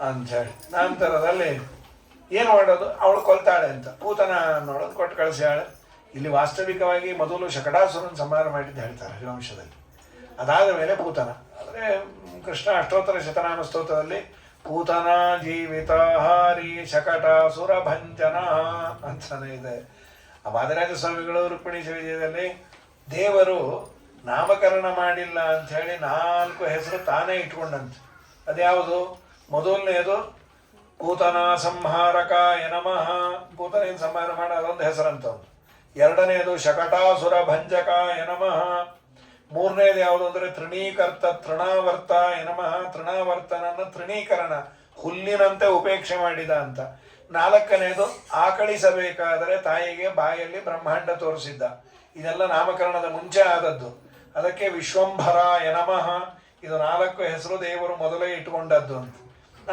ಅಂಥೇಳಿ. ನಂತರದಲ್ಲಿ ಏನು ಮಾಡೋದು? ಅವಳು ಕೊಲ್ತಾಳೆ ಅಂತ ಪೂತನ ನೋಡೋದು ಕೊಟ್ಟು ಕಳಿಸ್ಯಾಳೆ. ಇಲ್ಲಿ ವಾಸ್ತವಿಕವಾಗಿ ಮೊದಲು ಶಕಟಾಸುರನ ಸಂಹಾರ ಮಾಡಿದ್ದು ಹೇಳ್ತಾರೆ ಹರಿವಂಶದಲ್ಲಿ. ಅದಾದ ಮೇಲೆ ಪೂತನ. ಅಂದರೆ ಕೃಷ್ಣ ಅಷ್ಟೋತ್ತರ ಶತನಾಮ ಸ್ತೋತ್ರದಲ್ಲಿ ಪೂತನ ಜೀವಿತಾಹಾರಿ ಶಕಟಾಸುರ ಭಂಜನ ಅಂತಾನೆ ಇದೆ. ಆ ವಾದರಾಜ ಸ್ವಾಮಿಗಳು ರುಕ್ಮಿಣಿ ವಿಜಯದಲ್ಲಿ ದೇವರು ನಾಮಕರಣ ಮಾಡಿಲ್ಲ ಅಂಥೇಳಿ 4 ಹೆಸರು ತಾನೇ ಇಟ್ಕೊಂಡಂತೆ. ಅದ್ಯಾವುದು? ಮೊದಲನೇದು ಪೂತನ ಸಂಹಾರಕಾಯ ನಮಃ, ಪೂತನ ಸಂಹಾರ ಮಾಡ ಅದೊಂದು ಹೆಸರಂತವ್ದು. ಎರಡನೇದು ಶಕಟಾಸುರ ಭಂಜಕಾಯ ನಮಃ. ಮೂರನೇದು ಯಾವುದು ಅಂದರೆ ತೃಣೀಕರ್ತ ತೃಣಾವರ್ತಾಯ ನಮಃ, ತೃಣಾವರ್ತನನ್ನು ತೃಣೀಕರಣ, ಹುಲ್ಲಿನಂತೆ ಉಪೇಕ್ಷೆ ಮಾಡಿದ ಅಂತ. ನಾಲ್ಕನೇದು ಆಕಳಿಸಬೇಕಾದರೆ ತಾಯಿಗೆ ಬಾಯಲ್ಲಿ ಬ್ರಹ್ಮಾಂಡ ತೋರಿಸಿದ್ದ. ಇದೆಲ್ಲ ನಾಮಕರಣದ ಮುಂಚೆ ಆದದ್ದು. ಅದಕ್ಕೆ ವಿಶ್ವಂಭರಾಯ ನಮಃ. ಇದು 4 ಹೆಸರು ದೇವರು ಮೊದಲೇ ಇಟ್ಕೊಂಡದ್ದು ಅಂತ.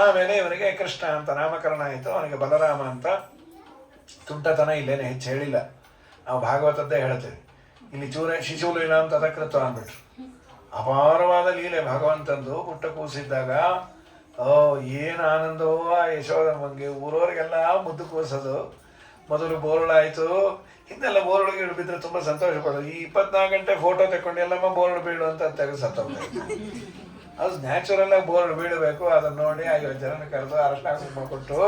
ಆಮೇಲೆ ಇವನಿಗೆ ಕೃಷ್ಣ ಅಂತ ನಾಮಕರಣ ಆಯಿತು, ಅವನಿಗೆ ಬಲರಾಮ ಅಂತ. ತುಂಟತನ ಇಲ್ಲೇನೆ ಹೆಚ್ಚು ಹೇಳಿಲ್ಲ, ನಾವು ಭಾಗವತದ್ದೇ ಹೇಳ್ತೇವೆ. ಇಲ್ಲಿ ಶಿಶುಲೀಲಾ ಅಂತ ತಕೃತ ಅಂದ್ಬಿಟ್ರು. ಅಪಾರವಾದ ಲೀಲೆ ಭಗವಂತಂದು. ಪುಟ್ಟ ಕೂಸಿದ್ದಾಗ ಏನು ಆನಂದವೋ ಆ ಯಶೋದಮ್ಮನಿಗೆ. ಊರವರಿಗೆಲ್ಲ ಮುದ್ದು ಕೂಸೋದು. ಮೊದಲು ಬೋರ್ಡಾಯಿತು, ಹಿಂದೆಲ್ಲ ಬೋರ್ಡ್ಗೆ ಬಿದ್ದರೆ ತುಂಬ ಸಂತೋಷ ಪಡೋದು. ಈ 24 ಗಂಟೆ ಫೋಟೋ ತಗೊಂಡು ಎಲ್ಲಮ್ಮ ಬೋರ್ಡ್ ಬೀಳು ಅಂತ ತೆಗೆದು ಸತ್ತೋಗ್ತಾಯಿತ್ತು. ಅದು ನ್ಯಾಚುರಲಾಗಿ ಬೋರ್ಡ್ ಬೀಳಬೇಕು. ಅದನ್ನು ನೋಡಿ 50 ಜನ ಕರೆದು ಅರಶಿನ ಕುಂಕುಮ ಕೊಟ್ಟು,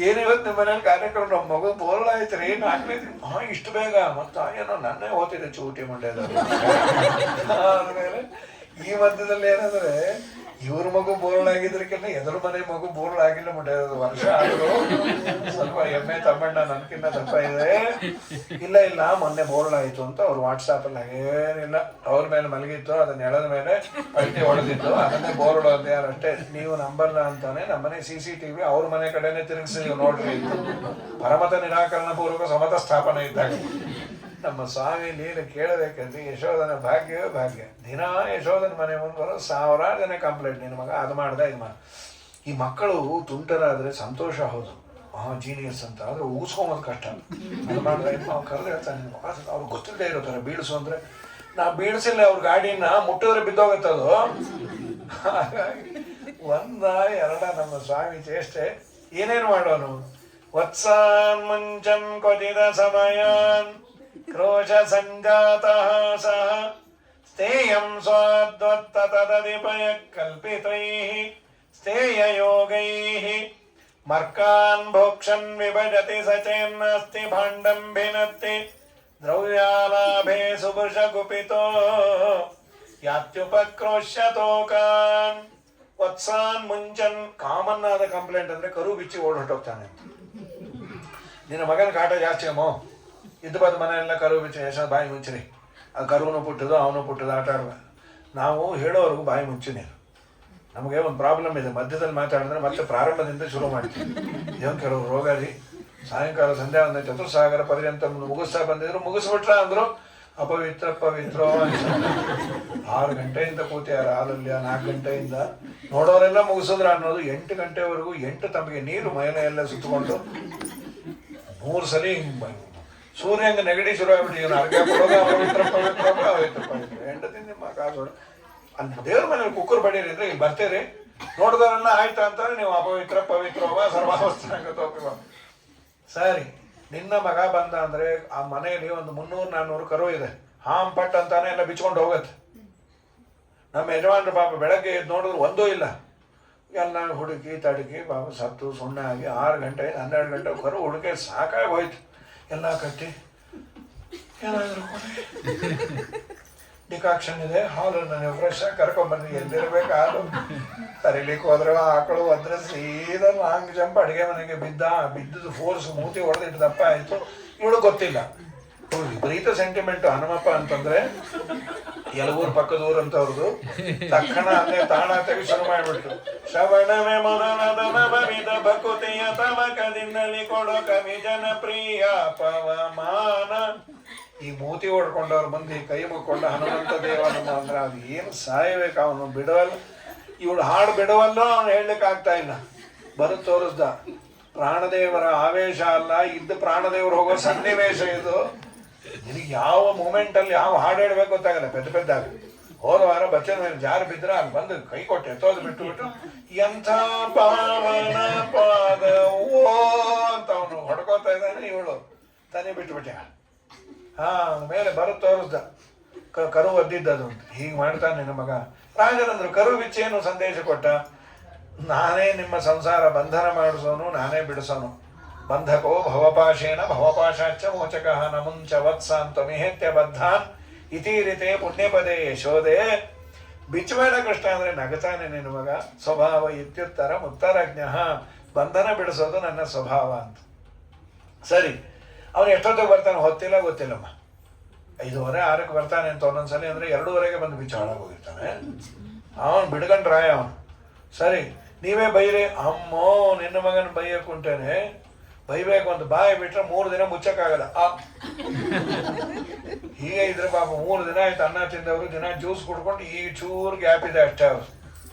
ಏನಿವತ್ತು ನಿಮ್ಮ ಮನೇಲಿ ಕಾರ್ಯಕ್ರಮ, ನಮ್ಮ ಮಗು ಬೋರ್ಡ್ ಆಯ್ತು ರೀ 4ನೇ ದಿನ, ಇಷ್ಟು ಬೇಗ ಮತ್ತು ಏನೋ ನನ್ನೇ ಓದ್ತಿದ್ದೆ ಚೂಟಿ ಮಂಡ್ಯದ. ಆದಮೇಲೆ ಈ ಮಧ್ಯದಲ್ಲಿ ಏನಂದರೆ ಇವ್ರ ಮಗು ಬೋರ್ಡ್ ಆಗಿದ್ರಕ್ಕಿಂತ ಎದುರು ಮನೆ ಮಗು ಬೋರ್ಡ್ ಆಗಿಲ್ಲ. ಮುಟ್ಟೋದು ವರ್ಷ ಆದರೂ ಸ್ವಲ್ಪ ಎಮ್ಮೆ ತಮ್ಮಣ್ಣ ನನ್ಕಿನ್ನ ದಪ್ಪ ಇದೆ. ಇಲ್ಲ ಮೊನ್ನೆ ಬೋರ್ಡ್ ಆಯಿತು ಅಂತ ಅವ್ರು ವಾಟ್ಸಾಪಲ್ಲಿ ಏನಿಲ್ಲ ಅವ್ರ ಮೇಲೆ ಮಲಗಿತ್ತು, ಅದನ್ನ ಎಳೆದ ಮೇಲೆ ಪಲ್ಟಿ ಹೊಡೆದಿತ್ತು, ಅದನ್ನೇ ಬೋರ್ಡ್ ಅಂತ ಯಾರಷ್ಟೇ. ನೀವು ನಂಬಲ್ಲ ಅಂತಾನೆ ನಮ್ಮನೆ CCTV ಅವ್ರ ಮನೆ ಕಡೆನೇ ತಿರುಗಿಸಿ ನೋಡ್ರಿ ಇತ್ತು. ಪರಮತ ನಿರಾಕರಣ ಪೂರ್ವಕ ಸಮತ ಸ್ಥಾಪನೆ ಇದ್ದಾಗ ನಮ್ಮ ಸ್ವಾಮಿ ನೀನು ಕೇಳಬೇಕಂದ್ರೆ ಯಶೋಧನ ಭಾಗ್ಯವೇ ಭಾಗ್ಯ. ದಿನ ಯಶೋಧನ ಮನೆ ಮುಂದೆ ಬರೋ 1000 ಜನ ಕಂಪ್ಲೇಂಟ್, ನಿನ್ನ ಮಗ ಅದು ಮಾಡ್ದೆ ಇದು ಮಾಡಿ. ಈ ಮಕ್ಕಳು ತುಂಟರಾದರೆ ಸಂತೋಷ, ಹೌದು ಜೀನಿಯಸ್ ಅಂತ, ಆದರೆ ಊಸ್ಕೊಂಬೋದು ಕಷ್ಟ. ಅದು ಮಾಡಿದ್ರೆ ಅವ್ರು ಕರೆದು ಹೇಳ್ತಾನೆ ನಿನ್ನ ಮಗ, ಅವ್ರಿಗೆ ಗೊತ್ತಿಲ್ಲದೆ ಇರೋತಾರೆ ಬೀಳಿಸು ಅಂದರೆ. ನಾವು ಬೀಳಿಸಿಲ್ಲ ಅವ್ರ ಗಾಡಿನ, ಮುಟ್ಟಿದ್ರೆ ಬಿದ್ದೋಗುತ್ತದು. ಹಾಗಾಗಿ 1 2 ನಮ್ಮ ಸ್ವಾಮಿ ಚೇಷ್ಟೆ. ಏನೇನು ಮಾಡೋನು? ವತ್ಸಾನ್ ಮುಂಚಂ ಕೊದಿದ ಸಮಯಾನ್ ಕ್ರೋಶ ಸಂಜಾತಃ ಸಹ ಸ್ಥೇಯಂ ಸ್ವಾದ್ವತ್ತ ತದಧಿಪಯ ಕಲ್ಪಿತೈಃ ಸ್ಥೇಯ ಯೋಗೈಃ ಮರ್ಕಾನ್ ಭೋಕ್ಷನ್ ವಿಭಜತಿ ಸಚೇನ್ನಸ್ತಿ ಭಾಂಡಂ ಭಿನತ್ತಿ ದ್ರವ್ಯಾಲಾಭೇ ಸುಭುಷ ಗುಪಿತೋ ಯಾತ್ಯುಪಕ್ರೋಶ್ಯತೋಕಾನ್. ವತ್ಸಾನ್ ಮುಂಚನ್ ಕಾಮನ್ ಆದ ಕಂಪ್ಲೇಂಟ್ ಅಂದರೆ ಕರು ಬಿಚ್ಚಿ ಓಡೋಗ್ತಾನೆ ಅಂತ. ನಿನ್ನ ಮಗನ ಕಾಟ ಜಾಸ್ತಿ ಅಮ್ಮೋ, ಇದ್ದು ಬಂದು ಮನೆಯೆಲ್ಲ ಕರು ಬಿಚ್ಚಿ ಯಶ ಬಾಯಿ ಮುಚ್ಚಿರಿ. ಅದು ಕರುವನು ಪುಟ್ಟದು ಅವನು ಪುಟ್ಟದು ಆಟ ಆಡುವ. ನಾವು ಹೇಳೋವರೆಗೂ ಬಾಯಿ ಮುಚ್ಚಿನಿ. ನಮಗೆ ಒಂದು ಪ್ರಾಬ್ಲಮ್ ಇದೆ, ಮಧ್ಯದಲ್ಲಿ ಮಾತಾಡಿದ್ರೆ ಮತ್ತೆ ಪ್ರಾರಂಭದಿಂದ ಶುರು ಮಾಡ್ತೀವಿ. ಏನು ಕೆಲವು ರೋಗ ರೀ. ಸಾಯಂಕಾಲ ಸಂಧ್ಯಾ ಒಂದು ಚತುರ್ಸಾಗರ ಪರ್ಯಂತ ಮುಗಿಸ್ತಾ ಬಂದಿದ್ರು, ಮುಗಿಸ್ಬಿಟ್ರ ಅಂದರು ಅಪವಿತ್ರ ಪವಿತ್ರೋ. 6 ಗಂಟೆಯಿಂದ ಕೂತಿಯಾರ ಹಾಲಲ್ಲಿ, 4 ಗಂಟೆಯಿಂದ ನೋಡೋರೆಲ್ಲ ಮುಗಿಸಿದ್ರ ಅನ್ನೋದು. 8 ಗಂಟೆವರೆಗೂ 8 ತಮಗೆ ನೀರು ಮೈನ ಎಲ್ಲ ಸುತ್ತಕೊಂಡು 3 ಸಲ ಸೂರ್ಯಂಗೆ ನೆಗಡಿ ಶುರು ಆಗ್ಬಿಟ್ಟು ಇವನು ಅರ್ಘ್ಯ ಕೊಡೋದು ಅಪವಿತ್ರ ಪವಿತ್ರ ಅಪವಿತ್ರ ಪವಿತ್ರ. ಹೆಂಡತಿ ನಿಮ್ಮ ಕಾಸೋಡು ಅಲ್ಲಿ ದೇವ್ರ ಮನೇಲಿ ಕುಕ್ಕರ್ ಬಡೀರಿದ್ರೆ ಇಲ್ಲಿ ಬರ್ತೀರಿ, ನೋಡಿದವರೆಲ್ಲ ಆಯ್ತಾ ಅಂತಾರೆ ನೀವು ಅಪವಿತ್ರ ಪವಿತ್ರವ ಸರ್ವಾವಸ್ಥಾನಗತೋಪಿವ. ಸರಿ, ನಿನ್ನ ಮಗ ಬಂದ ಅಂದರೆ ಆ ಮನೆಯಲ್ಲಿ ಒಂದು 300-400 ಕರು ಇದೆ. ಹಾಂ ಪಟ್ ಅಂತಾನೆ ಎಲ್ಲ ಬಿಚ್ಕೊಂಡು ಹೋಗುತ್ತೆ. ನಮ್ಮ ಯಜಮಾನ್ರ ಪಾಪ ಬೆಳಗ್ಗೆ ಎದ್ದು ನೋಡಿದ್ರು ಒಂದೂ ಇಲ್ಲ. ಎಲ್ಲ ಹುಡುಕಿ ತಡುಕಿ ಪಾಪ ಸತ್ತು ಸುಣ್ಣ ಆಗಿ 6 ಗಂಟೆ 12 ಗಂಟೆ ಕರು ಹುಡುಕಿ ಸಾಕಾಗಿ ಹೋಯ್ತು. ಎಲ್ಲ ಕಟ್ಟಿ ಏನಾದರೂ ಡಿಕಾಕ್ಷನ್ ಇದೆ, ಹಾಲನ್ನು ನೀವು ಫ್ರೆಶ್ ಆಗಿ ಕರ್ಕೊಂಡ್ಬನ್ನಿ. ಎಲ್ಲಿರ್ಬೇಕು ಹಾಲು ತರಿಲಿಕ್ಕೆ ಹೋದ್ರೆ ಆಕಳು ಒದ್ರೆ ಸೀದಾ ಲಾಂಗ್ ಜಂಪ್ ಅಡುಗೆ ಮನೆಗೆ ಬಿದ್ದದ್ದು ಫೋರ್ಸ್ ಮೂತಿ ಹೊಡೆದಿಟ್ಟು ದಪ್ಪ ಆಯಿತು. ಇವಳು ಗೊತ್ತಿಲ್ಲ. ವಿಪರೀತ ಸೆಂಟಿಮೆಂಟು ಹನುಮಪ್ಪ ಅಂತಂದ್ರೆ ಯಲಗೂರು ಪಕ್ಕದ ಊರಂತವ್ರದ್ದು. ತಕ್ಷಣ ಅಲ್ಲೇ ತಾಣ ತೆಗಿ ಶುರು ಮಾಡಿಬಿಟ್ರು. ಶ್ರವಣವೇ ಮೊದಲದ ಭಕುತಿಯ ತಮಕದಿಂದಲಿ ಕೊಡೋ ಕವಿ ಜನಪ್ರಿಯ ಪವಮಾನ. ಈ ಮೂತಿ ಹೊಡ್ಕೊಂಡವ್ರ ಮಂದಿ ಕೈ ಮುಕ್ಕೊಂಡ ಹನುಮಂತ ದೇವ ನಮ್ಮ ಅಂದ್ರೆ ಅದು ಏನು ಸಾಯಬೇಕು. ಅವನು ಬಿಡವಲ್ಲ, ಇವಳು ಹಾಡು ಬಿಡವಲ್ಲೋ ಅವನು ಹೇಳಲಿಕ್ಕೆ ಆಗ್ತಾ ಇಲ್ಲ. ಬರುತ್ತ ತೋರಿಸ್ದ. ಪ್ರಾಣದೇವರ ಆವೇಶ ಅಲ್ಲ, ಇದ್ದ ಪ್ರಾಣದೇವರು ಹೋಗೋ ಸನ್ನಿವೇಶ ಇದು. ನಿನಗೆ ಯಾವ ಮೂಮೆಂಟಲ್ಲಿ ಯಾವ ಹಾಡು ಹೇಳ್ಬೇಕು ಗೊತ್ತಾಗಲ್ಲ. ಪೆದ್ದಾಗ ಹೋದ ವಾರ ಬಚ್ಚನ ಮೇಲೆ ಜಾರು ಬಿದ್ದರೆ ಅಲ್ಲಿ ಬಂದು ಕೈ ಕೊಟ್ಟೆ ಎತ್ತೋದು ಬಿಟ್ಟು ಎಂಥ ಪಾವನ ಪಾದ ಓ ಅಂತ ಅವನು ಹೊಡ್ಕೋತಾ ಇದ್ದಾನೆ. ಇವಳು ತಾನೇ ಬಿಟ್ಟುಬಿಟ್ಟೆ. ಮೇಲೆ ಬರುತ್ತ ತೋರಿಸ್ದ. ಕರು ಒದ್ದಿದ್ದದು ಅಂತ. ಹೀಗೆ ಮಾಡ್ತಾನೆ ನಿನ್ನ ಮಗ. ರಾಜರಂದ್ರು ಕರು ಬಿಚ್ಚೇನು ಸಂದೇಶ ಕೊಟ್ಟ? ನಾನೇ ನಿಮ್ಮ ಸಂಸಾರ ಬಂಧನ ಮಾಡಿಸೋನು, ನಾನೇ ಬಿಡಿಸೋನು. ಬಂಧಕೋ ಭವಪಾಶೇನ ಭವಪಾಶಾಚ್ಚ ಮೋಚಕಃ ನಮುಂಚ ವತ್ಸಾನ್ ತ್ವಮಿಹೇತ್ಯ ಬದ್ಧಾನ್ ಇತೀರಿತೆ ಪುಣ್ಯಪದೇ ಯಶೋದೆ. ಬಿಚ್ಚಬೇಡ ಕೃಷ್ಣ ಅಂದರೆ ನಗತಾನೆ ನಿನ್ನ ಮಗ. ಸ್ವಭಾವ ಇತ್ಯುತ್ತರ ಮುತ್ತರಜ್ಞ. ಬಂಧನ ಬಿಡಿಸೋದು ನನ್ನ ಸ್ವಭಾವ ಅಂತ. ಸರಿ, ಅವನು ಎಷ್ಟೊತ್ತಿಗೆ ಬರ್ತಾನೆ ಹೊತ್ತಿಲ್ಲ ಗೊತ್ತಿಲ್ಲಮ್ಮ. 5:30 6ಕ್ಕೆ ಬರ್ತಾನೆ ಅಂತ ಒಂದೊಂದ್ಸಲಿ ಅಂದರೆ 2:30ಗೆ ಬಂದು ಬಿಚ್ಚ ಹಾಳಾಗೋಗಿರ್ತಾನೆ. ಅವನು ಬಿಡ್ಕೊಂಡ್ರಾಯ ಅವನು. ಸರಿ, ನೀವೇ ಬೈರಿ. ಅಮ್ಮೋ ನಿನ್ನ ಮಗನ ಬೈಯಕ್ಕೆ ಉಂಟೇನೆ. ಬೈಬೇಕು ಅಂತ ಬಾಯಿ ಬಿಟ್ರೆ 3 ದಿನ ಮುಚ್ಚಕ್ಕಾಗಲ್ಲ. ಹೀಗೆ ಇದ್ರೆ ಪಾಪ 3 ದಿನ ಆಯ್ತು ಅನ್ನ ತಿಂದವರು, ದಿನ ಜ್ಯೂಸ್ ಕುಡ್ಕೊಂಡು ಈಗ ಚೂರು ಗ್ಯಾಪ್ ಇದೆ ಅಷ್ಟೇ. ಅವರು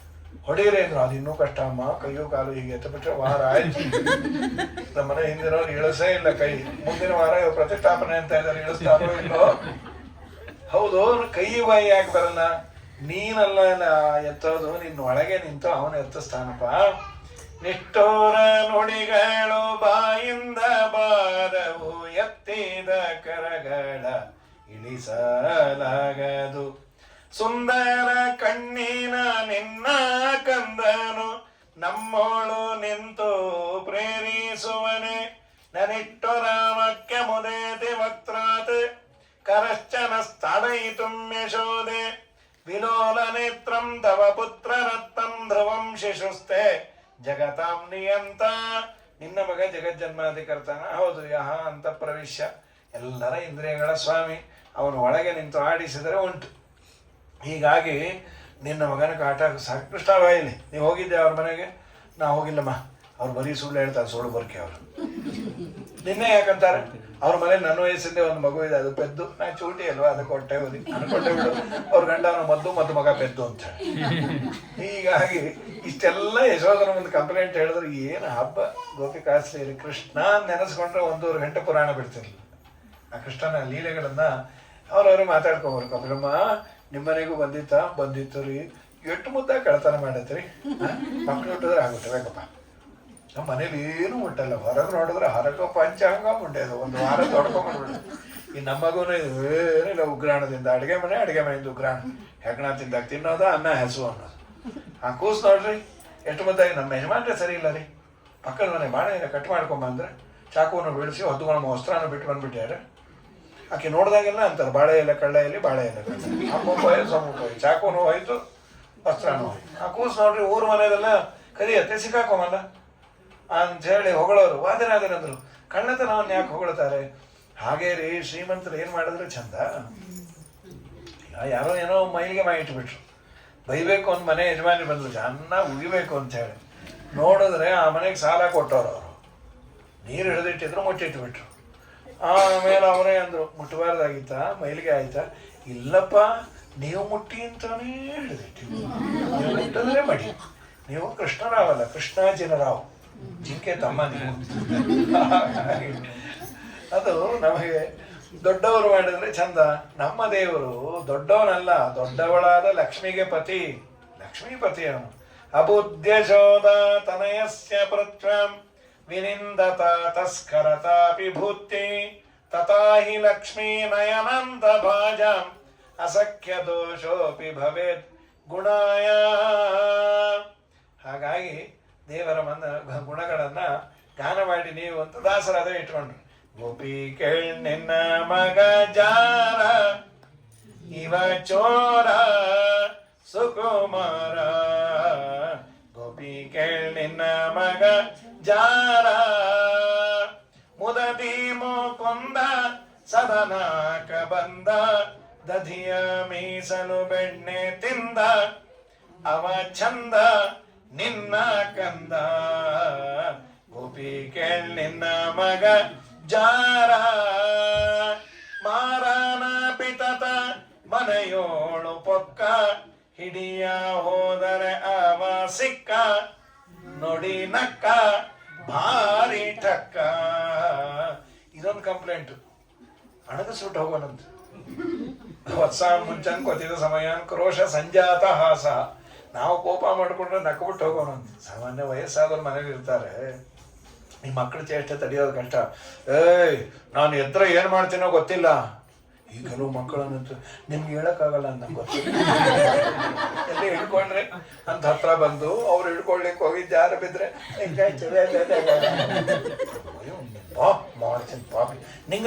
ಹೊಡೀರಿ ಅಂದ್ರು, ಅದು ಇನ್ನೂ ಕಷ್ಟ ಅಮ್ಮ, ಕೈಯೋ ಕಾಲು ಹೀಗೆ ಎತ್ತ ಬಿಟ್ರೆ ವಾರ ಆಯ್ತು. ನಮ್ಮನೆ ಹಿಂದಿನವ್ರು ಇಳಿಸೇ ಇಲ್ಲ ಕೈ. ಮುಂದಿನ ವಾರ ಪ್ರತಿಷ್ಠಾಪನೆ ಅಂತ ಇದ್ದಾರೆ, ಇಳಿಸ್ತಾರೋ ಇಲ್ಲೋ. ಹೌದು, ಕೈ ಬಾಯಿ ಯಾಕೆ ಬರಲ್ಲ? ನೀನಲ್ಲ ಎತ್ತೋದು, ನಿನ್ನ ಒಳಗೆ ನಿಂತು ಅವನು ಎತ್ತಿಸ್ತಾನಪ್ಪ. ನಿಷ್ಠೋರ ನುಡಿಗಳು ಬಾಯಿಂದ ಬಾರವು, ಎತ್ತಿದ ಕರಗಳ ಇಳಿಸಲಾಗದು. ಸುಂದರ ಕಣ್ಣಿನ ನಿನ್ನ ಕಂದನು, ನಮ್ಮೋಳು ನಿಂತು ಪ್ರೇರಿಸುವನೆ. ನನಿಟ್ಟೊರಾಮಕ್ಕೆ ಮುದೇತಿ ವಕ್ರಾತ್, ಕರಶ್ಚನ ಸ್ಥಾಡಯಿತುಂ ಯಶೋದೆ. ವಿಲೋಲ ನೇತ್ರಂ ತವ ಪುತ್ರ ರತ್ನಂ ಧ್ರುವಂ ಶಿಶುಸ್ತೆ, ಜಗತಾಂ ನಿಯಂತ. ನಿನ್ನ ಮಗ ಜಗಜ್ಜನ್ಮಾಧಿಕರ್ತಾನ. ಹೌದು, ಯಹ ಅಂತ ಪ್ರವಿಶ್ಯ, ಎಲ್ಲರ ಇಂದ್ರಿಯಗಳ ಸ್ವಾಮಿ. ಅವನು ಒಳಗೆ ನಿಂತು ಆಡಿಸಿದರೆ ಉಂಟು. ಹೀಗಾಗಿ ನಿನ್ನ ಮಗನ ಕಾಟ ಸಾಕೃಷ್ಣ ಬಾಯಿಲಿ. ನೀವು ಹೋಗಿದ್ದೆ ಅವ್ರ ಮನೆಗೆ? ನಾ ಹೋಗಿಲ್ಲಮ್ಮ, ಅವ್ರು ಬರೀ ಸುಳ್ಳು ಹೇಳ್ತಾರೆ, ಸುಳ್ಳು ಬರ್ಕೆ ಅವರು. ನಿನ್ನೆ ಯಾಕಂತಾರೆ, ಅವ್ರ ಮನೇಲಿ ನನ್ನ ವಯಸ್ಸಿಂದ ಒಂದು ಮಗು ಇದೆ, ಅದು ಪೆದ್ದು. ನಾ ಚೂಟಿ ಅಲ್ವಾ, ಅದಕ್ಕೆ ಹೊಟ್ಟೆ ಹೋದಿ ಅನ್ಕೊಂಡೆ ಬಿಡು. ಅವ್ರ ಗಂಡ ಅವನು ಮದ್ದು ಮಗ ಪೆದ್ದು ಅಂತ ಹೇಳಿ. ಹೀಗಾಗಿ ಇಷ್ಟೆಲ್ಲ ಯಶೋಧನ ಒಂದು ಕಂಪ್ಲೇಂಟ್ ಹೇಳಿದ್ರು ಏನು ಹಬ್ಬ. ಗೋಪಿಕಾಶ್ರೀ ಕೃಷ್ಣ ನೆನೆಸ್ಕೊಂಡ್ರೆ 1.5 ಗಂಟೆ ಪುರಾಣ ಬಿಡ್ತಿರ್ಲಿಲ್ಲ. ಆ ಕೃಷ್ಣನ ಲೀಲೆಗಳನ್ನ ಅವ್ರವ್ರು ಮಾತಾಡ್ಕೋಬರು. ಕಪಿಲಮ್ಮ ನಿಮ್ಮನೆಗೂ ಬಂದಿತ್ತು ರೀ, ಎಷ್ಟು ಮುದ್ದಾಗ ಕಳ್ತನ ಮಾಡತ್ರಿ, ಮಕ್ಳು ಹುಟ್ಟಿದ್ರೆ ಆಗುತ್ತೆ ಬೇಕಪ್ಪ. ನಮ್ಮ ಮನೇಲಿ ಏನೂ ಮುಟ್ಟಲ್ಲ, ಹೊರಗೆ ನೋಡಿದ್ರೆ ಹರಕ ಪಂಚಾಂಗ ಮುಂಡೆದು 1 ವಾರ ತೊಡ್ಕೊಂಡ್ಬಿಡ್ಬಿಡು. ಈ ನಮ್ಮಗೂ ಏನಿಲ್ಲ, ಉಗ್ರಾಣದಿಂದ ಅಡುಗೆ ಮನೆಯಿಂದ ಉಗ್ರಾಣ, ಹೆಗ್ಣ ತಿಂದಾಗ ತಿನ್ನೋದು, ಅನ್ನ ಹೆಸು ಅನ್ನೋದು. ಆ ಕೂಸು ನೋಡ್ರಿ ಎಷ್ಟು ಮುದ್ದಾಗಿ. ನಮ್ಮ ಯಜಮಾನ್ರೆ ಸರಿ ಇಲ್ಲ ರೀ, ಪಕ್ಕದ ಮನೆ ಬಾಳೆ ಕಟ್ ಮಾಡ್ಕೊಂಬಂದ್ರೆ ಚಾಕುವನ್ನು ಬೀಳಿಸಿ ಹೊತ್ತುಗಳ ವಸ್ತ್ರನ ಬಿಟ್ಟು ಬಂದ್ಬಿಟ್ಟಾರೆ. ಆಕೆ ನೋಡಿದಾಗೆಲ್ಲ ಅಂತಾರೆ, ಬಾಳೆ ಎಲೆ ಕಳ್ಳ ಎಲೆ, ಬಾಳೆ ಎಲೆ ಕಳ್ಳ, ಅಮ್ಮಪ್ಪಾಯಿ ಸಮ್ಮಪ್ಪಾಯಿ, ಚಾಕುನು ಹೋಯ್ತು, ವಸ್ತ್ರನೂ ಹೋಯ್ತು. ಆ ಕೂಸು ನೋಡ್ರಿ ಊರ ಮನೆಯದೆಲ್ಲ ಕರಿಯತ್ತೆ, ಸಿಕ್ಕಾಕೊಂಬಲ್ಲ ಅಂಥೇಳಿ ಹೊಗಳೋರು. ವಾದನಾದರಂದ್ರು, ಕಳ್ಳತನವನ್ನು ಯಾಕೆ ಹೊಗಳ್ತಾರೆ? ಹಾಗೇ ರೀ, ಶ್ರೀಮಂತರು ಏನು ಮಾಡಿದ್ರೆ ಚಂದ. ಯಾರೋ ಏನೋ ಮೈಲಿಗೆ ಇಟ್ಬಿಟ್ರು, ಬೈಬೇಕು ಅಂತ ಮನೆ ಯಜಮಾನಿ ಬಂದರು, ಚೆನ್ನಾಗಿ ಉಗಿಬೇಕು ಅಂತ ಹೇಳಿ ನೋಡಿದ್ರೆ ಆ ಮನೆಗೆ ಸಾಲ ಕೊಟ್ಟವ್ರು. ಅವರು ನೀರು ಹಿಡಿದಿಟ್ಟಿದ್ರು, ಮುಚ್ಚಿಟ್ಬಿಟ್ರು. ಆಮೇಲೆ ಅವರೇ ಅಂದರು, ಮುಟ್ಟಬಾರ್ದಾಗಿತ್ತಾ, ಮೈಲಿಗೆ ಆಯ್ತಾ? ಇಲ್ಲಪ್ಪ, ನೀವು ಮುಟ್ಟಿ ಅಂತಾನೇ ಹಿಡಿದಿಟ್ಟಿದ್ರು, ನೀವು ಮುಟ್ಟಿದ್ರೆ ಮಡಿ. ನೀವು ಕೃಷ್ಣರಾವಲ್ಲ, ಕೃಷ್ಣಾಜಿನರಾವ್, ಜಿಂಕೆ ತಮ್ಮ ನೀವು. ಅದು ನಮಗೆ ದೊಡ್ಡವರು ಮಾಡಿದ್ರೆ ಚಂದ. ನಮ್ಮ ದೇವರು ದೊಡ್ಡವನಲ್ಲ, ದೊಡ್ಡವಳಾದ ಲಕ್ಷ್ಮಿಗೆ ಪತಿ, ಲಕ್ಷ್ಮೀಪತಿ ಅವನು. ಅಬುದ್ಧ್ಯಶೋಧ ತನಯಸ್ಯ ಪೃಥ್ವಂ ವಿನಿಂದತ ತಸ್ಕರತಾಪಿ ಭೂತ್ಯೈ, ತಥಾ ಹಿ ಲಕ್ಷ್ಮೀ ನಯನಂತ ಭಾಜಾಂ ಅಸಖ್ಯ ದೋಷೋಪಿ ಭವೇತ್ ಗುಣಾಯ. ಹಾಗಾಗಿ ದೇವರ ಗುಣಗಳನ್ನ ಗಾನ ಮಾಡಿ ನೀವು ಅಂತ ದಾಸರಾದ ಇಟ್ಕೊಂಡ್ರು. ಗೋಪಿ ಕೇಳ್ ನಿನ್ನ ಮಗ ಜಾರ, ಇವ ಚೋರ ಸುಕುಮಾರ. ಗೋಪಿ ಕೇಳ್ ನಿನ್ನ ಮಗ ಜಾರ, ಮುದದಿ ಮುಕುಂದ ಸದನಾಕ ಬಂದ. ದಧಿಯ ಮೀಸಲು ಬೆಣ್ಣೆ ತಿಂದ, ಅವ ಚಂದ ನಿನ್ನ ಕಂದ. ಗೋಪಿ ಕೇಳ್ ನಿನ್ನ ಮಗ ಜಾರ, ಮಾರನ ಪಿತತ ಮನೆಯೋಳು ಪೊಕ್ಕ. ಹಿಡಿಯ ಹೋದರೆ ಅವ ಸಿಕ್ಕ, ನೋಡಿ ನಕ್ಕ ಭಾರಿ ಟಕ್ಕ. ಇದೊಂದು ಕಂಪ್ಲೇಂಟ್. ಅಣಗಸ್ಬಿಟ್ಟು ಹೋಗೋಣಂತ. ವತ್ಸ ಮುಂಚನ್ ಕೊತ್ತಿದ ಸಮಯ ಕ್ರೋಶ ಸಂಜಾತ ಹಾಸ. ನಾವು ಕೋಪ ಮಾಡಿಕೊಂಡ್ರೆ ನಕ್ಬಿಟ್ಟು ಹೋಗೋಣಂತ. ಸಾಮಾನ್ಯ ವಯಸ್ಸಾದವ್ರು ಮನೇಲಿ ಇರ್ತಾರೆ, ಈ ಮಕ್ಕಳು ಚೇಷ್ಟೆ ತಡೆಯೋದು ಕಷ್ಟ. ನಾನು ಎತ್ತರ ಏನು ಮಾಡ್ತೀನೋ ಗೊತ್ತಿಲ್ಲ. ಈ ಕೆಲವು ಮಕ್ಕಳನ್ನಂತ ನಿಮ್ಗೆ ಹೇಳಕ್ಕಾಗಲ್ಲ ಅಂತ ಗೊತ್ತಿಲ್ಲ. ಎಲ್ಲಿ ಹಿಡ್ಕೊಂಡ್ರೆ ಅಂತ ಹತ್ರ ಬಂದು ಅವ್ರು ಹಿಡ್ಕೊಳ್ಲಿಕ್ಕೆ ಹೋಗಿ ಜಾರ ಬಿದ್ರೆ ಮಾಡ್ತೀನಿ ಪಾಪಿ,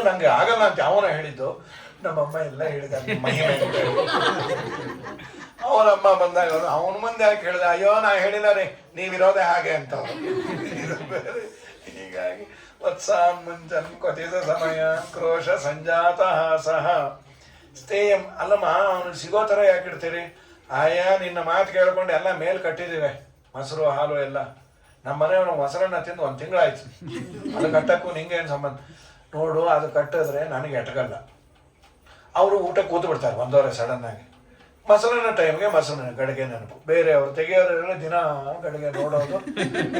ನಂಗೆ ಆಗಲ್ಲ ಅಂತ ಅವನ ಹೇಳಿದ್ದು. ನಮ್ಮಮ್ಮ ಎಲ್ಲ ಹೇಳಿದ ಮಹಿಮೆ. ಅವನಮ್ಮ ಬಂದಾಗ ಅವನ ಮುಂದೆ ಯಾಕೆ ಹೇಳಿದ, ಅಯ್ಯೋ ನಾ ಹೇಳಿಲ್ಲ ರೀ, ನೀವಿರೋದೇ ಹಾಗೆ ಅಂತ. ಹೀಗಾಗಿ ವತ್ಸಾನ್ ಮುಂಚನ್ ಕೊತಿದ ಸಮಯ ಕ್ರೋಶ ಸಂಜಾತ ಸಹ ಸ್ಥೇಯಂ. ಅಲ್ಲಮ್ಮ, ಅವನು ಸಿಗೋ ಥರ ಯಾಕೆ ಇಡ್ತೀರಿ? ಆಯಾ ನಿನ್ನ ಮಾತು ಕೇಳ್ಕೊಂಡು ಎಲ್ಲ ಮೇಲ್ ಕಟ್ಟಿದ್ದೀವಿ, ಮೊಸರು ಹಾಲು ಎಲ್ಲ. ನಮ್ಮ ಮನೆಯವ್ರು ಮೊಸರನ್ನ ತಿಂದು 1 ತಿಂಗಳಾಯ್ತು. ಅದು ಕಟ್ಟಕ್ಕೂ ನಿಂಗೇನು ಸಂಬಂಧ? ನೋಡು, ಅದು ಕಟ್ಟಿದ್ರೆ ನನಗೆ ಎಟಗಲ್ಲ. ಅವರು ಊಟ ಕೂತು ಬಿಡ್ತಾರೆ 1:15 ಸಡನ್ನಾಗಿ. ಮೊಸರನ್ನ ಟೈಮ್ಗೆ ಮೊಸರನ್ನ ಗಡಿಗೆ ನೆನಪು. ಬೇರೆ ಅವರು ತೆಗೆಯೋದ್ರೆಲ್ಲ ದಿನ ಗಡಿಗೆ ನೋಡೋದು,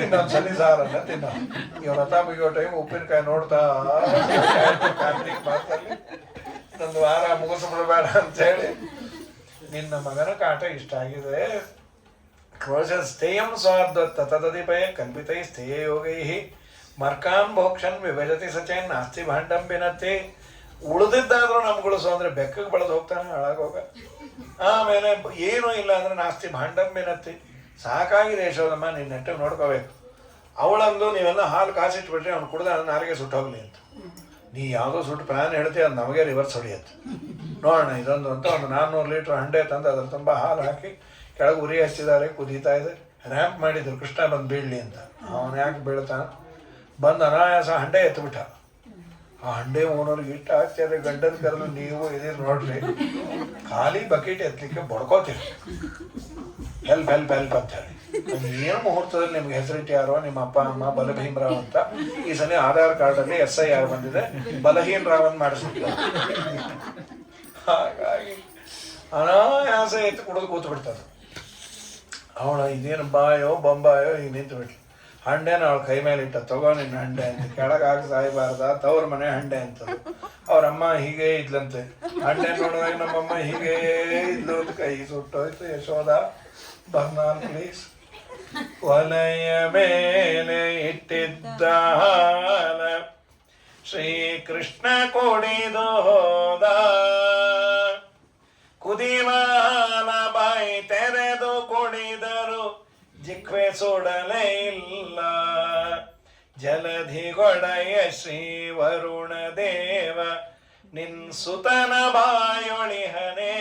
ಇನ್ನೊಂದು ಸಲ ಸಾರನ್ನ ತಿನ್ನೋದು. ಇವ್ರ ರಥ ಮುಗಿಯೋ ಟೈಮ್ ಉಪ್ಪಿನಕಾಯಿ ನೋಡ್ತಾ ಮಾತಲ್ಲಿ ಒಂದು ವಾರ ಮುಗಿಸ್ಬಿಡ್ಬೇಡ ಅಂತೇಳಿ. ನಿನ್ನ ಮಗನ ಕಾಟ ಇಷ್ಟ ಆಗಿದೆ. ಸ್ಥೇಯಂ ಸ್ವಾರ್ಧತ್ತ ತದಧಿಪಯ ಕಲ್ಪಿತೈ ಸ್ಥೇಯ ಯೋಗೈ ಮರ್ಕಾನ್ ಭೋಕ್ಷನ್ ವಿಭಜತಿ ಸಚೇನ್ ನಾಸ್ತಿ ಭಾಂಡಂ ಬಿನತ್ತೆ. ಉಳಿದಿದ್ದಾದ್ರೂ ನಮ್ಗೊಳಿಸು ಅಂದ್ರೆ ಬೆಕ್ಕಗೆ ಬೆಳೆದು ಹೋಗ್ತಾನೆ ಹಾಳಾಗೋಗ. ಆಮೇಲೆ ಏನೂ ಇಲ್ಲ ಅಂದ್ರೆ ನಾಸ್ತಿ ಭಾಂಡಂ ಬಿನತ್ತೆ. ಸಾಕಾಗಿದೆ ಯಶೋದಮ್ಮ, ನಿನ್ನ ನೆಟ್ಟಿಗೆ ನೋಡ್ಕೋಬೇಕು. ಅವಳಂದು ನೀವೆಲ್ಲ ಹಾಲು ಕಾಸಿಟ್ಬಿಟ್ರೆ ಅವ್ನು ಕುಡ್ದ ನಾರಿಗೆ ಸುಟ್ಟೋಗ್ಲಿ ಅಂತ. ನೀ ಯಾವುದೋ ಸುಟ್ಟು ಪ್ಲಾನ್ ಹೇಳ್ತೀವಿ, ಅದು ನಮಗೆ ರಿವರ್ಸ್ ಹೊಡಿಯತ್ತೆ. ನೋಡೋಣ ಇದೊಂದು ಅಂತ ಒಂದು 400 ಲೀಟ್ರ್ ಹಂಡೆ ತಂದು ಅದ್ರ ತುಂಬ ಹಾಲು ಹಾಕಿ ಕೆಳಗೆ ಉರಿ ಹಚ್ಚಿದ್ದಾರೆ, ಕುದೀತಾ ಇದೆ. ರ್ಯಾಂಪ್ ಮಾಡಿದ್ರು ಕೃಷ್ಣ ಬಂದು ಬೀಳಲಿ ಅಂತ. ಅವನು ಯಾಕೆ ಬೀಳ್ತಾನ? ಬಂದು ಅನಾಯಾಸ ಹಂಡೆ ಎತ್ಬಿಟ್ಟ. ಆ ಹಂಡೆ ಓನೋರಿಗೆ ಇಟ್ಟು ಹಾಕ್ತಾರೆ. ಗಂಡನ ಕರೆದು ನೀವು ಇದೀರಿ ನೋಡ್ರಿ, ಖಾಲಿ ಬಕೆಟ್ ಎತ್ತಲಿಕ್ಕೆ ಬಡ್ಕೋತೀರಿ, ಹೆಲ್ಪ್ ಹೆಲ್ಪ್ ಹೆಲ್ಪ್ ಅಂತ ಹೇಳಿ. ಏನು ಮುಹೂರ್ತದಲ್ಲಿ ನಿಮ್ಗೆ ಹೆಸರಿಟ್ಟು ಯಾರೋ ನಿಮ್ಮ ಅಪ್ಪ ಅಮ್ಮ ಬಲಭೀಮರಾವ್ ಅಂತ. ಈ ಸಲ ಆಧಾರ್ ಕಾರ್ಡಲ್ಲಿ SIR ಬಂದಿದೆ, ಬಲಹೀನ್ ರಾವನ್ ಮಾಡಿಸ್ಬಿಟ್ಟು. ಹಾಗಾಗಿ ಅನಾಯಾಸ ಎತ್ತು ಕುಡಿದು ಕೂತು ಬಿಡ್ತದೆ. ಅವಳ ಇದೇನು ಬಾಯೋ ಬೊಂಬಾಯೋ ಈಗ ನಿಂತು ಬಿಟ್ಲು. ಹಂಡೆನ ಅವಳ ಕೈ ಮೇಲೆ ಇಟ್ಟ, ತಗೋ ನಿನ್ನ ಹಂಡೆ ಅಂತ. ಕೆಳಗಾಗಿ ಸಾಯಬಾರ್ದ, ತವ್ರ ಮನೆ ಹಂಡೆ ಅಂತದ್ದು. ಅವ್ರಮ್ಮ ಹೀಗೆ ಇದ್ಲಂತೆ. ಹಂಡೆ ನೋಡಿದಾಗ ನಮ್ಮಮ್ಮ ಹೀಗೇ ಇದ್ಲು ಅಂತ ಕೈ ಸುಟ್ಟೋಯ್ತು. ಯಶೋದ ಬರ್ನಾಲ್ ಪ್ಲೀಸ್. ಒಲೆಯ ಮೇಲೆ ಇಟ್ಟಿದ್ದ ಹಾಲ ಶ್ರೀಕೃಷ್ಣ ಕುಡಿದು ಹೋದ. ಕುದಿವ ಹಾಲ ಬಾಯಿ ತೆರೆದು ಕುಡಿದರು, ಜಿಕ್ವೆ ಸುಡಲೇ ಇಲ್ಲ. ಜಲಧಿಗೊಡೆಯ ಶ್ರೀ ವರುಣ ದೇವ ನಿನ್ ಸುತನ ಬಾಯೊಳಿಹನೆ.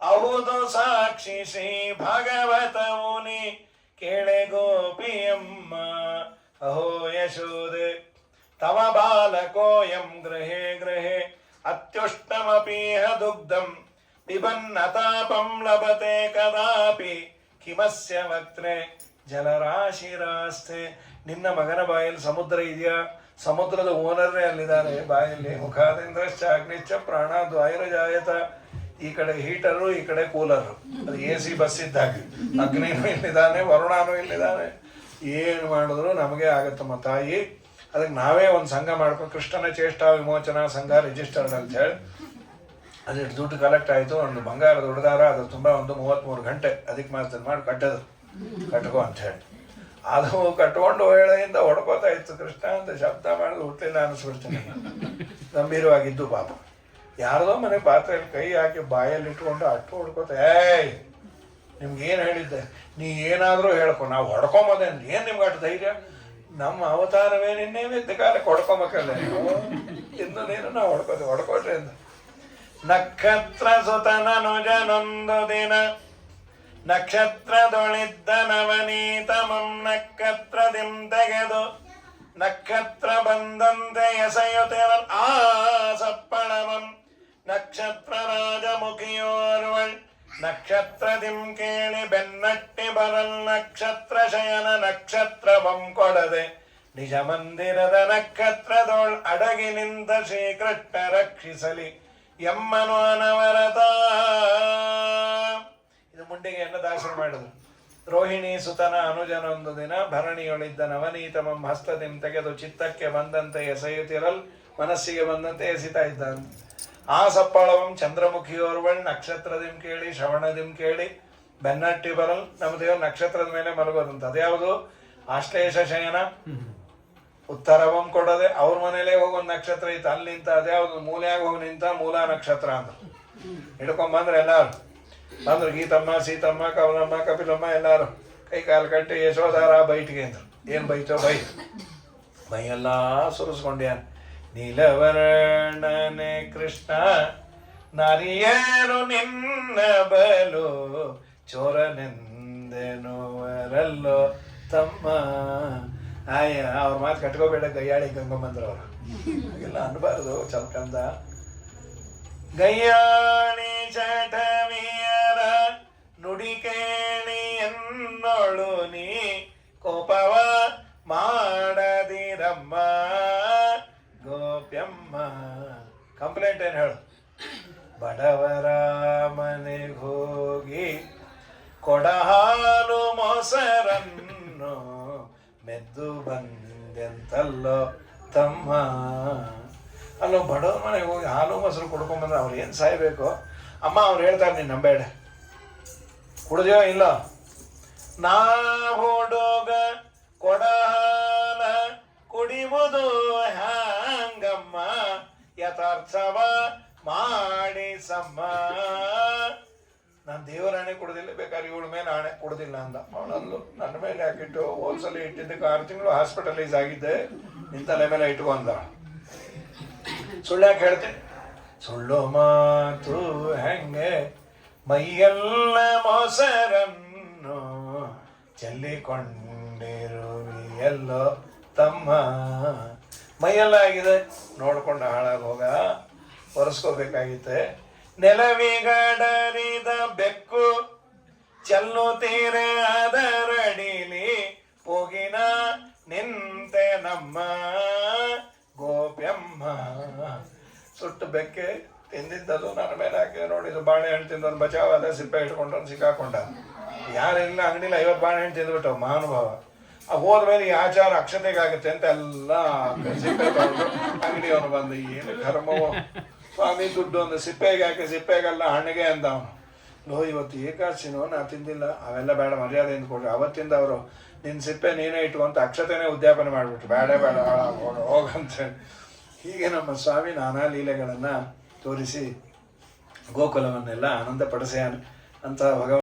ಅಹುದು ಸಾಕ್ಷಿ ಶ್ರೀ ಭಗವತ ಮುನಿ ಕೇಳೆ ಗೋಪಿಯಮ್ಮ. ಅಹೋ ಯಶೋದೆ ತವ ಬಾಲಕೋಯಂ ಗೃಹೇ ಗೃಹೇ ಅತ್ಯುಷ್ಟಮಪೀಹ ದುಗ್ಧಂ ಪಿಬನ್ನತಾಪಂ ಲಭತೆ ಕದಾಪಿ ಕಿಮಸ್ಯ ವಕ್ತ್ರೆ ಜಲರಾಶಿರಾಸ್ತೆ. ನಿನ್ನ ಮಗನ ಬಾಯಲ್ಲಿ ಸಮುದ್ರ ಇದೆಯಾ? ಸಮುದ್ರದ ಓನರೇ ಅಲ್ಲಿದ್ದಾರೆ ಬಾಯಲ್ಲಿ. ಮುಖಾದಿಂದ್ರಶ್ಚ ಅಗ್ನಿಶ್ಚ ಪ್ರಾಣಾದ್ವಾಯುರಜಾಯತ. ಈ ಕಡೆ ಹೀಟರು, ಈ ಕಡೆ ಕೂಲರು. ಅದು AC ಬಸ್ ಇದ್ದಾಗೆ. ಅಗ್ನಿನೂ ಇಲ್ಲಿದ್ದಾನೆ, ವರುಣಾನು ಇಲ್ಲಿದ್ದಾನೆ. ಏನು ಮಾಡಿದ್ರು ನಮಗೆ ಆಗತ್ತಮ್ಮ ತಾಯಿ. ಅದಕ್ಕೆ ನಾವೇ ಒಂದು ಸಂಘ ಮಾಡ್ಕೊಂಡು ಕೃಷ್ಣನ ಚೇಷ್ಟಾ ವಿಮೋಚನಾ ಸಂಘ ರಿಜಿಸ್ಟರ್ಡ್ ಅಂತ ಹೇಳಿ ಅದಿಟ್ಟು ದುಡ್ಡು ಕಲೆಕ್ಟ್ ಆಯಿತು. ಒಂದು ಬಂಗಾರದ ಹುಡುಗಾರ ಅದ್ರ ತುಂಬ ಒಂದು 33 ಗಂಟೆ ಅಧಿಕ ಮಾಸದಲ್ಲಿ ಮಾಡಿ ಕಟ್ಟೋದು. ಕಟ್ಕೋ ಅಂತ ಹೇಳಿ ಅದು ಕಟ್ಕೊಂಡು ವೇಳೆಯಿಂದ ಹೊಡ್ಕೋತಾ ಇತ್ತು. ಕೃಷ್ಣ ಅಂತ ಶಬ್ದ ಮಾಡಿದ್ರು ಹುಟ್ಟಲಿಲ್ಲ ಅನ್ನಿಸ್ಬಿಡ್ತೀನಿ. ಗಂಭೀರವಾಗಿದ್ದು ಪಾಪ. ಯಾರದೋ ಮನೆ ಪಾತ್ರೆಯಲ್ಲಿ ಕೈ ಹಾಕಿ ಬಾಯಲ್ಲಿ ಇಟ್ಕೊಂಡು ಅಟ್ಟು ಹೊಡ್ಕೋತ. ಏಯ್ ನಿಮ್ಗೇನು ಹೇಳಿದ್ದೆ? ನೀ ಏನಾದರೂ ಹೇಳ್ಕೊ, ನಾವು ಹೊಡ್ಕೊಂಬೋದೆ ಅಂದ್ರೆ ಏನು ನಿಮ್ಗೆ ಅಷ್ಟು ಧೈರ್ಯ? ನಮ್ಮ ಅವತಾರವೇ ನಿನ್ನೆ ಬಿದ್ದ ಕಾಲಕ್ಕೆ ಹೊಡ್ಕೊಬೇಕಲ್ಲ. ಇನ್ನು ನೀನು ನಾವು ಹೊಡ್ಕೊಟ್ರೆ ಅಂತ. ನಕ್ಷತ್ರ ಸುತನನುಜನೊಂದು ದಿನ ನಕ್ಷತ್ರದೊಳಿದ್ದ ನವನೀತಮಂ ನಕ್ಷತ್ರದಿಂ ತೆಗೆದು ನಕ್ಷತ್ರ ಬಂದಂತೆ ಎಸೆಯುತ್ತೇವನ್ ಆ ಸಪ್ಪಳವಂ ನಕ್ಷತ್ರ ರಾಜಮುಖಿಯೋರ್ವಳ್ ನಕ್ಷತ್ರದಿಂ ಕೇಳಿ ಬೆನ್ನಟ್ಟಿ ಬರಲ್ ನಕ್ಷತ್ರ ಶಯನ ನಕ್ಷತ್ರವಂ ಕೊಡದೆ ನಿಜ ಮಂದಿರದ ನಕ್ಷತ್ರದೋಳ್ ಅಡಗಿ ನಿಂತ ಶ್ರೀಕೃಷ್ಣ ರಕ್ಷಿಸಲಿ ಎಮ್ಮನು ಅನವರತ. ಇದು ಮುಂಡಿಗೆಯನ್ನು ದಾಸರು ಮಾಡಿದ್ರು. ರೋಹಿಣಿ ಸುತನ ಅನುಜನೊಂದು ದಿನ ಭರಣಿಯೊಳಿದ್ದ ನವನೀತಮಂ ಹಸ್ತದಿಂ ತೆಗೆದು ಚಿತ್ತಕ್ಕೆ ಬಂದಂತೆ ಎಸೆಯುತ್ತಿರಲ್ ಮನಸ್ಸಿಗೆ ಬಂದಂತೆ ಎಸಿತಾ ಇದ್ದಾನೆ. ಆ ಸಪ್ಪಳವಂ ಚಂದ್ರಮುಖಿಯೋರ್ವಳ್ ನಕ್ಷತ್ರದಿಂ ಕೇಳಿ ಶ್ರವಣದಿಂ ಕೇಳಿ ಬೆನ್ನಟ್ಟಿ ಬರಲ್. ನಮ್ಮ ದೇವರು ನಕ್ಷತ್ರದ ಮೇಲೆ ಮಲಗೋದಂತ. ಅದ್ಯಾವುದು? ಆಶ್ಲೇಷ ಶಯನ. ಉತ್ತರವಂ ಕೊಡದೆ ಅವ್ರ ಮನೇಲೇ ಹೋಗೊಂದು ನಕ್ಷತ್ರ ಇತ್ತು, ಅಲ್ಲಿ ನಿಂತ. ಅದ್ಯಾವುದು? ಮೂಲೆಯಾಗ ಹೋಗಿ ನಿಂತ ಮೂಲ ನಕ್ಷತ್ರ ಅಂದ್ರು. ಹಿಡ್ಕೊಂಬಂದ್ರೆ ಎಲ್ಲಾರು ಬಂದ್ರು. ಗೀತಮ್ಮ, ಸೀತಮ್ಮ, ಕವಲಮ್ಮ, ಕಪಿಲಮ್ಮ ಎಲ್ಲಾರು ಕೈ ಕಾಲು ಕಟ್ಟಿ ಯಶೋಧಾರ ಬೈಟ್ಗೆ ಅಂದ್ರು. ಏನು ಬೈತೋ ಬೈ ಬೈಯೆಲ್ಲ ಸುರಿಸ್ಕೊಂಡ್ಯಾನ. ನೀಲವರ್ಣನೆ ಕೃಷ್ಣ ನಾರಿಯರು ನಿನ್ನ ಬಲು ಚೋರನೆಂದೆನುವರಲ್ಲೋ ತಮ್ಮ. ಅವ್ರ ಮಾತು ಕಟ್ಕೋಬೇಡ, ಗಯ್ಯಾಳಿ ಗಂಗಮ್ಮಂದ್ರವ್ರು. ಹಾಗೆಲ್ಲ ಅನ್ಬಾರ್ದು ಚಲ್ಕಂದ. ಗಯ್ಯಾಳಿ ಚಟವಿಯರ ನುಡಿ ಕೇಳಿ ಎನ್ನೋಳು ನೀ ಕೋಪವ ಕಂಪ್ಲೇಂಟ್ ಏನು ಹೇಳು? ಬಡವರ ಮನೆಗೆ ಹೋಗಿ ಕೊಡ ಹಾಲು ಮೊಸರನ್ನು ಮೆದ್ದು ಬಂದೆಂತಲ್ಲೋ ತಮ್ಮ. ಅಲ್ಲೋ ಬಡವ್ರ ಮನೆಗೆ ಹೋಗಿ ಹಾಲು ಮೊಸರು ಕುಡ್ಕೊಂಬಂದ್ರೆ ಅವ್ರು ಏನು ಸಾಯ್ಬೇಕು? ಅಮ್ಮ ಅವ್ರು ಹೇಳ್ತಾರೆ, ನೀನು ನಂಬೇಡ, ಕುಡ್ದೇವೋ ಇಲ್ಲ, ನಾ ಹುಡುಗ ಕೊಡ ಹಾಲ ಕುಡಿಯುವುದು ಹ್ಯಾಂಗಮ್ಮ, ಯಥಾರ್ಥವ ಮಾಡಿಸಮ್ಮ. ನಾನು ದೇವರಾಣೆ ಕುಡ್ದಿಲ್ಲ, ಬೇಕಾದ್ರೆ ಇವಳ ಮೇಲೆ ಆಣೆ ಕುಡ್ದಿಲ್ಲ ಅಂದ. ಅವಳಲ್ಲೂ ನನ್ನ ಮೇಲೆ ಹಾಕಿಟ್ಟು ಹೋಲ್ಸಲಿ ಇಟ್ಟಿದ್ದಕ್ಕೆ 6 ತಿಂಗಳು ಹಾಸ್ಪಿಟಲೈಸ್ ಆಗಿದ್ದೆ, ನಿನ್ನ ತಲೆ ಮೇಲೆ ಇಟ್ಕೊಂಡ. ಸುಳ್ಳು ಯಾಕೆ ಹೇಳ್ತೀನಿ? ಸುಳ್ಳು ಮಾತು ಹೆಂಗೆ ಮೈಯೆಲ್ಲ ಮೊಸರನ್ನು ಚೆಲ್ಲಿಕೊಂಡಿರುವಿ ಎಲ್ಲೋ ತಮ್ಮ. ಮೈಯೆಲ್ಲ ಆಗಿದೆ, ನೋಡ್ಕೊಂಡು ಹಾಳಾಗಿ ಹೋಗ, ಒರೆಸ್ಕೋಬೇಕಾಗಿತ್ತೆ. ನೆಲವಿಗಡರಿದ ಬೆಕ್ಕು ಚೆಲ್ಲುತ್ತೀರೆ ಅದರಡಿಲಿ ಹೋಗಿನ ನಿಂತೆ ನಮ್ಮ ಗೋಪ್ಯಮ್ಮ. ಸುಟ್ಟು ಬೆಕ್ಕೆ ತಿಂದಿದ್ದದು ನನ್ನ ಮೇಲೆ ಹಾಕಿದೆ ನೋಡಿದ್ದು. ಬಾಳೆಹಣ್ಣು ತಿಂದವನು ಬಚಾವಾದ, ಸಿಪ್ಪೆ ಇಟ್ಕೊಂಡ್ರು ಸಿಕ್ಕಾಕೊಂಡ. ಯಾರೆಲ್ಲ ಅಂಗಡಿಲಿ 50 ಬಾಳೆಹಣ್ಣು ತಿಂದ್ಬಿಟ್ಟವು ಮಹಾನುಭಾವ. ಹೋದ್ಮೇಲೆ ಈ ಆಚಾರ ಅಕ್ಷತೆಗಾಗುತ್ತೆ ಅಂತ ಎಲ್ಲ ಸಿಪ್ಪೆ ತಗೊಂಡು ಅಂಗಡಿಯವನು ಬಂದು, ಏನು ಕರ್ಮವೋ ಸ್ವಾಮಿ, ದುಡ್ಡು ಒಂದು ಸಿಪ್ಪೆಗೆ ಹಾಕಿ ಸಿಪ್ಪೆಗೆಲ್ಲ ಹಣ್ಣಿಗೆ ಅಂದ ಅವನು. ಲೋ ಇವತ್ತು ಏಕಾದಶಿನೋ, ನಾ ತಿಂದಿಲ್ಲ, ಅವೆಲ್ಲ ಬೇಡ ಮರ್ಯಾದೆಯಿಂದ ಕೊಡ್ರಿ. ಅವತ್ತಿಂದ ಅವರು ನಿನ್ನ ಸಿಪ್ಪೆ ನೀನೇ ಇಟ್ಕೊಂತ ಅಕ್ಷತೆನೇ ಉದ್ಯಾಪನೆ ಮಾಡಿಬಿಟ್ರು, ಬೇಡ ಬೇಡ ಹೋಗಂತೇಳಿ. ಹೀಗೆ ನಮ್ಮ ಸ್ವಾಮಿ ನಾನಾ ಲೀಲೆಗಳನ್ನು ತೋರಿಸಿ ಗೋಕುಲವನ್ನೆಲ್ಲ ಆನಂದಪಡಿಸ್ಯಾನ ಅಂತ ಭಗವಂತ